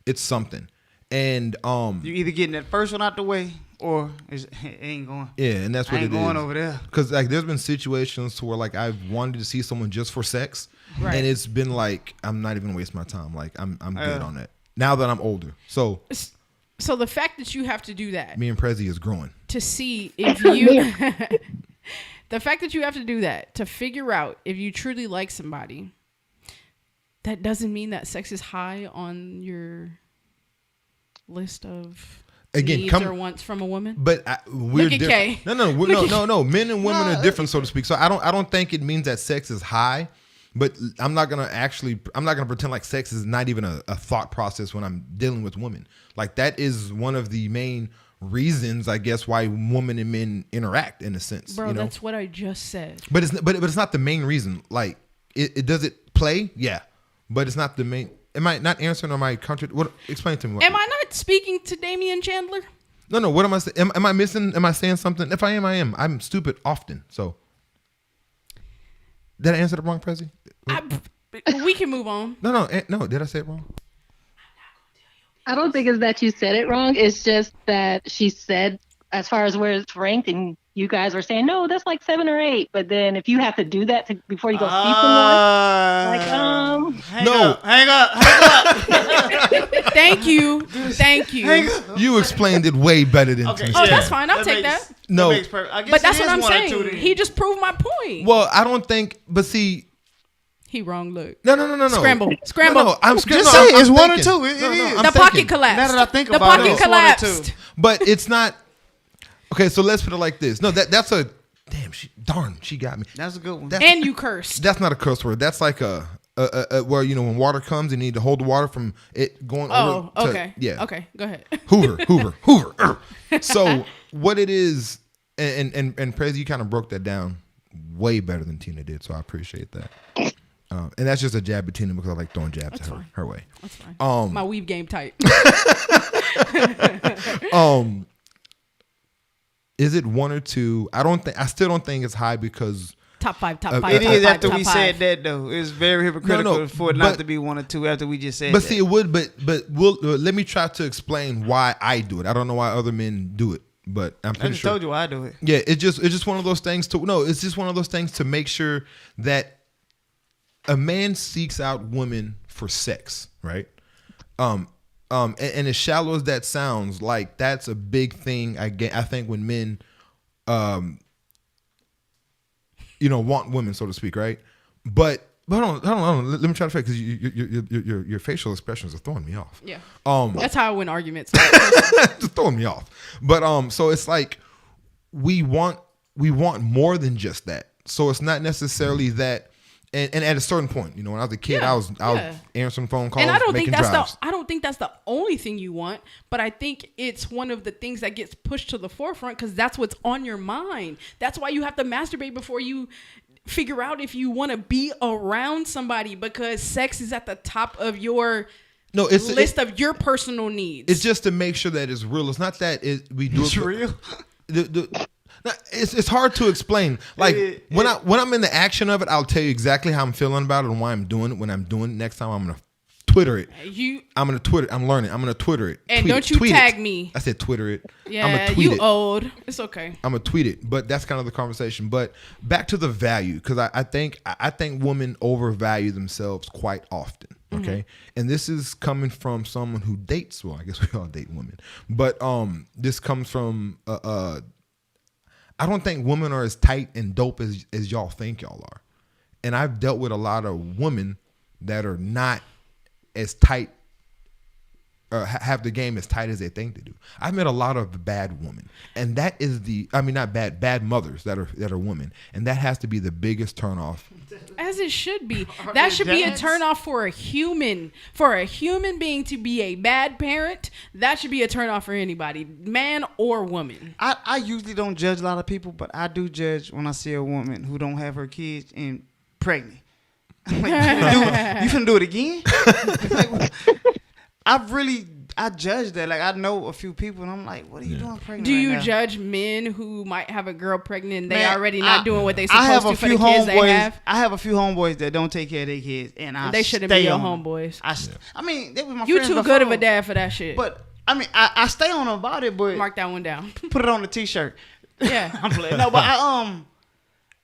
It's something. And You either getting that first one out the way, or it ain't going. yeah, and that's what I ain't it is. going over there. Because like there's been situations to where like I've wanted to see someone just for sex, Right. and it's been like I'm not even wasting my time. Like I'm good on that now that I'm older. So So the fact that you have to do that me and Prezi is growing. to see if you, the fact that you have to do that to figure out if you truly like somebody, that doesn't mean that sex is high on your list of Again, needs or wants from a woman. But we're Look at different. Kay. No. Men and women are different, so to speak. So I don't think it means that sex is high. But I'm not gonna pretend like sex is not even a thought process when I'm dealing with women. Like that is one of the main reasons, I guess, why women and men interact in a sense. Bro, you know? that's what I just said. But it's not the main reason. Like it does it play? Yeah. But it's not the main. Am I not answering or am I what? Explain to me. Am I not speaking to Damian Chandler? No. What am I saying? Am I missing? Am I saying something? If I am, I am. I'm stupid often. So did I answer the wrong, Prezi? We can move on. No. Did I say it wrong? I don't think it's that you said it wrong. It's just that she said, as far as where it's ranked, and you guys were saying, no, that's like 7 or 8. But then if you have to do that before you go see someone, like, Hang up. Thank you. You explained it way better than Okay. me. Oh, that's fine. I'll take that. No. But that's what I'm saying. He just proved my point. Well, I don't think. But see, He wrong. Look. no. Scramble. No, I'm scrambling. Just say it's one or two. It is. I'm The thinking. pocket collapsed. Now that I think the about it, pocket it's one or two. collapsed. But it's not. Okay, so let's put it like this. No, that's a damn. She got me. That's a good one. And you cursed. That's not a curse word. That's like a where when water comes, you need to hold the water from it going. Oh, over to, okay. Yeah. Okay, go ahead. Hoover. So what it is, and Prezi, you kind of broke that down way better than Tina did. So I appreciate that. And that's just a jab at Tina because I like throwing jabs at her way. That's fine. My weave game tight. Is it 1 or 2? I still don't think it's high because Top five. It is top after five, we top said five. that though. It's very hypocritical No, for it not but- to be 1 or 2 after we just said But that. see, it would. But let me try to explain why I do it. I don't know why other men do it, but I'm I pretty just sure. told you why I do it. Yeah, it's just one of those things to no. It's just one of those things to make sure that a man seeks out women for sex, right? And as shallow as that sounds, like that's a big thing. I think when men, want women, so to speak, right? But But hold on. Let me try to fix because your facial expressions are throwing me off. Yeah. Um, That's how I win arguments. just throwing me off. But so it's like we want more than just that. So it's not necessarily that. And at a certain point, when I was a kid, Yeah, I was answering phone calls, And I don't making think drives. I don't think that's the only thing you want, but I think it's one of the things that gets pushed to the forefront because that's what's on your mind. That's why you have to masturbate before you figure out if you want to be around somebody because sex is at the top of your list of your personal needs. It's just to make sure that it's real. It's not that we do It's it. real. It's hard to explain. Like when I'm in the action of it, I'll tell you exactly how I'm feeling about it and why I'm doing it. When I'm doing it next time, I'm gonna Twitter it. I'm gonna Twitter. I'm learning. I'm gonna Twitter it. And tweet don't it, you tweet tag it. me. I said Twitter it. Yeah, I'm gonna tweet you it. old. It's okay. I'm gonna tweet it. But that's kind of the conversation. But back to the value, because I think women overvalue themselves quite often. Okay, and this is coming from someone who dates. Well, I guess we all date women, but this comes from I don't think women are as tight and dope as y'all think y'all are. And I've dealt with a lot of women that are not as tight or have the game as tight as they think they do. I've met a lot of bad women. And that is not bad mothers that are women. And that has to be the biggest turnoff. As it should be. That should be a turnoff for a human. For a human being to be a bad parent, that should be a turnoff for anybody, man or woman. I usually don't judge a lot of people, but I do judge when I see a woman who don't have her kids and pregnant. I'm like, you finna do it again? Like, I judge that. Like, I know a few people, and I'm like, what are you doing pregnant? Do you right now? judge men who might have a girl pregnant and they Man, already not doing what they supposed to for the kids they have? I have a few homeboys that don't take care of their kids, and They shouldn't be stay your on them. homeboys. I mean, they was my You friends too good of a before, dad for that shit. But I mean, I stay on them about it, but Mark that one down. put it on the t-shirt. Yeah. I'm playing. No, but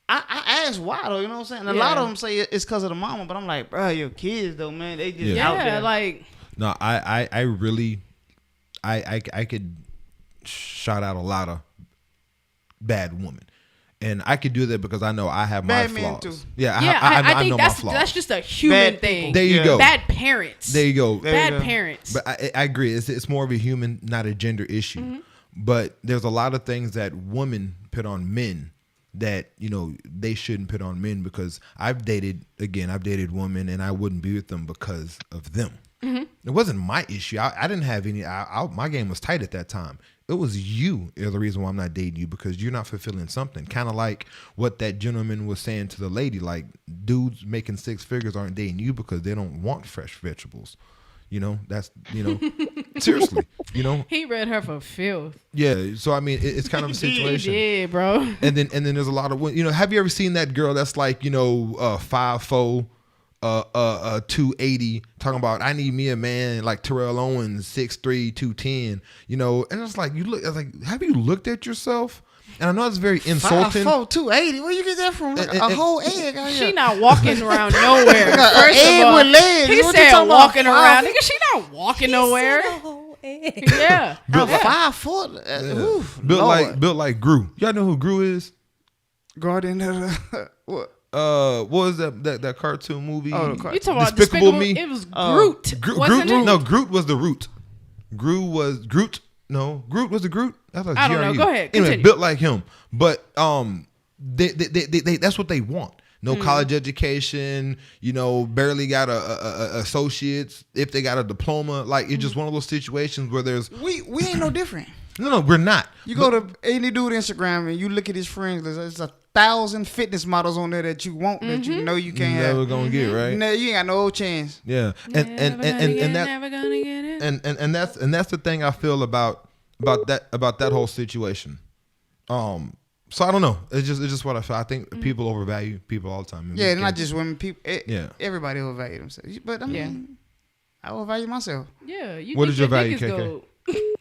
I ask why though, you know what I'm saying? A lot of them say it's because of the mama, but I'm like, bro, your kids though, man, they just out Yeah, there. like No, I really I could shout out a lot of bad women. And I could do that because I know I have Bad my men, flaws. too. Yeah, I I think know that's my flaws. that's just a human Bad thing. people. There you Yeah. go. Bad parents. There you go. There you Bad go. parents. But I agree. It's more of a human, not a gender issue. Mm-hmm. But there's a lot of things that women put on men that, they shouldn't put on men because I've dated women and I wouldn't be with them because of them. Mm-hmm. It wasn't my issue. I didn't have any. My game was tight at that time. It was you is the reason why I'm not dating you because you're not fulfilling something. Kind of like what that gentleman was saying to the lady. Like dudes making six figures aren't dating you because they don't want fresh vegetables. That's seriously. He read her for filth. Yeah. So I mean, it's kind of a situation. Yeah, bro. And then there's a lot of have you ever seen that girl that's like 5'4", 280, talking about I need me a man like Terrell Owens, 6'3", 210, and it's like have you looked at yourself? And I know it's very insulting. 5'4", 280. Where you get that from? A whole egg out here. She not walking around nowhere. First egg of all, with legs. he What you said talking about? walking around. 5'4"? Nigga, she not walking nowhere. Yeah. I'm like- 5 foot. Oof, Lord. built like Gru. Y'all know who Gru is? Garden. What? What was that cartoon movie? Oh, the You cartoon. talking about Despicable Despicable Me? It was Groot. Groot, wasn't it? No, Groot was the root. Groot was Groot. No, Groot was the Groot. I I don't know. GRU. Go ahead. Anyway, Continue. built like him, but they that's what they want. No college education, barely got a associates. If they got a diploma, like it's just one of those situations where there's We ain't no different. no, we're not. You go to any dude Instagram and you look at his friends. There's 1,000 fitness models on there that you want that you know you can't Never have. gonna get right. No, you ain't got no chance. Yeah, and that never gonna get it. and that's the thing I feel about that whole situation. So I don't know. It's just what I feel. I think people overvalue people all the time. Yeah, not just women. People. Yeah. Everybody overvalue themselves. But I mean, I overvalue myself. Yeah. You What think is your your value, dick is KK? gold.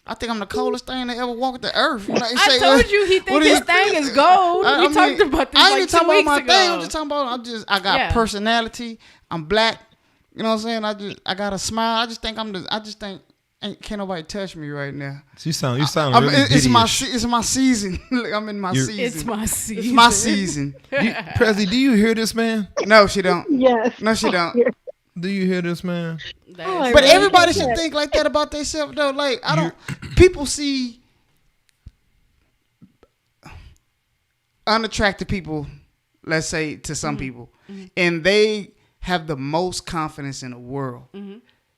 I think I'm the coldest thing that ever walked the earth. Like, I told you he think his thing is gold. We talked about this I ain't like even 2 talking weeks about my ago. thing. I'm just talking about I got Yeah. personality. I'm black. You know what I'm saying? I got a smile. I just think can't nobody touch me right now. You sound really it's my Diddy-ish. it's my season. Look, I'm in my season. It's my season. It's my season. Prezi, do you hear this, man? No, she don't. Yes. No, she don't. Do you hear this, man? That Oh, is- But really? everybody should think like that about themselves, though. Like I don't. People see unattractive people, let's say, to some people, and they have the most confidence in the world.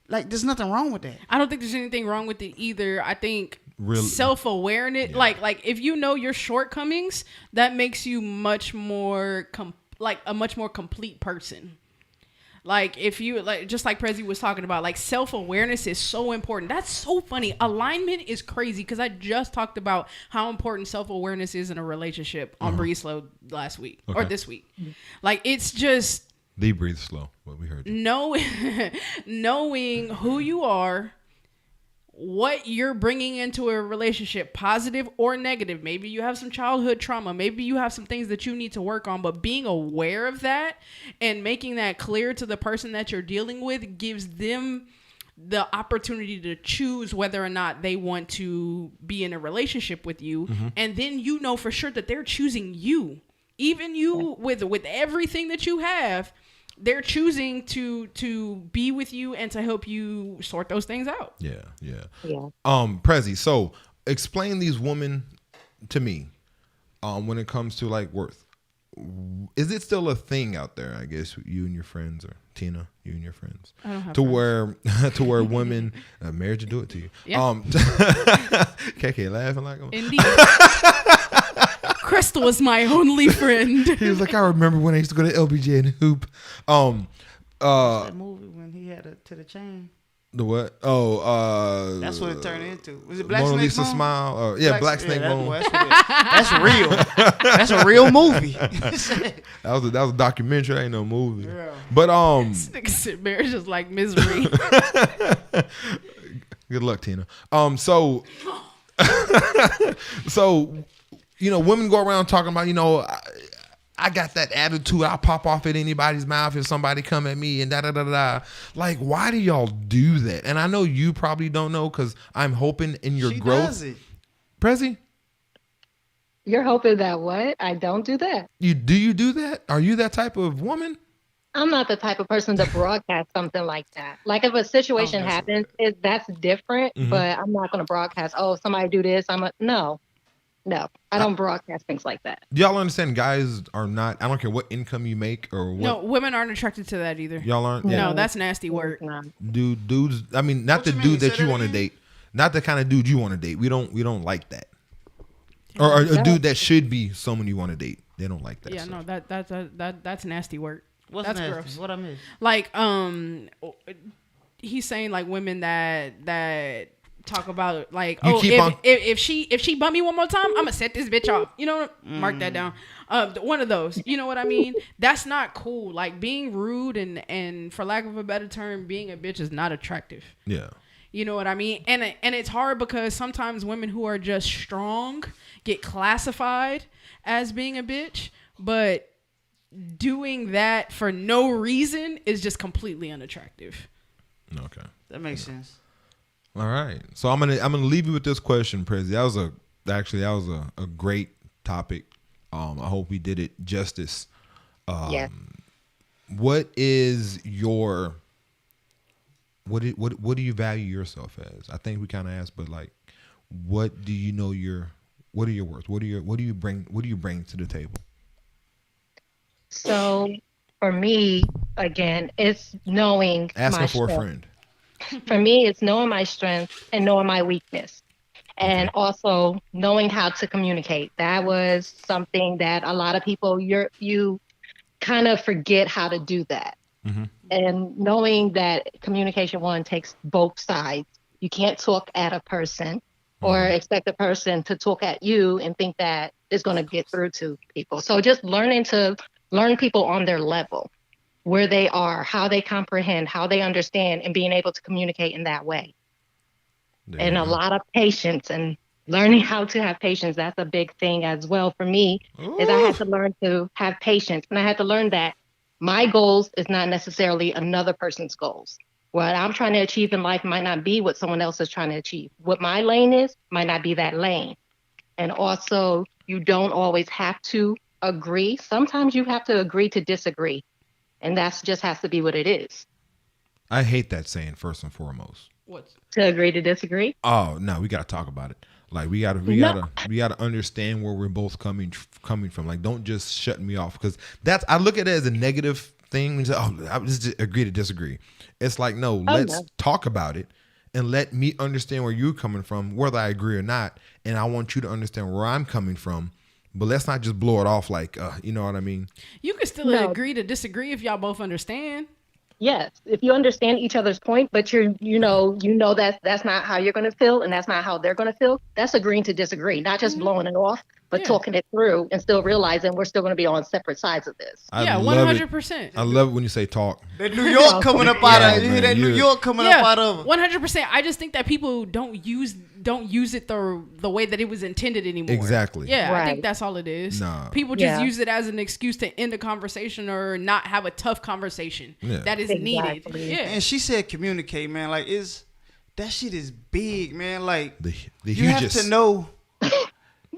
Like, there's nothing wrong with that. I don't think there's anything wrong with it either. I think Really? self-awareness, like if you know your shortcomings, that makes you much more a much more complete person. Like if you just like Prezi was talking about, like self-awareness is so important. That's so funny. Alignment is crazy because I just talked about how important self-awareness is in a relationship on Breathe Slow last week or this week. Like it's just They breathe slow. What we heard. knowing who you are, what you're bringing into a relationship, positive or negative. Maybe you have some childhood trauma. Maybe you have some things that you need to work on, but being aware of that and making that clear to the person that you're dealing with gives them the opportunity to choose whether or not they want to be in a relationship with you. And then you know for sure that they're choosing you. Even you with everything that you have, they're choosing to be with you and to help you sort those things out. Yeah. Yeah. Prezi, so explain these women to me. When it comes to like worth, is it still a thing out there? I guess you and your friends, or Tina, you and your friends, I don't have to friends. where women marriage will do it to you. Yeah. KK laughing like Indeed. Crystal is my only friend. he was like, I remember when I used to go to LBJ and hoop. That movie when he had to the chain. The what? That's what it turned into. Was it Black Mona Snake Lisa Moan? Smile. Black Snake Moan. That's real. That's a real movie. That was a documentary. That ain't no movie. Yeah. But Nigga said marriage is like misery. good luck, Tina. So women go around talking about, I got that attitude. I'll pop off at anybody's mouth if somebody come at me and da da da da. Like, why do y'all do that? And I know you probably don't know because I'm hoping in your She growth. does it. Prezi, You're hoping that what? I don't do that. you do that? Are you that type of woman? I'm not the type of person to broadcast something like that. Like if a situation happens, that's different. But I'm not going to broadcast. Oh, somebody do this. No. I don't broadcast things like that. Do y'all understand? Guys are not. I don't care what income you make or what. No, women aren't attracted to that either. Y'all aren't. No, that's nasty work. No. Dudes. I mean, not What the you dude mean? that Say you that want to again? date. Not the kind of dude you want to date. We don't like that. Or a dude that should be someone you want to date. They don't like that. Yeah, stuff. no, that's nasty work. What's That's nasty? gross. What I missed? Like he's saying like women that talk about like, You keep on- if she bump me one more time, I'm gonna set this bitch off. Mark that down. One of those. You know what I mean? That's not cool. Like being rude and for lack of a better term, being a bitch is not attractive. Yeah. You know what I mean? And it's hard because sometimes women who are just strong get classified as being a bitch, but doing that for no reason is just completely unattractive. Okay. That makes sense. All right. So I'm gonna leave you with this question, Prezi. That was a great topic. I hope we did it justice. Yeah. What is your what do you value yourself as? I think we kind of asked, but like, what do you know what are your worth? What do you bring to the table? So for me, again, it's knowing Asking my for a strength. friend. For me, it's knowing my strength and knowing my weakness. And also knowing how to communicate. That was something that a lot of people, you kind of forget how to do that. And knowing that communication, one, takes both sides. You can't talk at a person or expect a person to talk at you and think that it's going to get through to people. So just learning to learn people on their level, where they are, how they comprehend, how they understand, and being able to communicate in that way. And a lot of patience and learning how to have patience. That's a big thing as well for me. Is I had to learn to have patience, and I had to learn that my goals is not necessarily another person's goals. What I'm trying to achieve in life might not be what someone else is trying to achieve. What my lane is might not be that lane. And also, you don't always have to agree. Sometimes you have to agree to disagree. And that's just has to be what it is. I hate that saying, first and foremost. What's To agree to disagree. Oh no, we gotta talk about it. Like we gotta understand where we're both coming from. Like, don't just shut me off, because I look at it as a negative thing. You say, oh, I just agree to disagree. It's like, no, let's talk about it and let me understand where you're coming from, whether I agree or not. And I want you to understand where I'm coming from. But let's not just blow it off like, you know what I mean? You can still agree to disagree if y'all both understand. Yes, if you understand each other's point, but you know that's not how you're going to feel, and that's not how they're going to feel. That's agreeing to disagree, not just blowing it off, but talking it through and still realizing we're still going to be on separate sides of this. Yeah, 100%. I love it when you say talk. That New York coming up out of that New York coming up out of 100%. I just think that people don't use it the way that it was intended anymore. Exactly. Yeah, Right. I think that's all it is. Nah. People just use it as an excuse to end a conversation or not have a tough conversation that is needed. Exactly. Yeah. And she said communicate, man. Like, that shit is big, man. Like, The you have hugest. to know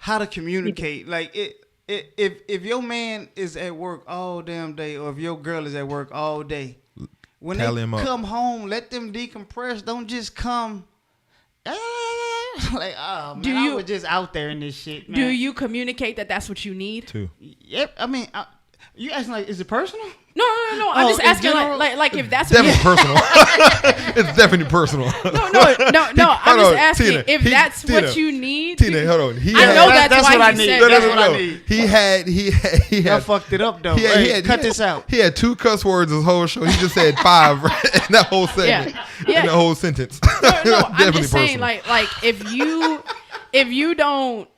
how to communicate. Like, if your man is at work all damn day, or if your girl is at work all day, when Tally they him up. come home, let them decompress. Don't just come. Like, oh man, I was just out there in this shit, man. Do you communicate that that's what you need? Too. Yep. I mean, you asking like, is it personal? No. I'm just in asking general? like if that's what Definitely personal. It's definitely personal. No. I'm just asking Tina, if that's Tina, what you need. Tina, hold on. I know that's why what I he need. said That's that. what I need. He I had fucked it up though. Cut this out. He had 2 cuss words this whole show. He just said 5 in that whole segment. Yeah. In the whole sentence. No, I'm Definitely just saying, personal. like if you don't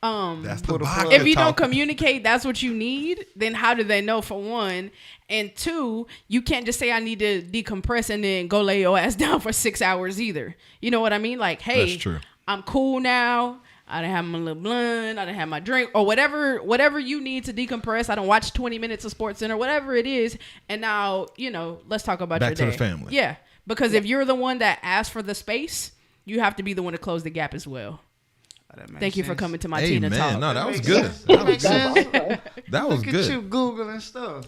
That's the If if you don't talk. communicate that's what you need, then how do they know, for one? And 2, you can't just say I need to decompress and then go lay your ass down for 6 hours either. You know what I mean? Like, hey, That's true. I'm cool now. I done have my little blunt. I done have my drink or whatever you need to decompress. I don't watch 20 minutes of Sports Center, whatever it is. And now, let's talk about Back your to day. the family. Yeah, because if you're the one that asked for the space, you have to be the one to close the gap as well. Thank you for coming to my Hey, Tina man. talk. No, that was Makes good. sense. That makes sense. That was Look at good. you Googling stuff.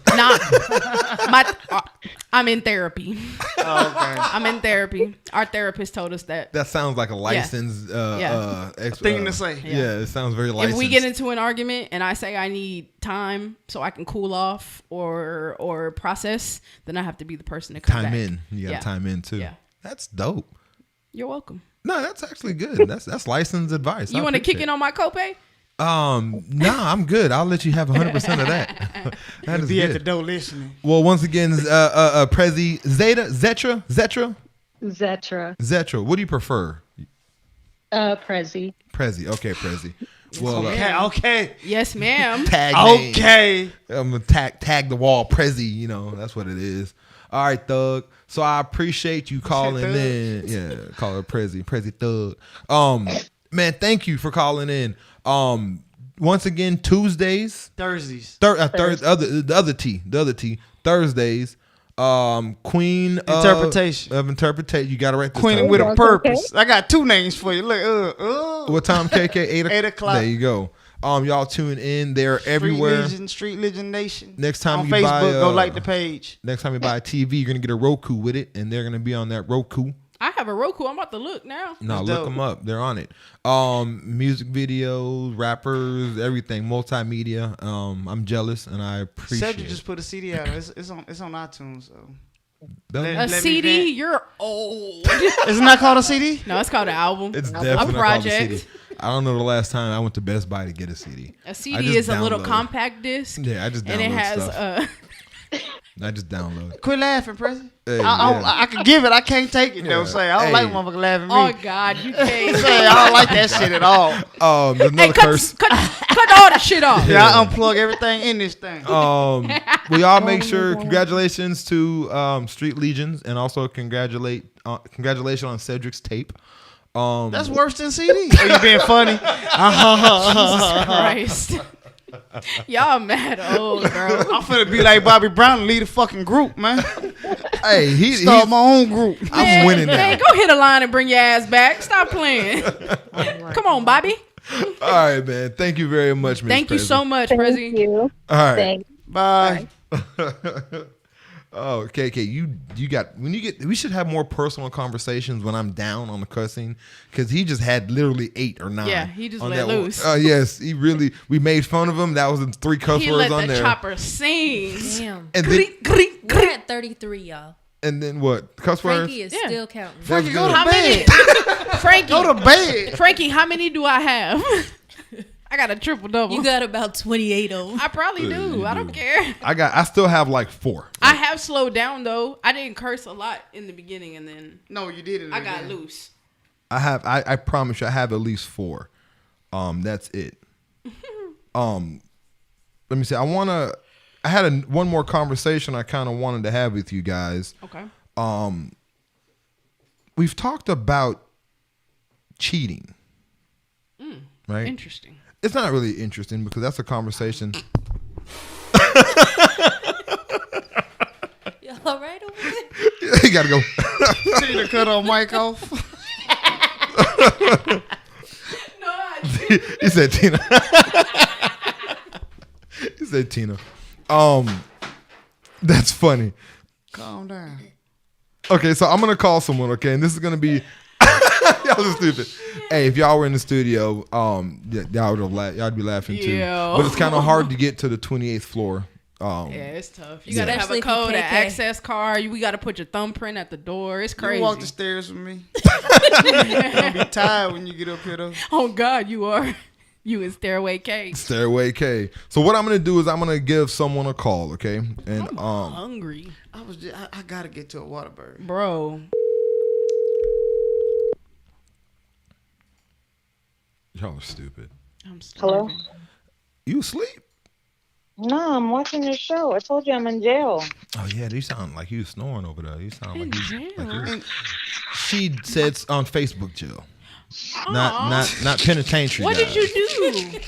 I'm in therapy. Oh, okay. I'm in therapy. Our therapist told us that That sounds like a licensed Thing to say. Yeah, it sounds very licensed. if we get into an argument and I say I need time so I can cool off or process, then I have to be the person to come time back. in. You got to time in too. Yeah. That's dope. You're welcome. No, that's actually good. That's licensed advice. You want to kick in on my copay? Nah, I'm good. I'll let you have 100% of that. That is Be at the good. door listening. Well, once again, Prezi Zetra. Zetra. What do you prefer? Prezi. Prezi. Okay, Prezi. Well, Okay. Yes, ma'am. tag name. Okay. I'm gonna tag the wall, Prezi. That's what it is. All right, Thug. So I appreciate you calling in. Yeah, call her Prezi Thug. Man, thank you for calling in. Once again, Tuesdays, Thursdays. the other T, Thursdays. Queen Interpretation. of interpretation. You got to write this Queen down. with a purpose. I got 2 names for you. Look, What time, KK? 8 o'clock. There you go. Y'all tune in. They're everywhere. Street Legend Nation. Next time on you Facebook, buy, go like the page. Next time you buy a TV, you're gonna get a Roku with it, and they're gonna be on that Roku. I have a Roku. I'm about to look now. No, That's look dope. them up. They're on it. Music videos, rappers, everything, multimedia. I'm jealous, and I appreciate Cedric it. just put a CD out. It's on iTunes. So That- A Let me CD? vent. You're old. isn't that called a CD? No, it's called an album. It's a definitely called a project. CD. I don't know the last time I went to Best Buy to get a CD. A I CD just is a little download. compact disc. Yeah, I just download and it has stuff. I just download. Quit laughing, President. Hey, I can give it. I can't take it though. Yeah. Say I don't Hey. like motherfucker laughing at Oh me. God, you can't. Say I don't like that shit at all. There's another Hey, curse. cut all the shit off. Yeah, I unplug everything in this thing. We all make sure. Congratulations to Street Legions, and also congratulations on Cedric's tape. That's worse than CD. Are you being funny? Christ. Y'all mad old, bro. I'm finna be like Bobby Brown and lead the fucking group, man. Hey, Start he's my own group. I'm winning now. Man, go hit a line and bring your ass back. Stop playing. Come on, Bobby. All right, man. Thank you very much, Miss Thank you Prezi. so much, Thank Prezi. you. All right. Thanks. Bye. Oh, KK, you got we should have more personal conversations when I'm down on the cussing, because he just had literally 8 or 9. Yeah, he just on let that one. loose. Yes, we made fun of him. That was the 3 cuss He words let on the there. chopper sing. Damn. And then, We're at 33, y'all. and then what? Cuss words? Frankie is Yeah. still counting. That was Go good. to How many? bed. Frankie, Go to bed. Frankie, how many do I have? I got a triple double. You got about 28 of them. I probably do. you I do. don't care. I still have like 4. I have slowed down though. I didn't curse a lot in the beginning, and then No, you didn't. I got loose. I promise you, I have at least 4. That's it. Let me see. I had one more conversation I kind of wanted to have with you guys. Okay. We've talked about cheating, right? Interesting. It's not really interesting because that's a conversation. You all right over there? You gotta go. See the cut on mic off. He said Tina. He said Tina. That's funny. Calm down. Okay, so I'm gonna call someone. Okay, and this is gonna be. Y'all are stupid. Hey, if y'all were in the studio, y'all would be laughing too. Yo. But it's kind of hard to get to the 28th floor. Yeah, it's tough. You Yeah. gotta have Especially a if you code, an KK. access card. We gotta put your thumbprint at the door. It's You crazy. walk the stairs with me. You're gonna be tired when you get up here though. Oh God, you are. You in Stairway K. Stairway K. So what I'm gonna do is I'm gonna give someone a call. Okay, and Hungry, I gotta get to a Whataburger. bro. y'all are stupid. I'm Hello? starving. You asleep? No, I'm watching your show. I told you I'm in jail. Oh yeah, you sound like you snoring over there. You sound In like jail? you. She said on Facebook jail, not penitentiary. What did guys. you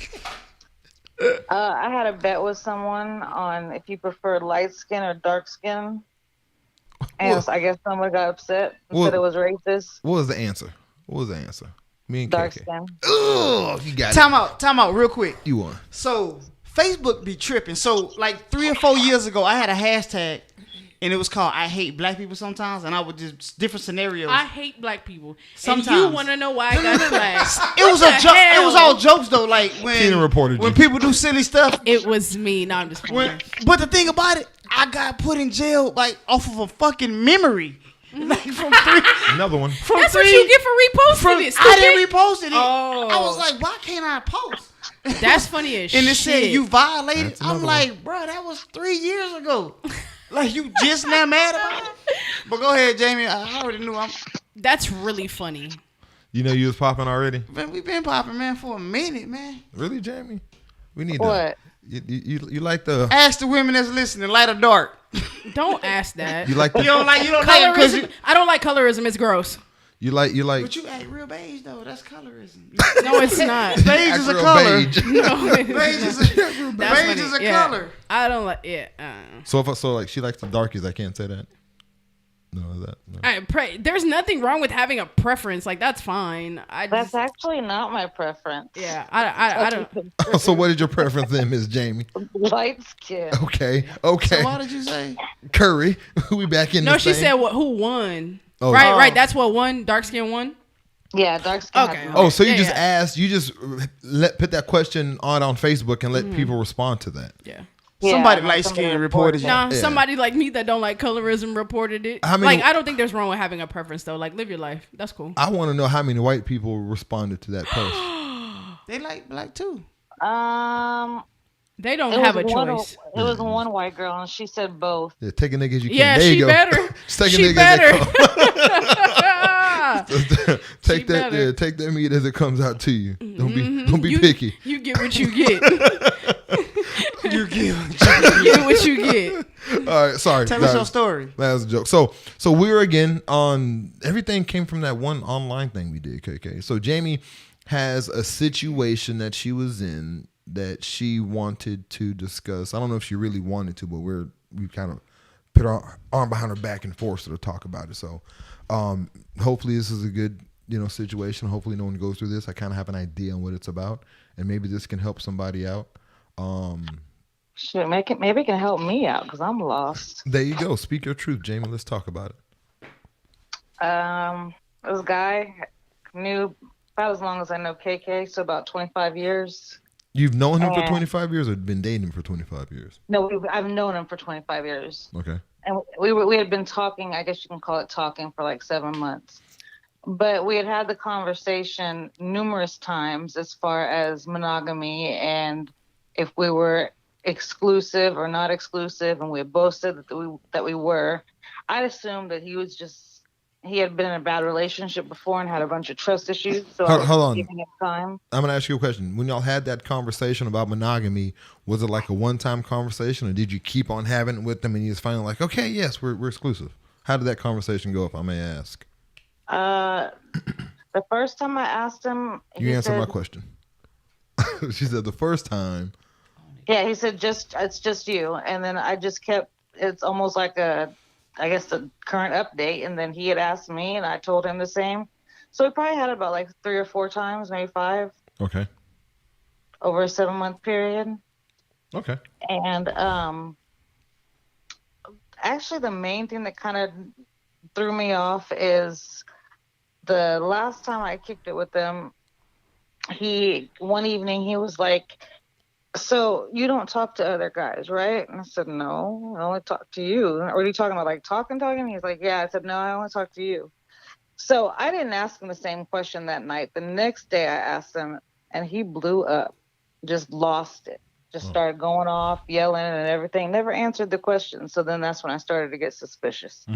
do? I had a bet with someone on if you prefer light skin or dark skin. And What? I guess someone got upset and What? said it was racist. What was the answer? What was the answer? Me and Dark KK. skin. Ugh, you got it. Time out, real quick. You won. So Facebook be tripping. So like 3 or 4 years ago, I had a hashtag, and it was called "I hate black people." Sometimes, and I would just different scenarios. I hate black people. And Sometimes. you want to know why I got flagged? It was What a the joke. It hell? was all jokes though. Like when Tina reported when you. people do silly stuff. It was me. No, I'm just playing. But the thing about it, I got put in jail like off of a fucking memory. Like from 3. Another one. From That's 3 what you get for reposting it. I Stupid. didn't repost it. Oh. I was like, why can't I post? That's funny as And it shit. said you violated. That's another I'm like, bro, that was 3 years ago. Like you just now mad about it. But go ahead, Jamie. I already knew. That's really funny. You know you was popping already. Man, we been popping, man, for a minute, man. Really, Jamie? We need What? You like the Ask the women that's listening, light or dark. Don't ask that. you like the You don't like because Colorism. I don't like colorism. It's gross. you like But you act real beige though. That's colorism. No, it's not. Beige is a Acro color. beige. No, it's Beige not. is a, That's beige funny. is a Yeah. color. I don't like. Yeah. So like she likes the darkies, I can't say that. No, is that no. I pray. There's nothing wrong with having a preference. Like that's fine. I That's just, actually not my preference. yeah. I don't. So what is your preference then, Miss Jamie? Light skin. Okay. So why did you say? Curry. We back in No, this she thing. said what? Who won? Oh. Right. That's what won. Dark skin won. Yeah, dark skin. Okay. has Oh, so you Yeah, just yeah. asked, you just put that question on Facebook and let people respond to that. Yeah. Yeah, Somebody when light somebody skinned reported you. Nah, Yeah. somebody like me that don't like colorism reported it. How many- Like I don't think there's wrong with having a preference though. Like live your life. That's cool. I want to know how many white people responded to that post. They like black too. They don't It have a was one- choice. It was one white girl, and she said both. Yeah, take a nigga as you can. Yeah, there she you go. better. Just take a She nigga as it better. comes. Take She that, better. take that meat as it comes out to you. Don't be You- picky. You get what you get. You give. You get what you get. All right, sorry. Tell us That your was- story. That was a joke. So we're again on everything came from that one online thing we did, KK. So Jamie has a situation that she was in that she wanted to discuss. I don't know if she really wanted to, but we kind of put our arm behind her back and force her to talk about it. So hopefully this is a good situation. Hopefully no one goes through this. I kind of have an idea on what it's about, and maybe this can help somebody out. Shit, maybe it can help me out because I'm lost. There you go. Speak your truth, Jamie. Let's talk about it. This guy knew about as long as I know KK, so about 25 years. You've known him for 25 years, or been dating him for 25 years? No, I've known him for 25 years. Okay. And we had been talking, I guess you can call it talking, for like 7 months. But we had the conversation numerous times as far as monogamy and if we were exclusive or not exclusive, and we had both said that we were. I assumed that he had been in a bad relationship before and had a bunch of trust issues. So Hold on. Giving him time. I'm going to ask you a question. When y'all had that conversation about monogamy, was it like a one-time conversation, or did you keep on having it with them and you was finally like, okay, yes, we're exclusive? How did that conversation go, if I may ask? The first time I asked him, You answered my question. She said the first time. Yeah, he said it's just you, and then I just kept. It's almost like the current update, and then he had asked me, and I told him the same. So we probably had it about like 3 or 4 times, maybe 5. Okay. Over a 7-month period. Okay. And actually, the main thing that kind of threw me off is the last time I kicked it with him. One evening he was like, "So you don't talk to other guys, right?" And I said, "No, I only talk to you." "What are you talking about, like talking? He's like, "Yeah." I said, "No, I only talk to you." So I didn't ask him the same question that night. The next day I asked him, and he blew up, just lost it, just started going off, yelling and everything, never answered the question. So then that's when I started to get suspicious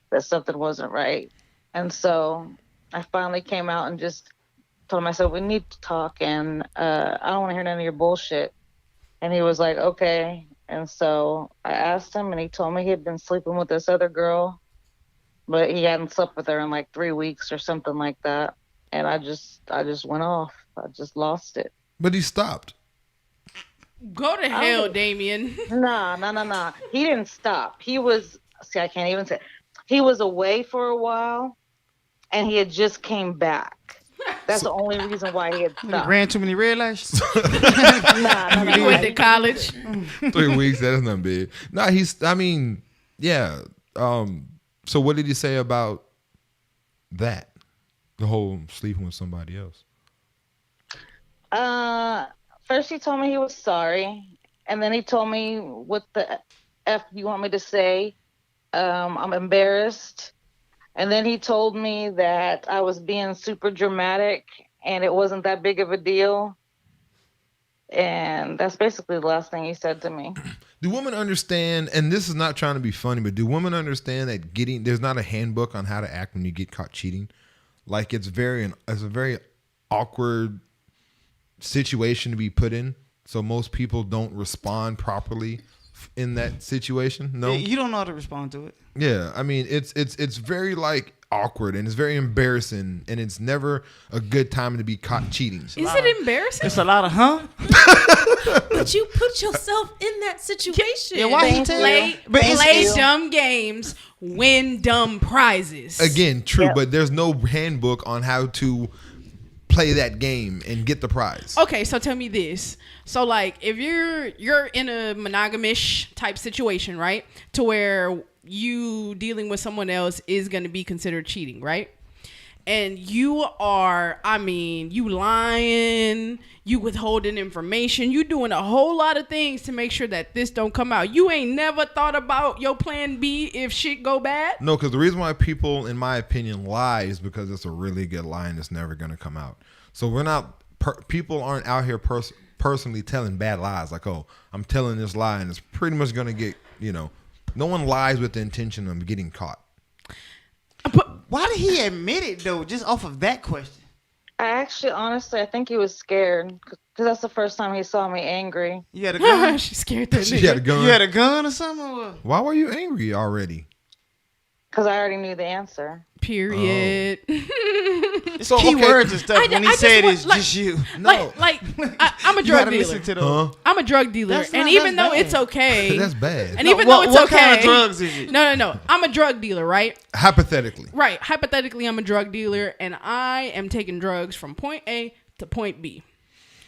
that something wasn't right. And so I finally came out and just told him, I said, "We need to talk, and I don't want to hear none of your bullshit." And he was like, "Okay." And so I asked him, and he told me he had been sleeping with this other girl, but he hadn't slept with her in like 3 weeks or something like that. And I just went off. I just lost it. But he stopped. Go to hell, Damien. Nah. He didn't stop. I can't even say. He was away for a while, and he had just came back. That's the only reason why he had stopped. Ran too many red lashes. He went to college. 3 weeks, that is not big. No, yeah. So what did he say about that? The whole sleeping with somebody else? First he told me he was sorry, and then he told me, "What the F you want me to say? I'm embarrassed." And then he told me that I was being super dramatic and it wasn't that big of a deal. And that's basically the last thing he said to me. Do women understand, and this is not trying to be funny, but do women understand that there's not a handbook on how to act when you get caught cheating? Like it's a very awkward situation to be put in. So most people don't respond properly in that situation. No, You don't know how to respond to it. Yeah, I mean it's very like awkward and it's very embarrassing, and it's never a good time to be caught cheating. Is it embarrassing? It's a lot of But you put yourself in that situation. Yeah, why he tell you? Play dumb games, win dumb prizes. Again, true, but there's no handbook on how to play that game and get the prize. Okay, so tell me this. So like if you're in a monogamish type situation, right? To where you dealing with someone else is going to be considered cheating, right? And you are, you lying, you withholding information, you doing a whole lot of things to make sure that this don't come out. You ain't never thought about your plan B if shit go bad? No, because the reason why people, in my opinion, lie is because it's a really good lie and it's never going to come out. So people aren't out here personally telling bad lies. Like, oh, I'm telling this lie and it's pretty much going to get, no one lies with the intention of getting caught. Why did he admit it, though, just off of that question? Honestly, I think he was scared because that's the first time he saw me angry. You had a gun? She scared that She had a gun. You had a gun or something? Or what? Why were you angry already? Because I already knew the answer. Period. So Key okay, words and stuff. I When he just said want- it's like- just you. no, I'm a You drug gotta dealer. listen to those. I'm a drug dealer, That's and not- even that's though it's bad. okay, that's bad. and even though it's what okay, kind of drugs is it? No. I'm a drug dealer, right? Hypothetically, Right. Hypothetically, I'm a drug dealer, and I am taking drugs from point A to point B.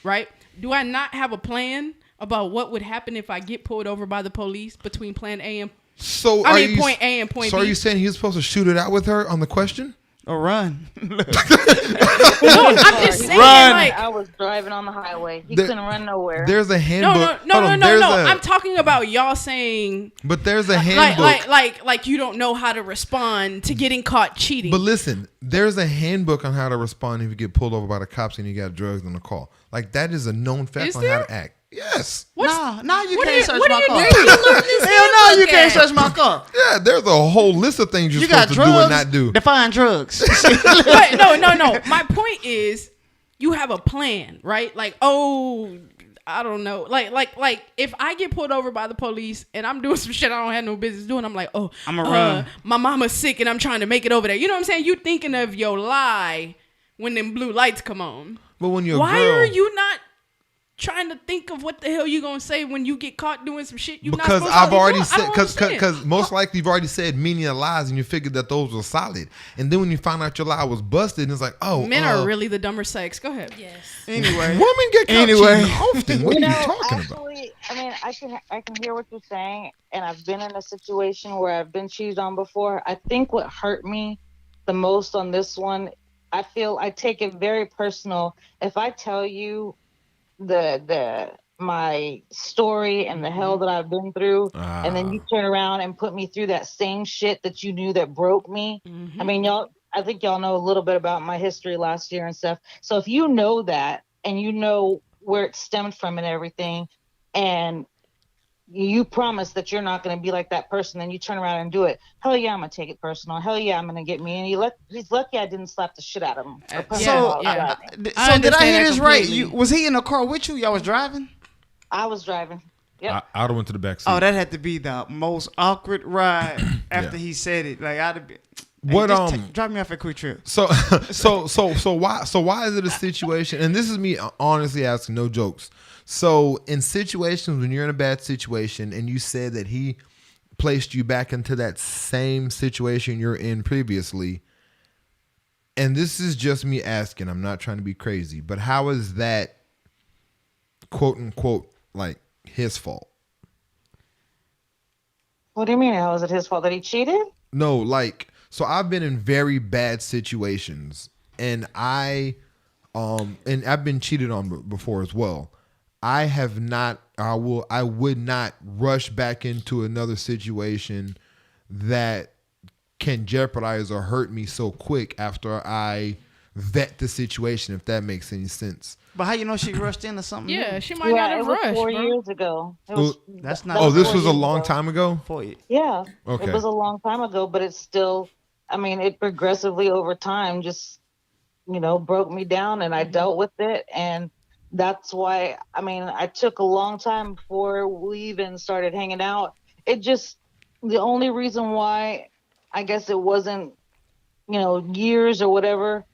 Right? Do I not have a plan about what would happen if I get pulled over by the police between plan A and so point A and point So B? are you saying he was supposed to shoot it out with her on the question? Or run. No, I'm just saying, Run. like, I was driving on the highway. He There- couldn't run nowhere. There's a no, handbook. no. Hold on, there's a- I'm talking about y'all saying But there's a handbook. like you don't know how to respond to getting caught cheating. But listen, there's a handbook on how to respond if you get pulled over by the cops and you got drugs in the car. Like that is a known fact Is on how there? to act. Yes. No, you what can't do search you my car. do? Hell no, you can't search my car. Yeah, there's a whole list of things you're You got supposed to do and drugs. not do. Define drugs. But no. My point is, you have a plan, right? Like, oh, I don't know. Like, if I get pulled over by the police and I'm doing some shit I don't have no business doing, I'm like, oh, I'ma run. my mama's sick and I'm trying to make it over there. You know what I'm saying? You thinking of your lie when them blue lights come on. But when you're Why a girl, are you not trying to think of what the hell you gonna say when you get caught doing some shit you not because supposed I've to be already doing? I said don't understand. because most likely you've already said many lies and you figured that those were solid, and then when you find out your lie was busted, and it's like, oh, Men are really the dumber sex. Go ahead. Yes. Anyway. women get caught Anyway. cheating often. What are you talking about? Actually, I mean, I can hear what you're saying, and I've been in a situation where I've been cheated on before. I think what hurt me the most on this one, I feel I take it very personal. If I tell you my story and the hell that I've been through, and then you turn around and put me through that same shit that you knew that broke me. I mean, I think y'all know a little bit about my history last year and stuff. So if you know that and you know where it stemmed from and everything, and you promise that you're not going to be like that person, and you turn around and do it, hell yeah, I'm going to take it personal. Hell yeah, I'm going to get me. And he's lucky I didn't slap the shit out of him. Or punch him while I was driving. I So did I understand hear that this right? completely. Was he in the car with you? Y'all was driving? I was driving. Yep. I'd have went to the back seat. Oh, that had to be the most awkward ride after Yeah. he said it. Like I'd have been. What, drop me off at Quick Trip. So why is it a situation? And this is me honestly asking, no jokes. So in situations when you're in a bad situation and you said that he placed you back into that same situation you're in previously, and this is just me asking, I'm not trying to be crazy, but how is that quote unquote like his fault? What do you mean? How is it his fault that he cheated? No, like, so I've been in very bad situations, and I've been cheated on before as well. I would not rush back into another situation that can jeopardize or hurt me so quick after I vet the situation, if that makes any sense. But how you know she rushed into something? Yeah, new? she might not it have was rushed. 4 bro. years ago. It was, That's not. Oh, this 4 was a years long ago. time ago? for you. Yeah. Okay. It was a long time ago, but it's still, I mean, it progressively over time just, broke me down, and I dealt with it. And that's why, I mean, I took a long time before we even started hanging out. It just, the only reason why I guess it wasn't, years or whatever,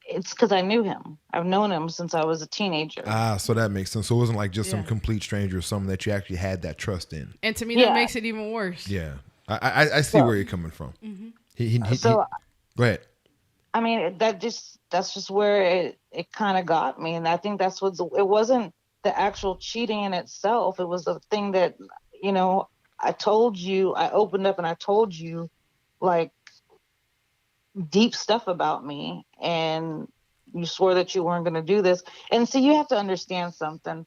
it's because I knew him. I've known him since I was a teenager. So that makes sense. So it wasn't like just some Yeah. complete stranger or someone that you actually had that trust in. And to me, Yeah. that makes it even worse. Yeah. I see where you're coming from. He So, go ahead. I mean, that's just where it kind of got me. And I think it wasn't the actual cheating in itself. It was the thing that, I opened up and I told you, like, deep stuff about me, and you swore that you weren't going to do this. And so you have to understand something.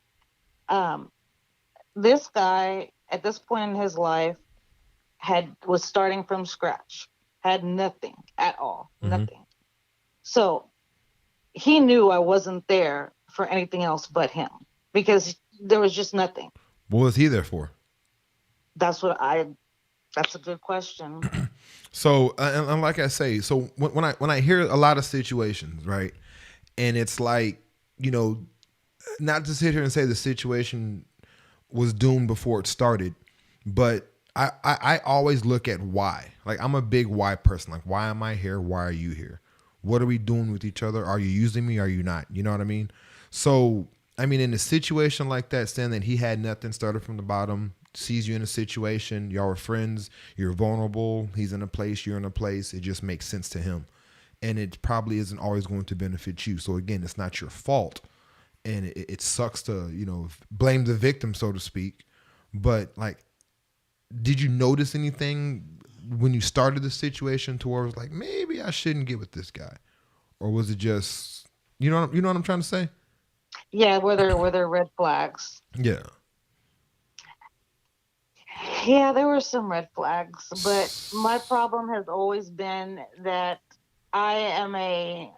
This guy at this point in his life was starting from scratch, had nothing at all, nothing. So he knew I wasn't there for anything else but him, because there was just nothing. What was he there for? That's a good question. So, and like I say, so when I hear a lot of situations, right, and it's like, not to sit here and say the situation was doomed before it started, but I always look at why. Like, I'm a big why person. Like, why am I here? Why are you here? What are we doing with each other? Are you using me? Are you not? You know what I mean? So, I mean, in a situation like that, saying that he had nothing, started from the bottom, sees you in a situation, y'all are friends, you're vulnerable, he's in a place, you're in a place, it just makes sense to him. And it probably isn't always going to benefit you. So again, it's not your fault. And it sucks to, blame the victim, so to speak. But like, did you notice anything when you started the situation to where it was like, maybe I shouldn't get with this guy? Or was it just, you know what I'm trying to say? Yeah, were there red flags? Yeah. Yeah, there were some red flags, but my problem has always been that I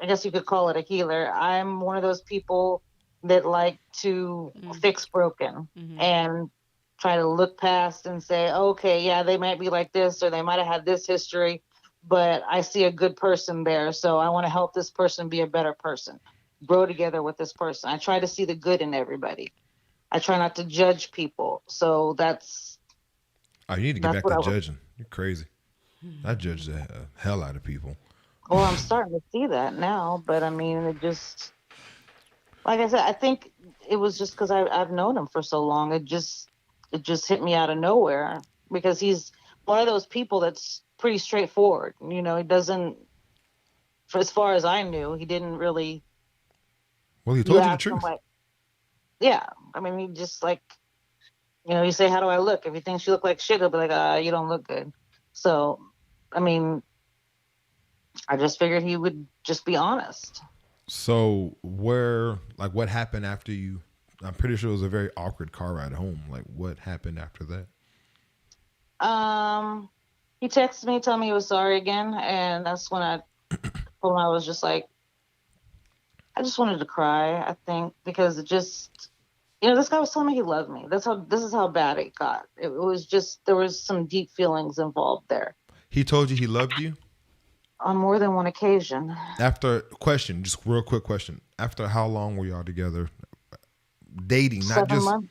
guess you could call it a healer. I'm one of those people that like to fix broken and try to look past and say, okay, yeah, they might be like this, or they might have had this history, but I see a good person there. So I want to help this person be a better person, grow together with this person. I try to see the good in everybody. I try not to judge people. So that's... Oh, you need to get back to judging. You're crazy. I judge the hell out of people. Well, I'm starting to see that now, but I mean, it just... Like I said, I think it was just because I've known him for so long. It just hit me out of nowhere because he's one of those people that's pretty straightforward. He doesn't... As far as I knew, he didn't really... Well, he told you the truth. Yeah, I mean, he just like, you say, how do I look? If he thinks you look like shit, he'll be like, you don't look good. So, I mean, I just figured he would just be honest. So what happened after you, I'm pretty sure it was a very awkward car ride home. Like, what happened after that? He texted me, telling me he was sorry again. And that's when I told him I was just like, I just wanted to cry, I think, because it just, this guy was telling me he loved me. This is how bad it got. It was just, there was some deep feelings involved there. He told you he loved you? On more than one occasion. Just real quick question. After how long were y'all together? Dating, not 7 months.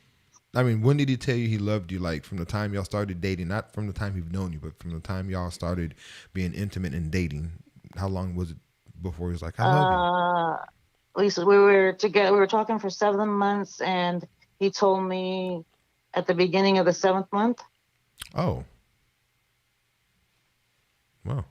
I mean, when did he tell you he loved you? Like, from the time y'all started dating, not from the time he's known you, but from the time y'all started being intimate and dating. How long was it before he was like, I love you? Lisa, we were together. We were talking for 7 months, and he told me at the beginning of the 7th month. Oh, wow.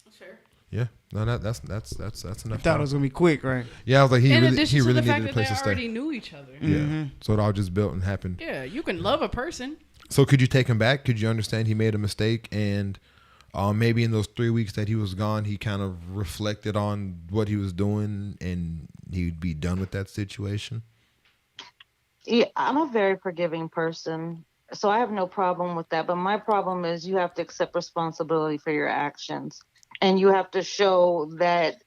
That's fair. Yeah, no, that's enough. I thought it was gonna be quick, right? Yeah, I was like, he In really addition to the needed fact a that place they to stay. already knew each other. Yeah, so it all just built and happened. Yeah, you can love a person. So could you take him back? Could you understand he made a mistake and maybe in those 3 weeks that he was gone, he kind of reflected on what he was doing and he'd be done with that situation? Yeah, I'm a very forgiving person, so I have no problem with that. But my problem is you have to accept responsibility for your actions, and you have to show that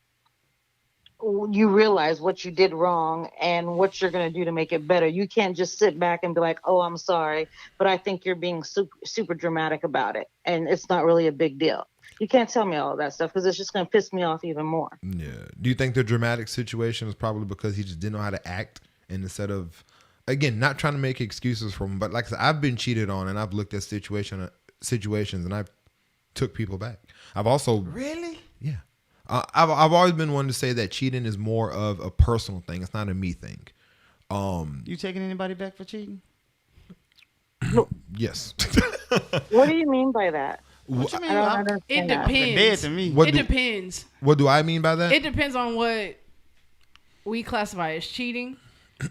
you realize what you did wrong and what you're going to do to make it better. You can't just sit back and be like, oh, I'm sorry, but I think you're being super dramatic about it, and it's not really a big deal. You can't tell me all of that stuff because it's just going to piss me off even more. Yeah. Do you think the dramatic situation is probably because he just didn't know how to act, and instead of, again, not trying to make excuses for him, but like I said, I've been cheated on and I've looked at situations and I've took people back. I've also... Really? Yeah. I've always been one to say that cheating is more of a personal thing. It's not a me thing. You taking anybody back for cheating? Yes. What do you mean by that? What you mean? I don't understand It that. depends. Dead to me. What It do- depends. What do I mean by that? It depends on what we classify as cheating.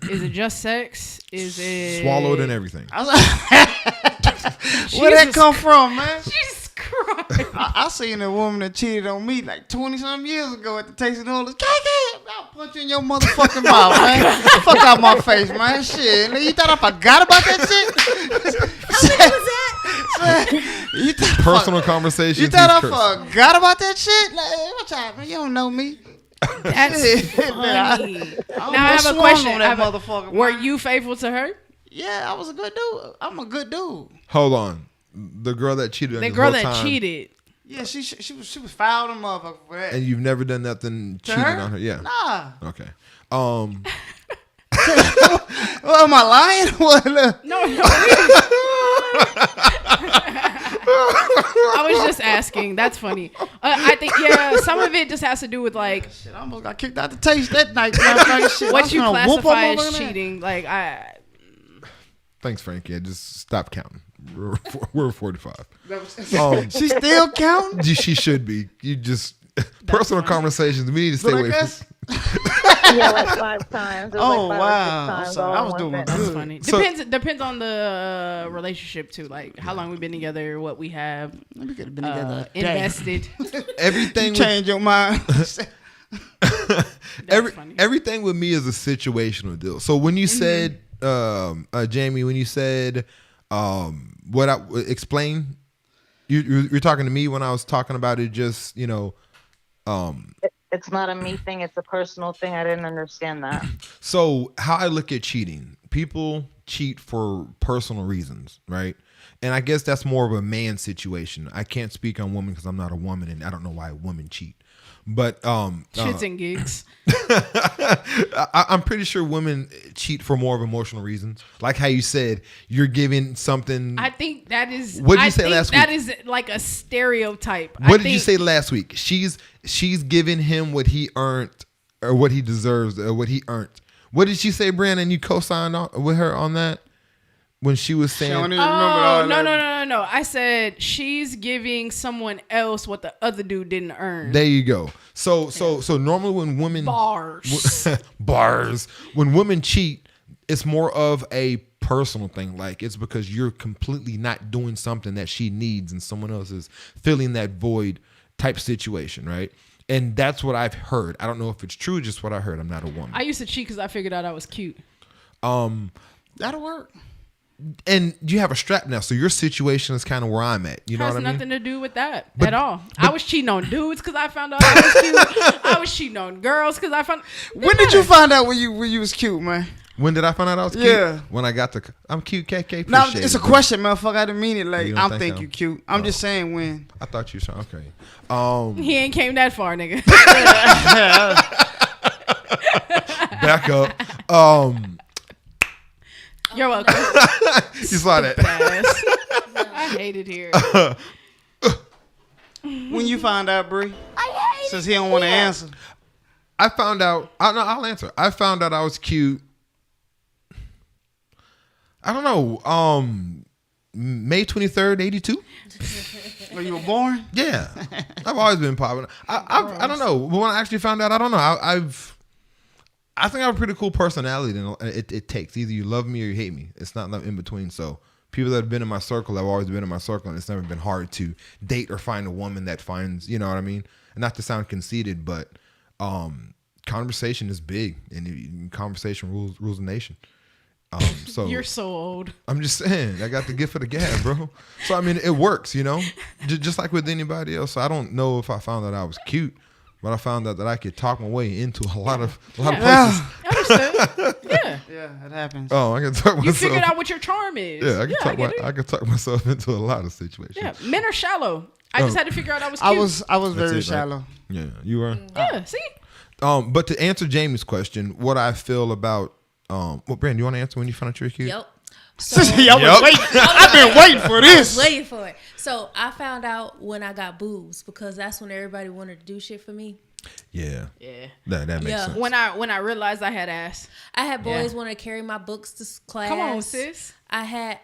Is it just sex? Is it Swallowed and everything. I was like, where that Jesus come from, man? Jesus Christ! I seen a woman that cheated on me like 20-something years ago at the Tasting Holders. I'll punch you in your motherfucking mouth, man. Fuck out my face, man. Shit. You thought I forgot about that shit? How was that? You thought Personal conversations. You thought I he's cursing. forgot about that shit? Like, what's up, man? You don't know me. That's funny. Now I have a question. Were you faithful to her? Yeah, I was a good dude. I'm a good dude. Hold on. The girl that cheated on The you girl the whole that time, cheated. Yeah, she was foul and motherfucker for that. and you've never done nothing To cheating her? on her. Yeah. Nah. Okay. Well, am I lying? What? No. I was just asking. That's funny. I think some of it just has to do with like Shit, I almost got kicked out the taste that night. Shit, I what was you trying to whoop classify them as over there. cheating. Like Thanks, Frankie. I just stop counting. We're 45. She still counting? She should be. You just personal funny. conversations. We need to stay But I away from. guess. Yeah, like 5 times. It was Oh, like 5 wow. or 6 I'm times sorry. I all was in doing one good. sentence. that's funny. So- Depends on the relationship too. Like how long we've been together, what we have We could have been together a day. invested. Everything. with- Change your mind. funny. Everything with me is a situational deal. So when you said, Jamie, when you said, what I explain, you're talking to me when I was talking about it. Just It's not a me thing. It's a personal thing. I didn't understand that. So how I look at cheating, people cheat for personal reasons, right? And I guess that's more of a man situation. I can't speak on women because I'm not a woman, and I don't know why women cheat. But Shits and gigs. I'm pretty sure women cheat for more of emotional reasons. Like how you said, you're giving something. I think that is. What did you I say think last that week? is like a stereotype. What did you say last week? She's giving him what he earned, or what he deserves, or what he earned. What did she say, Brandon? You co-signed with her on that when she was She saying, don't even remember all Oh no that. no! I said she's giving someone else what the other dude didn't earn. There you go. So normally when women Bars. bars, when women cheat, it's more of a personal thing. Like it's because you're completely not doing something that she needs, and someone else is filling that void type situation, right? And that's what I've heard. I don't know if it's true, just what I heard. I'm not a woman. I used to cheat because I figured out I was cute. That'll work. And you have a strap now, so your situation is kind of where I'm at. You know Has what I mean? nothing to do with that But- at all. I was cheating on dudes because I found out I was cute. I was cheating on girls because I found. When did you find out when you was cute, man? When did I find out I was cute? Yeah. When I got I'm cute, KK. Now Appreciate it's a it. question, motherfucker. I didn't mean it like You don't I'm think think so? you cute. I'm just saying when. I thought you were okay. He ain't came that far, nigga. Back up. You're welcome. You saw that. Ass. I hate it here. When you find out, Bree? Since he don't want to answer. I found out. I'll answer. I found out I was cute. I don't know. May 23rd, 82. When you were born? Yeah, I've always been popular. I don't know. But when I actually found out, I don't know. I think I have a pretty cool personality. And it takes either you love me or you hate me. It's not in between. So people that have been in my circle have always been in my circle, and it's never been hard to date or find a woman that finds. You know what I mean? And not to sound conceited, but conversation is big, and conversation rules the nation. So You're so old. I'm just saying, I got the gift of the gab, bro. So I mean, it works, you know, just like with anybody else. So I don't know if I found out I was cute, but I found out that I could talk my way into a lot of places. Understood. Yeah. Yeah, it happens. Oh, I can talk myself. You figured out what your charm is. Yeah, I get it. I can talk myself into a lot of situations. Yeah, men are shallow. I just had to figure out I was cute. I was That's very it, right? shallow. Yeah, you were. Yeah, see? But to answer Jamie's question, what I feel about well, Brandon, you want to answer when you found out you were cute? Yep. So was waiting. I've been waiting for this. waiting for it. So I found out when I got boobs because that's when everybody wanted to do shit for me. Yeah. Yeah. That makes Yeah. sense. When I realized I had ass. I had boys Yeah. want to carry my books to class. Come on, sis. I had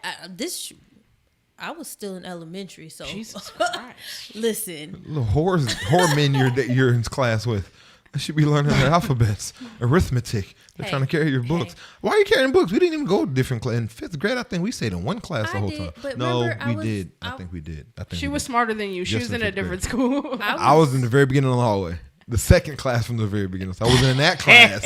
I was still in elementary, so Jesus Christ. listen. Little whore men you're in class with. I should be learning the alphabets, arithmetic. They're trying to carry your books. Why are you carrying books? We didn't even go to different class. In fifth grade, I think we stayed in one class the I whole did, time. but No, remember, we did. I think we did. I think She we was did. smarter than you. She Just was in in a fifth grade. different school. I was in the very beginning of the hallway. The second class from the very beginning. So I was in that class.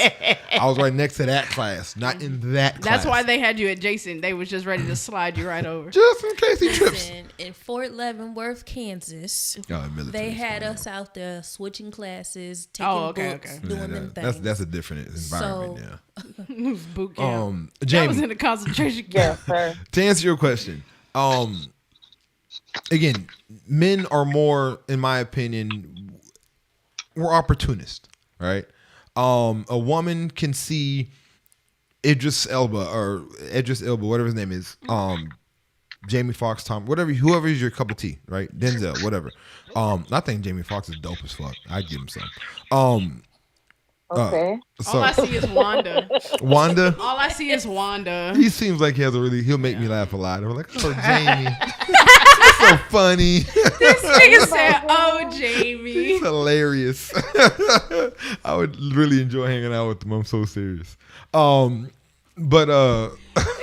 I was right next to that class, not in that class. That's why they had you adjacent. They was just ready to slide you right over. Just in case he trips. Listen, in Fort Leavenworth, Kansas, Military they had school, us out there switching classes, taking okay, books, okay. doing yeah. them Yeah, things. that's a different environment. So- Boot camp. That Jamie, was in a concentration camp. Yes, sir. to answer your question, again, men are more, in my opinion, we're opportunists, right? A woman can see Idris Elba, whatever his name is, Jamie Foxx, whoever is your cup of tea, right? Denzel, whatever. I think Jamie Foxx is dope as fuck. I'd give him some. Okay. So All I see is Wanda. Wanda, All I see is Wanda. he seems like he'll make me laugh a lot. I'm like, oh Jamie, that's so funny. This nigga said, "Oh, Jamie." He's hilarious. I would really enjoy hanging out with him. I'm so serious. But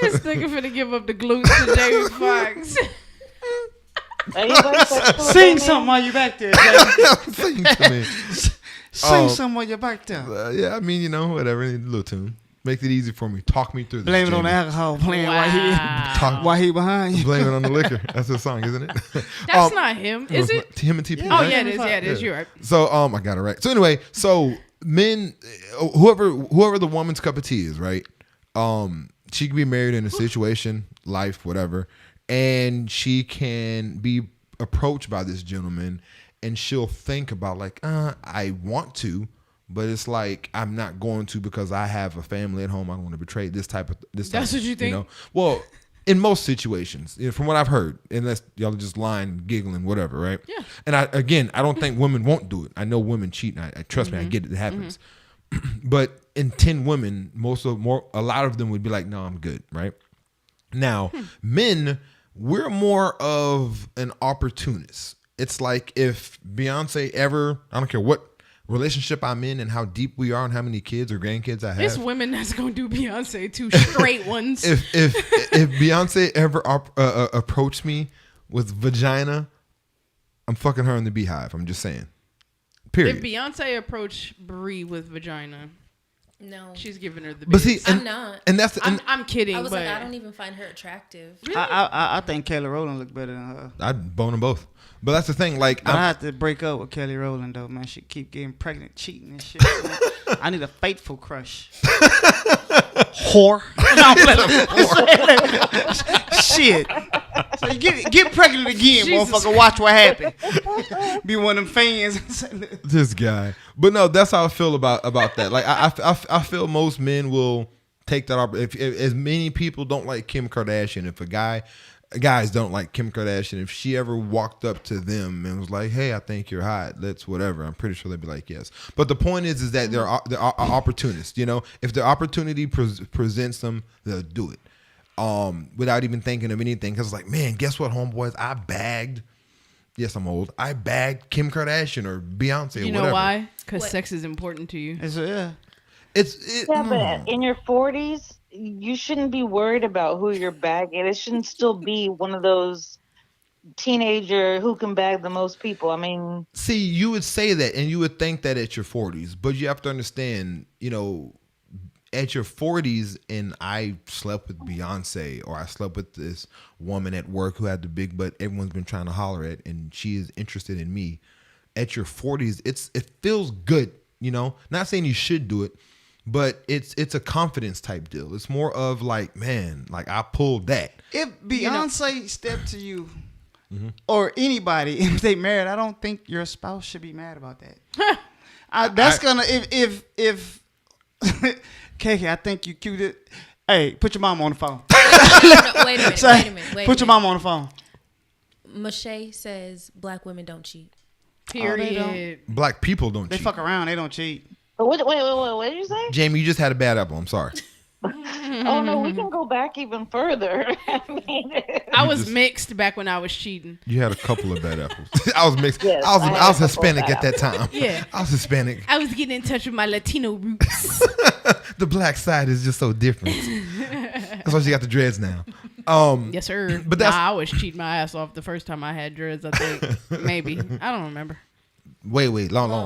This nigga finna give up the glutes to Jamie Foxx. Are you guys sexual Sing with something me? while you're back there, Jay. sing to me. Sing something while you're back there. Yeah, I mean, whatever, a little tune. Make it easy for me. Talk me through this. Blame it on the Jamie. alcohol playing Wow. while he behind you. Blame it on the liquor. That's his song, isn't it? That's not him, is it? Him and TP. Oh right? yeah, it is. Yeah, it is. You're right. So I got it right. So anyway, so men, whoever the woman's cup of tea is, right? She can be married in a situation, life, whatever, and she can be approached by this gentleman, and she'll think about like, I want to, but it's like I'm not going to because I have a family at home. I don't want to betray this type. That's what you think? Well, in most situations, from what I've heard, unless y'all are just lying, giggling, whatever, right? Yeah. And I don't think women won't do it. I know women cheat. And I trust me, I get it. It happens. But in 10 women, a lot of them would be like, no, I'm good, right? Now, men, we're more of an opportunist. It's like if Beyonce ever, I don't care what relationship I'm in and how deep we are and how many kids or grandkids I have. It's women that's gonna do Beyonce too, straight ones. If Beyonce ever approached me with vagina, I'm fucking her in the beehive. I'm just saying. Period. If Beyonce approached Brie with vagina, No. she's giving her the. But see, biz. I'm not. and that's I'm kidding. I was but like, I don't even find her attractive. I think Kelly Rowland look better than her. I'd bone them both. But that's the thing. Like, I have to break up with Kelly Rowland though, man. She keep getting pregnant, cheating and shit. Man. I need a faithful crush. Whore. Shit. So you get pregnant again, Jesus motherfucker. Watch what happen. Be one of them fans. this guy. But no, that's how I feel about that. Like, I feel most men will take that up. If as many people don't like Kim Kardashian, if guys don't like Kim Kardashian, if she ever walked up to them and was like, hey, I think you're hot, let's whatever, I'm pretty sure they'd be like, yes. But the point is that they're opportunists. If the opportunity presents them, they'll do it without even thinking of anything. Because like, man, guess what, homeboys, I bagged, yes, I'm old, I bagged Kim Kardashian or Beyonce or whatever. you know why? Because What? sex is important to you. Yeah. Yeah, but in your 40s, you shouldn't be worried about who you're bagging. It shouldn't still be one of those teenager who can bag the most people. I mean, see, you would say that and you would think that at your 40s, but you have to understand, at your 40s, and I slept with Beyonce or I slept with this woman at work who had the big butt everyone's been trying to holler at, and she is interested in me. At your 40s, it feels good, Not saying you should do it, but it's a confidence type deal. It's more of like, man, like I pulled that. If Beyonce stepped to you or anybody, if they married, I don't think your spouse should be mad about that. If KK, I think you cute it. Hey, put your mom on the phone. No, wait a minute. Put your mom on the phone. Mache says black women don't cheat. Period. Black people don't They cheat. fuck around. They don't cheat. but wait, what did you say? Jamie, you just had a bad apple. I'm sorry. Oh no, we can go back even further. I mean, I was mixed back when I was cheating. You had a couple of bad apples. I was mixed. Yes, I I had was a couple of Hispanic bad at that time. Yeah. I was Hispanic. I was getting in touch with my Latino roots. The black side is just so different. That's why she got the dreads now. Yes, sir. But that's I was cheating my ass off the first time I had dreads. I think maybe I don't remember. Wait, long No,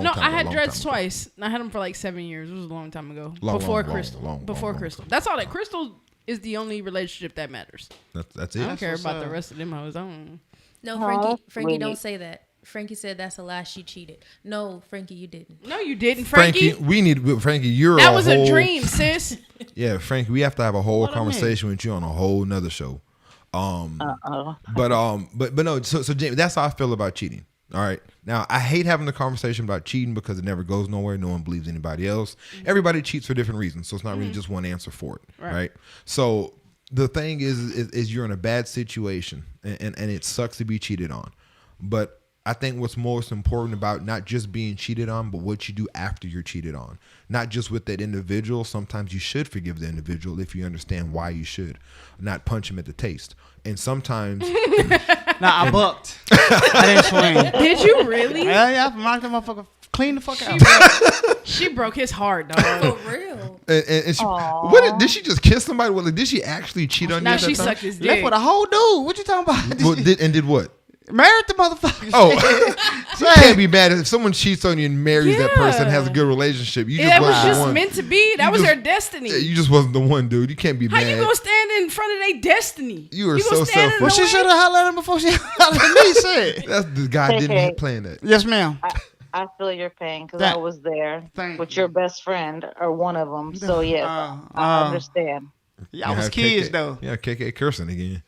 time I ago, had long dreads time ago. twice. And I had them for like 7 years. It was a long time ago. Long, Before long, Crystal. long, Before long. Crystal. That's all that Crystal is the only relationship that matters. That's I it. don't care what's about up. the rest of them hoes. I don't. No, Aw, Frankie, don't sweet. say that. Frankie said that's a lie. She cheated. No, Frankie, you didn't. No, you didn't, Frankie. Frankie, you're that a was whole, a dream, sis. Yeah, Frankie, we have to have a whole What I conversation with you on a whole nother show. uh-oh. But no, so Jamie, that's how I feel about cheating. All right. Now, I hate having the conversation about cheating because it never goes nowhere. No one believes anybody else. Everybody cheats for different reasons, so it's not really just one answer for it, right? So the thing is you're in a bad situation, and it sucks to be cheated on. But I think what's most important about not just being cheated on, but what you do after you're cheated on. Not just with that individual. Sometimes you should forgive the individual if you understand why you should. Not punch him at the taste. And sometimes... Nah, I bucked. I didn't swing. Did you really? Yeah, I knocked that motherfucker clean the fuck out. She broke his heart, dog. For real. And she, did she just kiss somebody? Well, did she actually cheat on you? Now at that she time? sucked his dick. Left with a whole dude. What you talking about? Well, did what? Married the motherfucker. Oh, you can't be mad if someone cheats on you and marries that person, Yeah. has a good relationship. You just It was wasn't the just one. meant to be. That was just- her destiny. Yeah, you just wasn't the one, dude. You can't be How mad. you gonna stand in front of their destiny? You are gonna so stand in selfish. Well, the she way? should have hollered at him before she hollered at me. Shit. That's the guy Okay. didn't plan that. Yes, ma'am. I feel your pain because That- I was there Thank with you. your best friend or one of them. So yes, I understand. Y'all was kids though. Yeah, KK cursing again.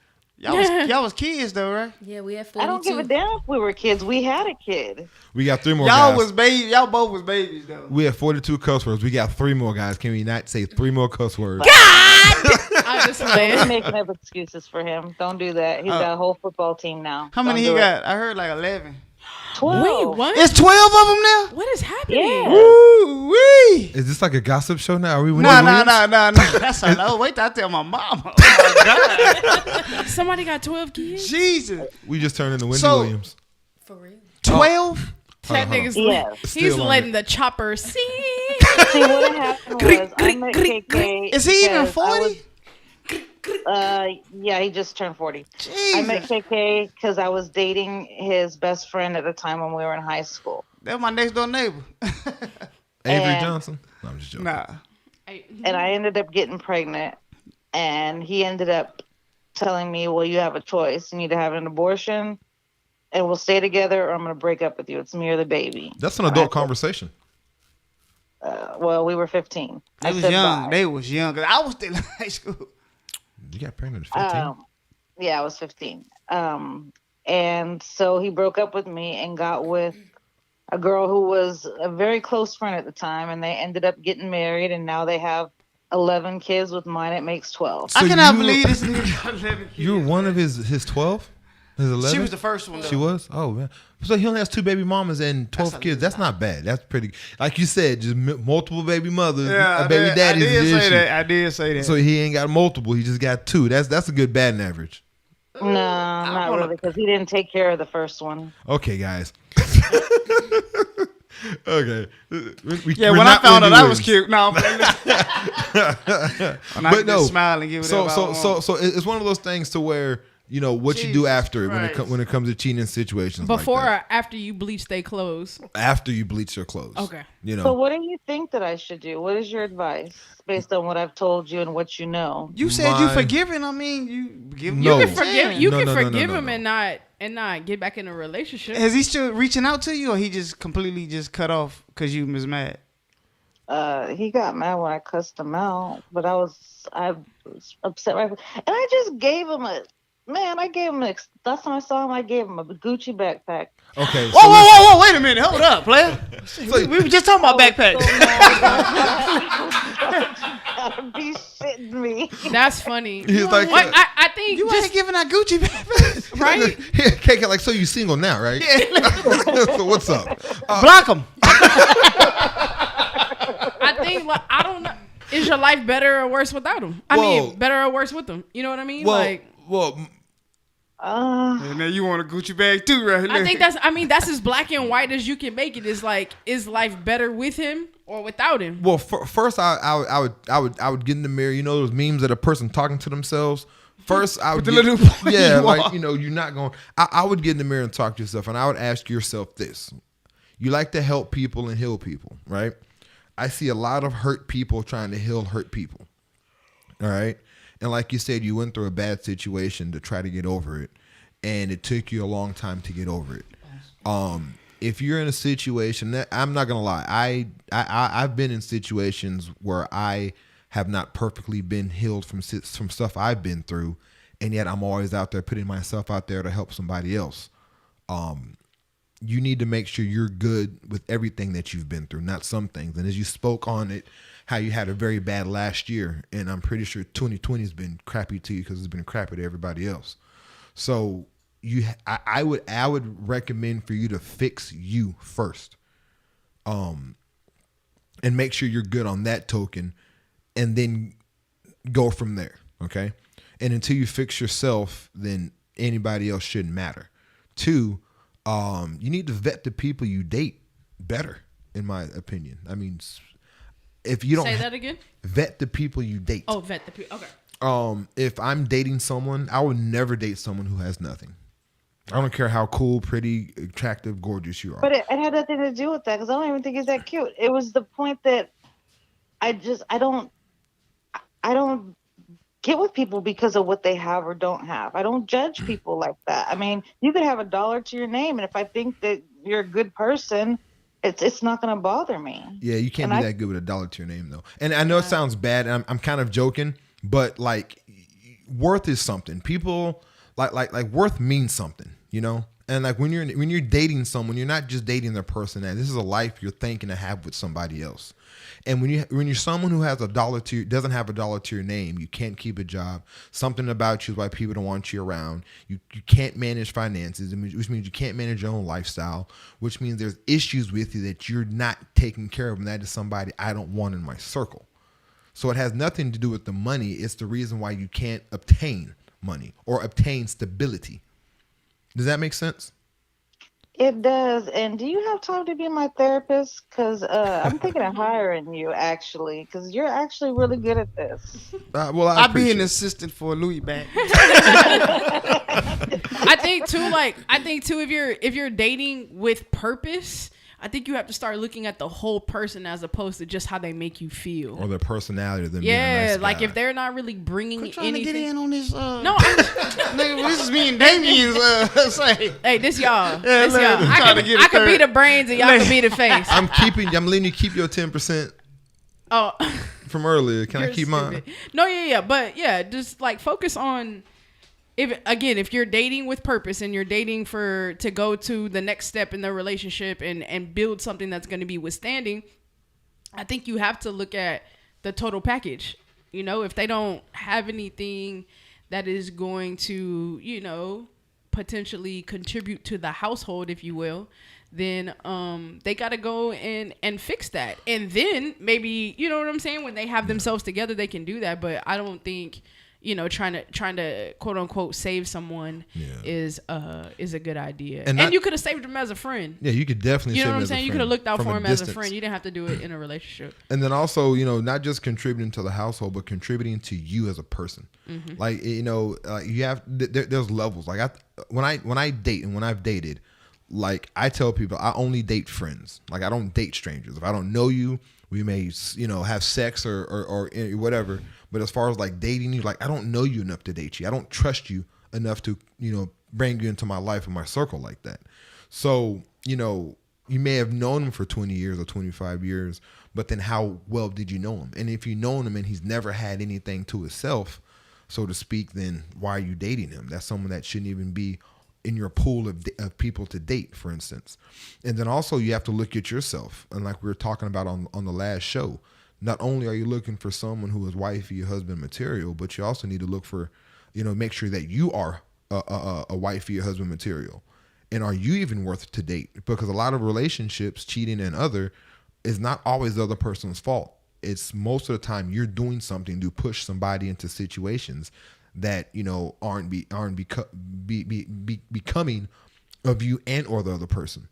Y'all was kids though, right? Yeah, we had 42. I don't give a damn if we were kids. We had a kid. We got 3 more Y'all guys. was baby. Y'all both was babies though. We have 42 cuss words. We got 3 more guys. Can we not say 3 more cuss words? I just We're playing. making up excuses for him. Don't do that. He's got a whole football team now. How many Don't he do got? I heard like 11. it. 12. Wait, what? It's 12 of them now. What is happening? Yeah. Woo wee. Is this like a gossip show now? Are we No. That's a no. Wait till I tell my mama. Oh my God. Somebody got 12 kids? Jesus. We just turned into Wendy So- Williams. For real. 12. That nigga's Yes. he's Still on letting it. the chopper see. See, what happened was I met KK. Is he even because I 40? was- yeah, he just turned 40. I met Jesus. KK because I was dating his best friend at the time when we were in high school. That's my next door neighbor. Avery And- Johnson? No, I'm just joking. Nah. And I ended up getting pregnant. And he ended up telling me, well, you have a choice. You need to have an abortion and we'll stay together or I'm going to break up with you. It's me or the baby. That's an adult conversation. Well, we were 15. They I was said young. bye. They was young. 'Cause I was still in high school. You got pregnant at 15? Yeah, I was 15. And so he broke up with me and got with a girl who was a very close friend at the time. And they ended up getting married. And now they have 11 kids. With mine, it makes 12. I cannot you- believe this nigga got 11 kids. You were one of his 12? His 11? She was the first one. Though. She was? Oh, man. So he only has 2 baby mamas and 12 That's kids. That's not bad. That's pretty. Like you said, just multiple baby mothers, Yeah, a baby daddy's I did the say issue. that. I did say that. So he ain't got multiple. He just got 2. That's a good batting average. No, not really, because he didn't take care of the first one. Okay, guys. Okay. yeah, when I found out I was cute. No, I'm playing. When I But could no. just smile and give it So up. so it's one of those things to where what you do Jesus after it Christ. when it comes to cheating situations Before like or after you bleach their clothes? that. After you bleach your clothes. Okay. So what do you think that I should do? What is your advice based on what I've told you and what you know? You said you My- forgiving. I mean, you give No. You can forgive. You No, can no, no, no, forgive no, him no. and not get back in a relationship. Is he still reaching out to you, or he just completely just cut off because you was mad? He got mad when I cussed him out, but I was upset right, and I just gave him last time I saw him, I gave him a Gucci backpack. Okay. Whoa! Wait a minute. Hold up, player. we were just talking about backpacks. Gotta be shitting me. That's funny. He's like, What? I think You just ain't giving out Gucci backpacks, right. KK, like, so you single now, right? So what's up? Block him. I think like I don't know. Is your life better or worse without him? I Well- mean, better or worse with him. You know what I mean? Well, And then you want a Gucci bag too, right? I think that's as black and white as you can make it. Is like, is life better with him or without him? Well, first I would get in the mirror. You know those memes that a person talking to themselves. First, I would With the little point yeah, you like are. you're not going. I would get in the mirror and talk to yourself, and I would ask yourself this: you like to help people and heal people, right? I see a lot of hurt people trying to heal hurt people. All right, and like you said, you went through a bad situation to try to get over it, and it took you a long time to get over it. If you're in a situation that I'm not gonna lie, I've been in situations where I have not perfectly been healed from stuff I've been through, and yet I'm always out there putting myself out there to help somebody else. you need to make sure you're good with everything that you've been through, not some things. And as you spoke on it, how you had a very bad last year, and I'm pretty sure 2020 has been crappy to you because it's been crappy to everybody else. So I would recommend for you to fix you first, and make sure you're good on that token, and then go from there. Okay, and until you fix yourself, then anybody else shouldn't matter. 2, you need to vet the people you date better, in my opinion. I mean, if you don't say that again, vet the people you date. Oh, vet the people. Okay. If I'm dating someone, I would never date someone who has nothing. I don't care how cool, pretty, attractive, gorgeous you are. But it had nothing to do with that because I don't even think he's that cute. It was the point that I don't get with people because of what they have or don't have. I don't judge people like that. I mean, you could have $1 to your name, and if I think that you're a good person, it's not going to bother me. Yeah, you can't be that good with $1 to your name though. And I know it sounds bad, and I'm kind of joking, but like worth is something. People like worth means something, you know? And like when you're dating someone, you're not just dating their personality. This is a life you're thinking to have with somebody else. And when you're someone who has doesn't have $1 to your name, you can't keep a job. Something about you is why people don't want you around. You can't manage finances, which means you can't manage your own lifestyle, which means there's issues with you that you're not taking care of, and that is somebody I don't want in my circle. So it has nothing to do with the money. It's the reason why you can't obtain money or obtain stability. Does that make sense? It does. And do you have time to be my therapist? Because I'm thinking of hiring you, actually, because you're actually really good at this. Well, I'll be an assistant for Louis back. I think too, if you're dating with purpose, I think you have to start looking at the whole person as opposed to just how they make you feel. Or their personality. Them Yeah, being a nice like guy. if they're not really bringing I'm trying anything. to get in on this. No, Nigga, this is me and Damien's say. hey, this y'all. Yeah, This y'all. I'm trying to get a I could be third. the brains and y'all could be the face. I'm letting you keep your 10% Oh, from earlier. Can I you're keep mine? stupid. No, yeah, but yeah, just like focus on. If you're dating with purpose and you're dating to go to the next step in the relationship and build something that's going to be withstanding, I think you have to look at the total package. You know, if they don't have anything that is going to, you know, potentially contribute to the household, if you will, then they got to go and fix that. And then maybe, you know what I'm saying, when they have themselves together, they can do that. But I don't think, you know, trying to quote unquote save someone is a good idea. And you could have saved him as a friend. Yeah, you could definitely. You know save what I'm him as a saying? You friend could have looked out from for a him as a distance. friend. You didn't have to do it in a relationship. And then also, you know, not just contributing to the household, but contributing to you as a person. Mm-hmm. Like, you know, you have there's levels. Like when I date and when I've dated, like I tell people I only date friends. Like I don't date strangers. If I don't know you, we may, you know, have sex or whatever. But as far as like dating you, like I don't know you enough to date you. I don't trust you enough to, you know, bring you into my life and my circle like that. So, you know, you may have known him for 20 years or 25 years, but then how well did you know him? And if you known him and he's never had anything to himself, so to speak, then why are you dating him? That's someone that shouldn't even be in your pool of people to date, for instance. And then also you have to look at yourself. And like we were talking about on the last show, not only are you looking for someone who is wifey or husband material, but you also need to look for, you know, make sure that you are a wifey or husband material. And are you even worth to date? Because a lot of relationships, cheating and other, is not always the other person's fault. It's most of the time you're doing something to push somebody into situations that, you know, aren't becoming of you and or the other person.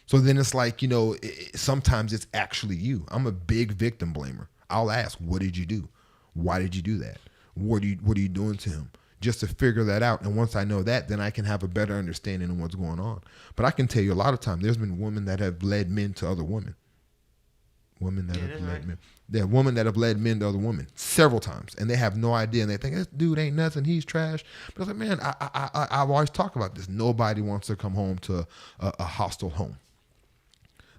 So then it's like, you know, sometimes it's actually you. I'm a big victim blamer. I'll ask, what did you do? Why did you do that? What are you doing to him? Just to figure that out. And once I know that, then I can have a better understanding of what's going on. But I can tell you a lot of times there's been women that have led men to other women. Women that have led men. There are women that have led men to other women several times, and they have no idea, and they think this dude ain't nothing, he's trash. But I was like, man, I've always talked about this. Nobody wants to come home to a hostile home.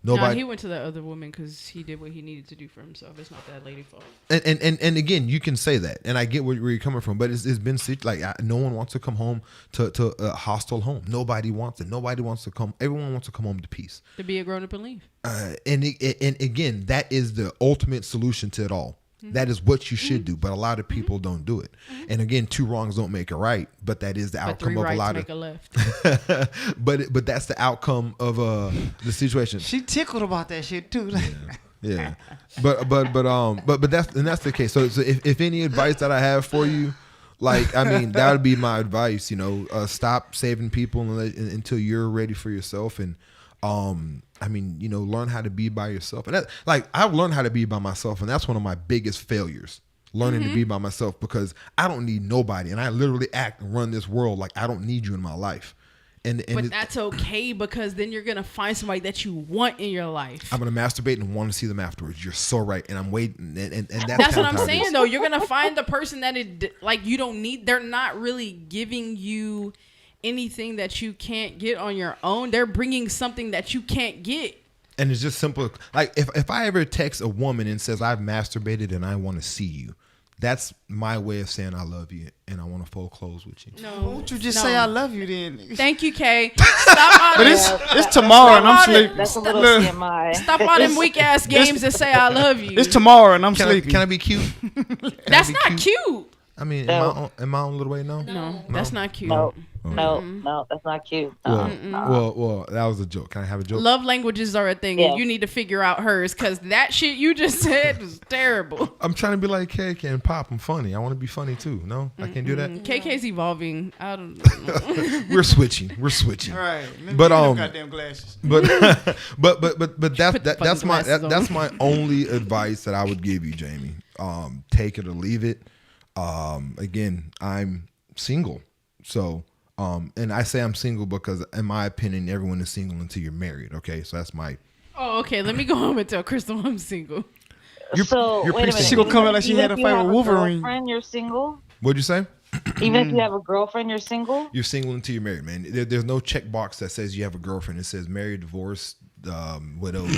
No, Nobody. he went to the other woman because he did what he needed to do for himself. It's not that lady's fault. And again, you can say that, and I get where you're coming from, but it's been like no one wants to come home to a hostile home. Nobody wants it. Nobody wants to come. Everyone wants to come home to peace. To be a grown up and leave. And again, that is the ultimate solution to it all. That is what you should do, but a lot of people don't do it. And again, 2 wrongs don't make a right, but that is the But outcome 3 of a rights lot make of. a left. but that's the outcome of the situation. She tickled about that shit too. Yeah, but that's the case. So if any advice that I have for you, like I mean, that would be my advice. You know, stop saving people until you're ready for yourself, and I mean, you know, learn how to be by yourself. And that, like, I've learned how to be by myself, and that's one of my biggest failures. Learning to be by myself, because I don't need nobody, and I literally act and run this world like I don't need you in my life. But that's okay, because then you're gonna find somebody that you want in your life. I'm gonna masturbate and want to see them afterwards. You're so right, and I'm waiting, and that's what I'm saying though. You're gonna find the person that you don't need. They're not really giving you anything that you can't get on your own. They're bringing something that you can't get. And it's just simple. Like if I ever text a woman and says I've masturbated and I want to see you, that's my way of saying I love you and I want to fold clothes with you. No, why don't you just say I love you then? Thank you, Kay. Stop all But it's tomorrow and I'm sleeping. That's a little TMI. Stop all them weak ass games and say I love you. It's tomorrow and I'm sleeping. Can I be cute? That's not cute. I mean, in my own little way, no. No, that's not cute. No, that's not cute. Well, that was a joke. Can I have a joke? Love languages are a thing. Yeah. You need to figure out hers, because that shit you just said was terrible. I'm trying to be like KK and Pop. I'm funny. I want to be funny too. No, I can't do that. KK's evolving. I don't know. We're switching. All right. But goddamn glasses. but Put the that's my glasses on. that's my only advice that I would give you, Jamie. Take it or leave it. Again, I'm single, so and I say I'm single because, in my opinion, everyone is single until you're married. Okay, so that's my. Oh, okay. Let me go home and tell Crystal I'm single. So you're wait a minute. She gonna come out like she Even had a if you fight have with Wolverine. Girlfriend, you're single. What'd you say? Even if you have a girlfriend, you're single. You're single until you're married, man. There's no checkbox that says you have a girlfriend. It says married, divorced, widowed,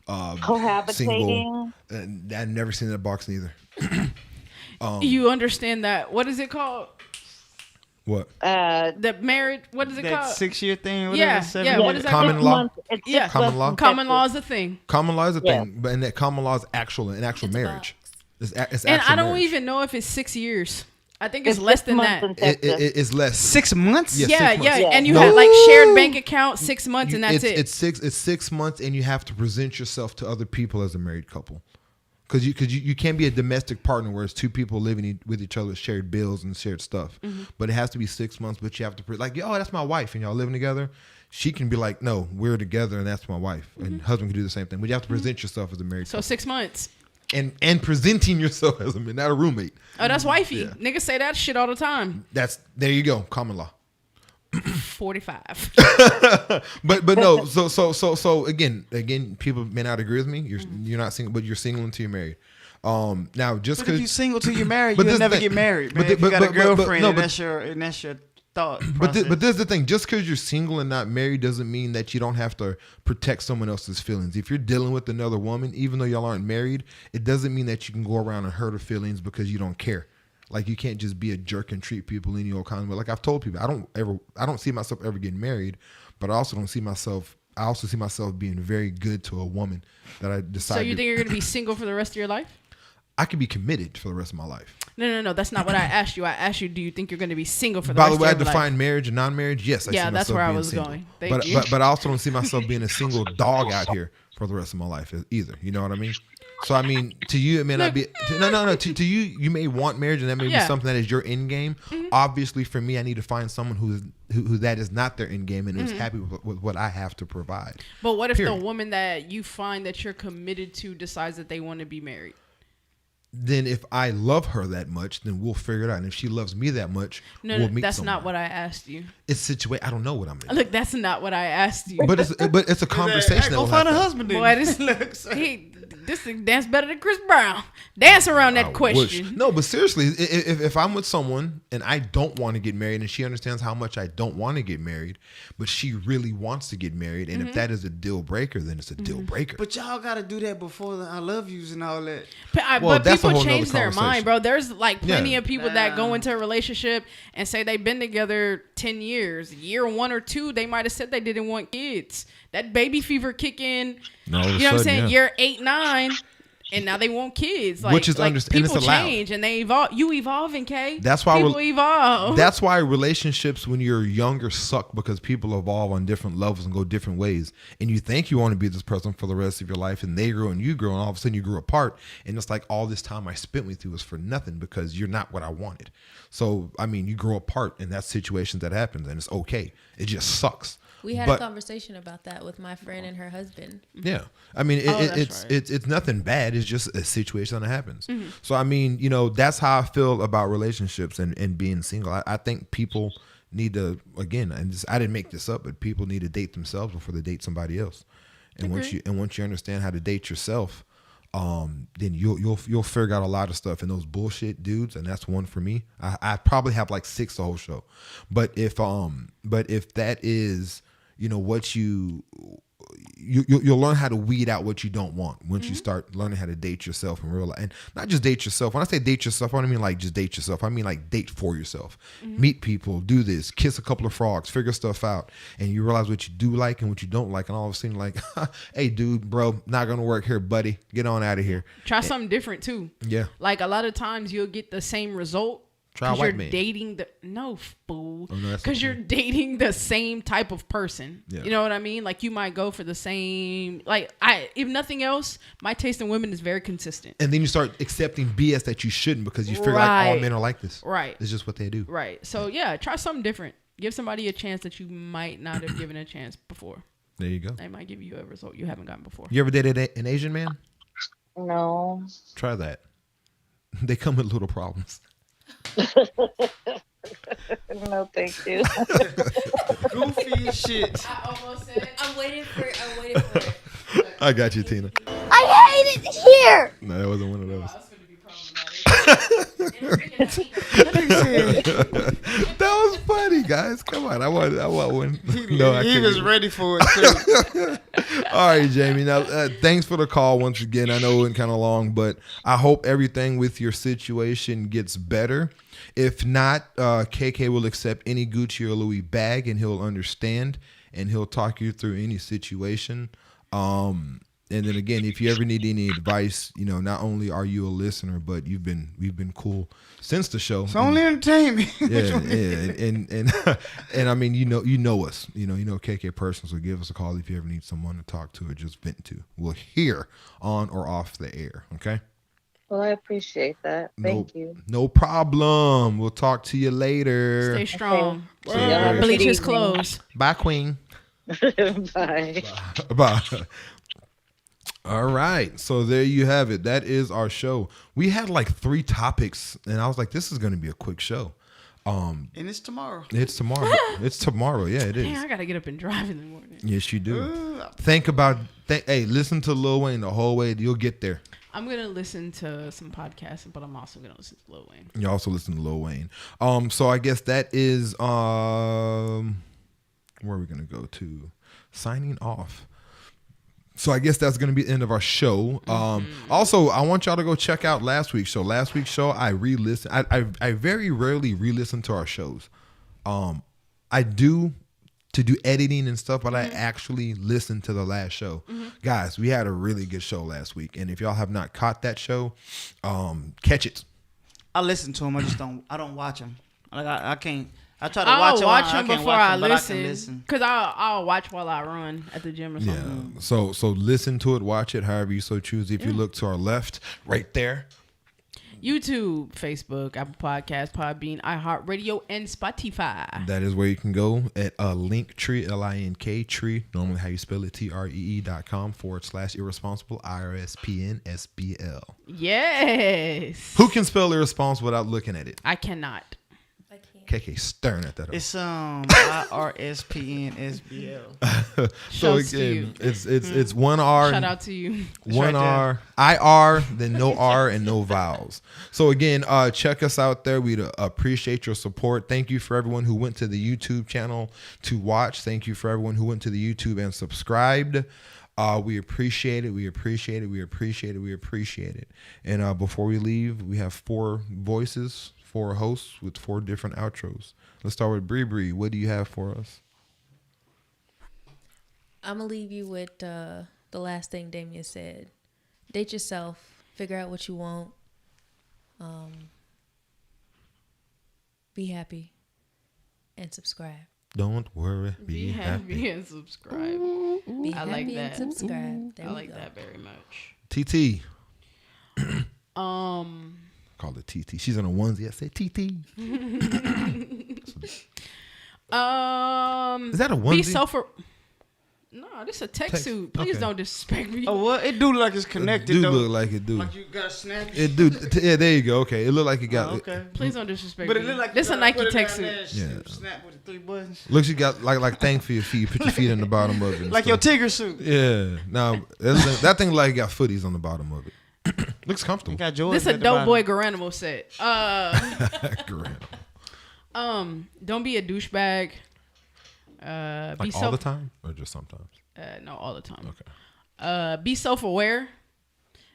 Cohabitating. single. And I've never seen that box neither. You understand that? What is it called? What? The marriage. What is it That called? 6-year thing. Yeah, yeah. What is that Common called? law. It's Yeah. 6 Common months law? in Common Texas. law is a thing. Common law is a Yeah. thing, but in that common law is an actual marriage. It's And actual I don't marriage. even know if it's 6 years. I think it's It's less 6 than months that. in Texas. It's less. 6 months? Yeah, Yeah, 6 yeah, months. and you No. have like shared bank account 6 months, and that's it. It's 6 months, and you have to present yourself to other people as a married couple, because you can't be a domestic partner where it's 2 people living with each other with shared bills and shared stuff. But it has to be 6 months. But you have to like, oh, that's my wife, and y'all living together. She can be like, no, we're together, and that's my wife. And husband can do the same thing. But you have to present yourself as a married So couple. 6 months. And presenting yourself as not a roommate. Oh, that's wifey. Yeah. Niggas say that shit all the time. There you go, common law. 45. But no, so again, people may not agree with me. You're not single, but you're single until you're married. Now just But if you're because single till you're married, But you'll this never thing- get married, but man. the- If you got a but- girlfriend, no, and but- that's your thought but process. there's the thing. Just because you're single and not married doesn't mean that you don't have to protect someone else's feelings. If you're dealing with another woman, even though y'all aren't married, it doesn't mean that you can go around and hurt her feelings because you don't care. Like, you can't just be a jerk and treat people any old kind of way. Like I've told people, I don't see myself ever getting married, but I also see myself being very good to a woman that I decide. So you think you're going to be single for the rest of your life? I could be committed for the rest of my life. No. That's not what I asked you. I asked you, do you think you're going to be single for the By rest the way, I of your life? define marriage and non-marriage. Yes, I see Yeah, myself that's where I being was single. going. Thank you. But I also don't see myself being a single dog out here for the rest of my life either. You know what I mean? So I mean, to you, it may not be. No. To you, you may want marriage, and that may be Yeah. something that is your end game. Obviously, for me, I need to find someone who that is not their end game and is happy with what I have to provide. But what if Period. the woman that you find that you're committed to decides that they want to be married? Then, if I love her that much, then we'll figure it out. And if she loves me that much, No, we'll meet that's somewhere. not what I asked you. It's situation. I don't know what I'm in. Look, that's not what I asked you. But it's a conversation. that Go we'll find a have to have. husband then. Boy, this this thing dance better than Chris Brown. Dance around that I question. wish. No, but seriously, if I'm with someone and I don't want to get married and she understands how much I don't want to get married, but she really wants to get married, and if that is a deal breaker, then it's a deal breaker. But y'all gotta do that before the I love yous and all that. Well, But that's a people whole nother change their conversation. mind, bro. There's like plenty Yeah. of people that go into a relationship and say they've been together 10 years. Year 1 or 2, they might have said they didn't want kids. That baby fever kick in, All of a you know what I'm sudden, saying? yeah. Year 8, 9, and now they want kids. Like, Which is like understand- and people it's allowed. change and they evolve. You evolving, Kay? That's why people evolve. That's why relationships when you're younger suck, because people evolve on different levels and go different ways. And you think you want to be this person for the rest of your life, and they grow and you grow, and all of a sudden you grew apart. And it's like all this time I spent with you was for nothing because you're not what I wanted. So I mean, you grow apart, and that's situations that happens, and it's okay. It just sucks. We had But- a conversation about that with my friend and her husband. Yeah, I mean, that's right. it's nothing bad. It's just a situation that happens. Mm-hmm. So I mean, that's how I feel about relationships and being single. I think people need to, again, I didn't make this up, but people need to date themselves before they date somebody else. And once you understand how to date yourself, then you'll figure out a lot of stuff. And those bullshit dudes, and that's one for me. I probably have like 6 the whole show, but if that is what you'll learn how to weed out what you don't want once you start learning how to date yourself and realize, and not just date yourself. When I say date yourself, I don't mean like just date yourself. I mean like date for yourself. Meet people, do this, kiss a couple of frogs, figure stuff out, and you realize what you do like and what you don't like, and all of a sudden like, hey dude, bro, not gonna work here, buddy. Get on out of here. Try something different too. Yeah. Like a lot of times you'll get the same result. Try a 'cause white you're man. dating fool. Oh, no, that's Because not you're true. dating the same type of person. Yeah. You know what I mean? Like you might go for the same. Like if nothing else, my taste in women is very consistent. And then you start accepting BS that you shouldn't because you figure like all Right. men are like this. Right. It's just what they do. Right. So yeah, try something different. Give somebody a chance that you might not have given a chance before. There you go. They might give you a result you haven't gotten before. You ever dated an Asian man? No. Try that. They come with little problems. No, thank you. Goofy as shit. I almost said it. I'm waiting for it. I got you, Tina. I hate it here. No, that wasn't one of those. That was funny, guys. Come on, I want one. No, I he couldn't was get it. ready for it too. All right, Jamie. Now, thanks for the call once again. I know it went kind of long, but I hope everything with your situation gets better. If not, KK will accept any Gucci or Louis bag, and he'll understand, and he'll talk you through any situation. And then again, if you ever need any advice, not only are you a listener, but we've been cool since the show. It's only entertainment. Yeah, and I mean, you know us. KK Persons will give us a call if you ever need someone to talk to or just vent to. We're here on or off the air. Okay. Well, I appreciate that. Thank you. No problem. We'll talk to you later. Stay strong. Okay. Yeah, have a Bleach good his evening. clothes. Bye, Queen. Bye. Bye. All right. So there you have it. That is our show. We had like 3 topics, and I was like, this is going to be a quick show. And it's tomorrow. It's tomorrow. It's tomorrow. Yeah, it is. Dang, I gotta get up and drive in the morning. Yes, you do. Hey, listen to Lil Wayne the whole way. You'll get there. I'm gonna listen to some podcasts, but I'm also gonna listen to Lil Wayne. You also listen to Lil Wayne. So I guess that is where are we gonna go to? Signing off. So I guess that's going to be the end of our show. Also, I want y'all to go check out last week's show. Last week's show, I re-listen. I very rarely re-listen to our shows. I do to do editing and stuff, but I actually listen to the last show. Guys, we had a really good show last week, and if y'all have not caught that show, catch it. I listen to him. I don't watch him. Like I can't. I try to I'll watch watch him them I before watch I him, but I can listen. Cause I'll watch while I run at the gym or something. Yeah. So listen to it, watch it, however you so choose. If you look to our left, right there. YouTube, Facebook, Apple Podcasts, Podbean, iHeartRadio, and Spotify. That is where you can go at Linktree, Link tree, normally how you spell it, TREE.com/irresponsible IRSPNSBL. Yes. Who can spell irresponsible without looking at it? I cannot. I can't. KK staring at that. hoe. It's IRSPNSBL. So Shouts to you. again, it's one R. Shout out to you. One right there. R, IR, then no R and no vowels. So again, check us out there. We'd appreciate your support. Thank you for everyone who went to the YouTube channel to watch. Thank you for everyone who went to the YouTube and subscribed. We appreciate it. We appreciate it. We appreciate it. We appreciate it. And before we leave, we have 4 voices, 4 hosts with 4 different outros. Let's start with Bree Bree. What do you have for us? I'm gonna leave you with the last thing Damien said. Date yourself. Figure out what you want. Be happy and subscribe. Don't worry. Be happy and subscribe. Be I happy like and that. subscribe. There I we like go. that very much. TT. Um, Call it TT. She's in a onesie. I said TT. Is that a onesie? Be self. No, this is a tech Text- suit. Please okay. don't disrespect me. Oh, what? It do look like it's connected, Do though. look like it do. Like you got to snap It do. Yeah, there you go. Okay, it looked like it got. Oh, okay. Please don't disrespect But me. it look like this you a gotta Nike put it tech down suit. there, Yeah. Snap with the 3 buttons. Looks you got like thing for your feet. Put your feet in the bottom of it. and Like your stuff. Tigger suit. Yeah. Now that thing like got footies on the bottom of it. Looks comfortable. Got Jordans This a at the dope bottom. boy Geronimo set. Grand. Don't be a douchebag. Be Like all self. the time or just sometimes? No, all the time. Okay. Be self-aware.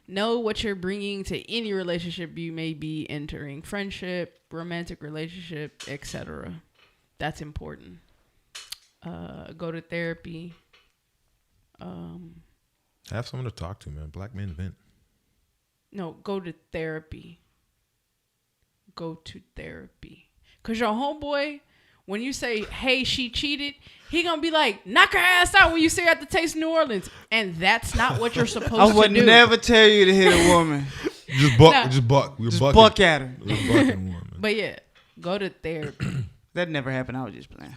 Know what you're bringing to any relationship you may be entering, friendship, romantic relationship, etc. That's important. Go to therapy. Have someone to talk to, man. Black men vent. No, go to therapy. Go to therapy. Cause your homeboy, when you say, "Hey, she cheated," he gonna be like, "Knock her ass out" when you see her at the Taste New Orleans, and that's not what you're supposed I to would do. never tell you to hit a woman. Just buck. Nah. Just buck. We're Just bucking. buck at her. We're bucking woman. But yeah, go to therapy. That never happened. I was just playing.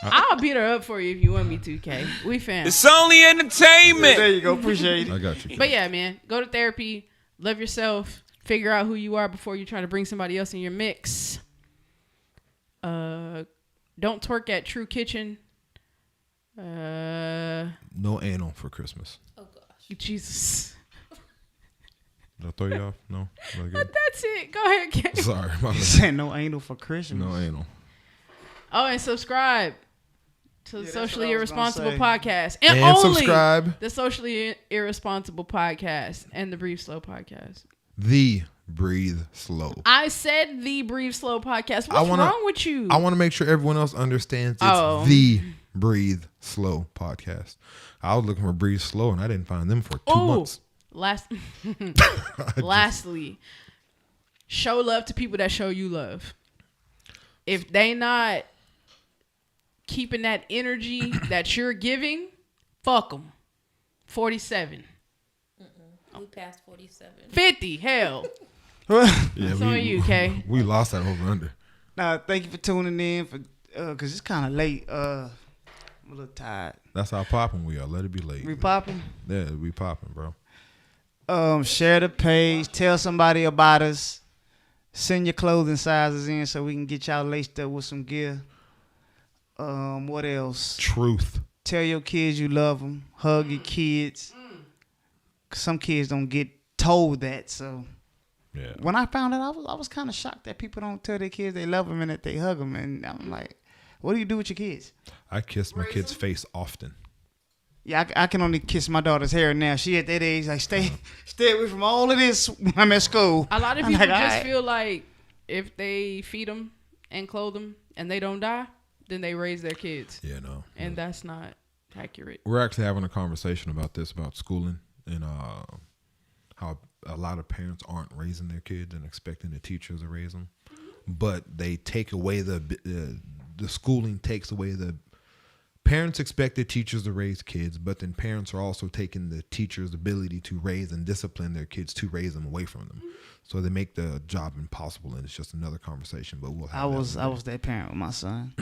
I'll beat her up for you if you want me to, K. We fam. It's only entertainment. There you go. Appreciate I it. got you. But yeah, man, go to therapy. Love yourself. Figure out who you are before you try to bring somebody else in your mix. Don't twerk at True Kitchen. No anal for Christmas. Oh gosh. Jesus. Did I throw you off? No. Really good? That's it. Go ahead, K. Sorry. My He bad. said no anal for Christmas. No anal. Oh, and subscribe to the that's Socially what I was gonna Irresponsible say. Podcast. And only subscribe. the Socially Irresponsible Podcast and the Breathe Slow Podcast. The Breathe Slow. I said the Breathe Slow Podcast. What's wanna- wrong with you? I want to make sure everyone else understands it's Oh. the Breathe Slow podcast. I was looking for Breathe Slow and I didn't find them for 2 months. Lastly, show love to people that show you love. If they not keeping that energy that you're giving, fuck them. 47. We passed 47. 50, hell. Yeah, It's on you, Kay. We lost that over under. Now, thank you for tuning in for cause it's kind of late. I'm a little tired. That's how popping we are. Let it be late. We popping. Yeah, we popping, bro. Share the page. Tell somebody about us. Send your clothing sizes in so we can get y'all laced up with some gear. What else? Truth. Tell your kids you love them. Hug your kids. 'Cause some kids don't get told that. So Yeah. when I found out, I was kind of shocked that people don't tell their kids they love them and that they hug them. And I'm like, what do you do with your kids? I kiss my kid's face often. Yeah, I can only kiss my daughter's hair now. She at that age, like stay away from all of this when I'm at school. A lot of I'm people like, just alright. feel like if they feed them and clothe them and they don't die, then they raise their kids. Yeah, no. And that's not accurate. We're actually having a conversation about this, about schooling and how a lot of parents aren't raising their kids and expecting the teachers to raise them, but they take away the schooling takes away the parents expect the teachers to raise kids, but then parents are also taking the teachers' ability to raise and discipline their kids to raise them away from them. So they make the job impossible, and it's just another conversation. But we'll have. I was that parent with my son.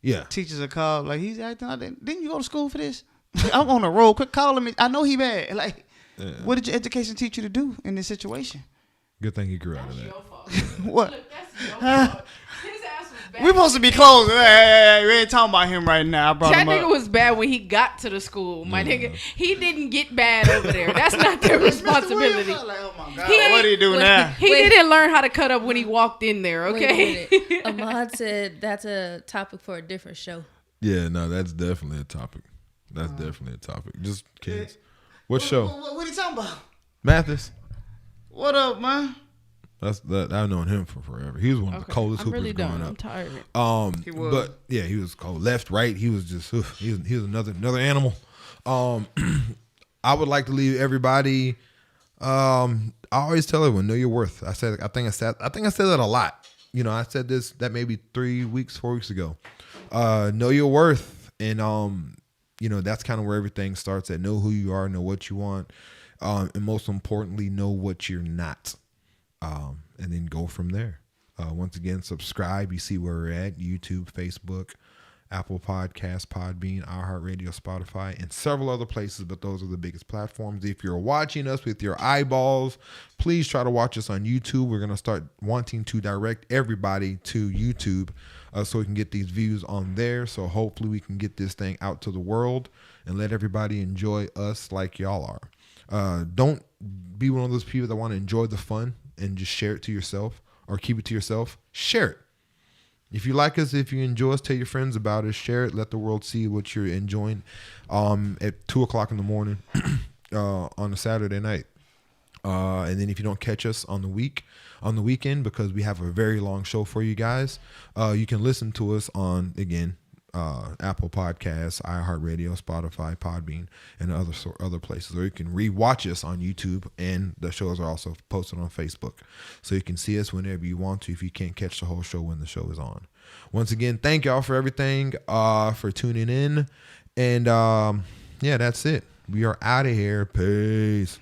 Yeah. Teachers are called like he's acting like that. Didn't you go to school for this? I'm on the road. Quit calling me. I know he bad. Like, what did your education teach you to do in this situation? Good thing he grew out of that. What? bad. We supposed to be closing. Hey, we ain't talking about him right now. I brought That him up. nigga was bad when he got to the school. My nigga, he didn't get bad over there. That's not their responsibility. Like, oh my God. He What do you do now? He didn't learn how to cut up when he walked in there. Wait a Okay. minute. Ahmad said that's a topic for a different show. Yeah, no, that's definitely a topic. That's definitely a topic. Just kids. What show? What are you talking about? Mathis. What up, man? That's that. I've known him for forever. He was one of the coldest I'm hoopers really growing done. up. I'm tired. He was. But yeah, he was cold. Left, right. He was just. He was another animal. I would like to leave everybody. I always tell everyone, know your worth. I think I said that a lot. You know, I said that maybe 4 weeks ago. Know your worth, and you know, that's kind of where everything starts at. Know who you are, know what you want, and most importantly, know what you're not. And then go from there. Once again, subscribe. You see where we're at: YouTube, Facebook, Apple Podcasts, Podbean, iHeartRadio, Spotify, and several other places, but those are the biggest platforms. If you're watching us with your eyeballs, please try to watch us on YouTube. We're going to start wanting to direct everybody to YouTube so we can get these views on there. So hopefully we can get this thing out to the world and let everybody enjoy us like y'all are. Don't be one of those people that want to enjoy the fun and just share it to yourself or keep it to yourself. Share it. If you like us, if you enjoy us, tell your friends about us. Share it. Let the world see what you're enjoying at 2 o'clock in the morning on a Saturday night. And then if you don't catch us on the weekend, because we have a very long show for you guys, you can listen to us on, again, Apple Podcasts, iHeartRadio, Spotify, Podbean, and other places. Or you can rewatch us on YouTube, and the shows are also posted on Facebook. So you can see us whenever you want to if you can't catch the whole show when the show is on. Once again, thank y'all for everything, for tuning in. And yeah, that's it. We are out of here. Peace.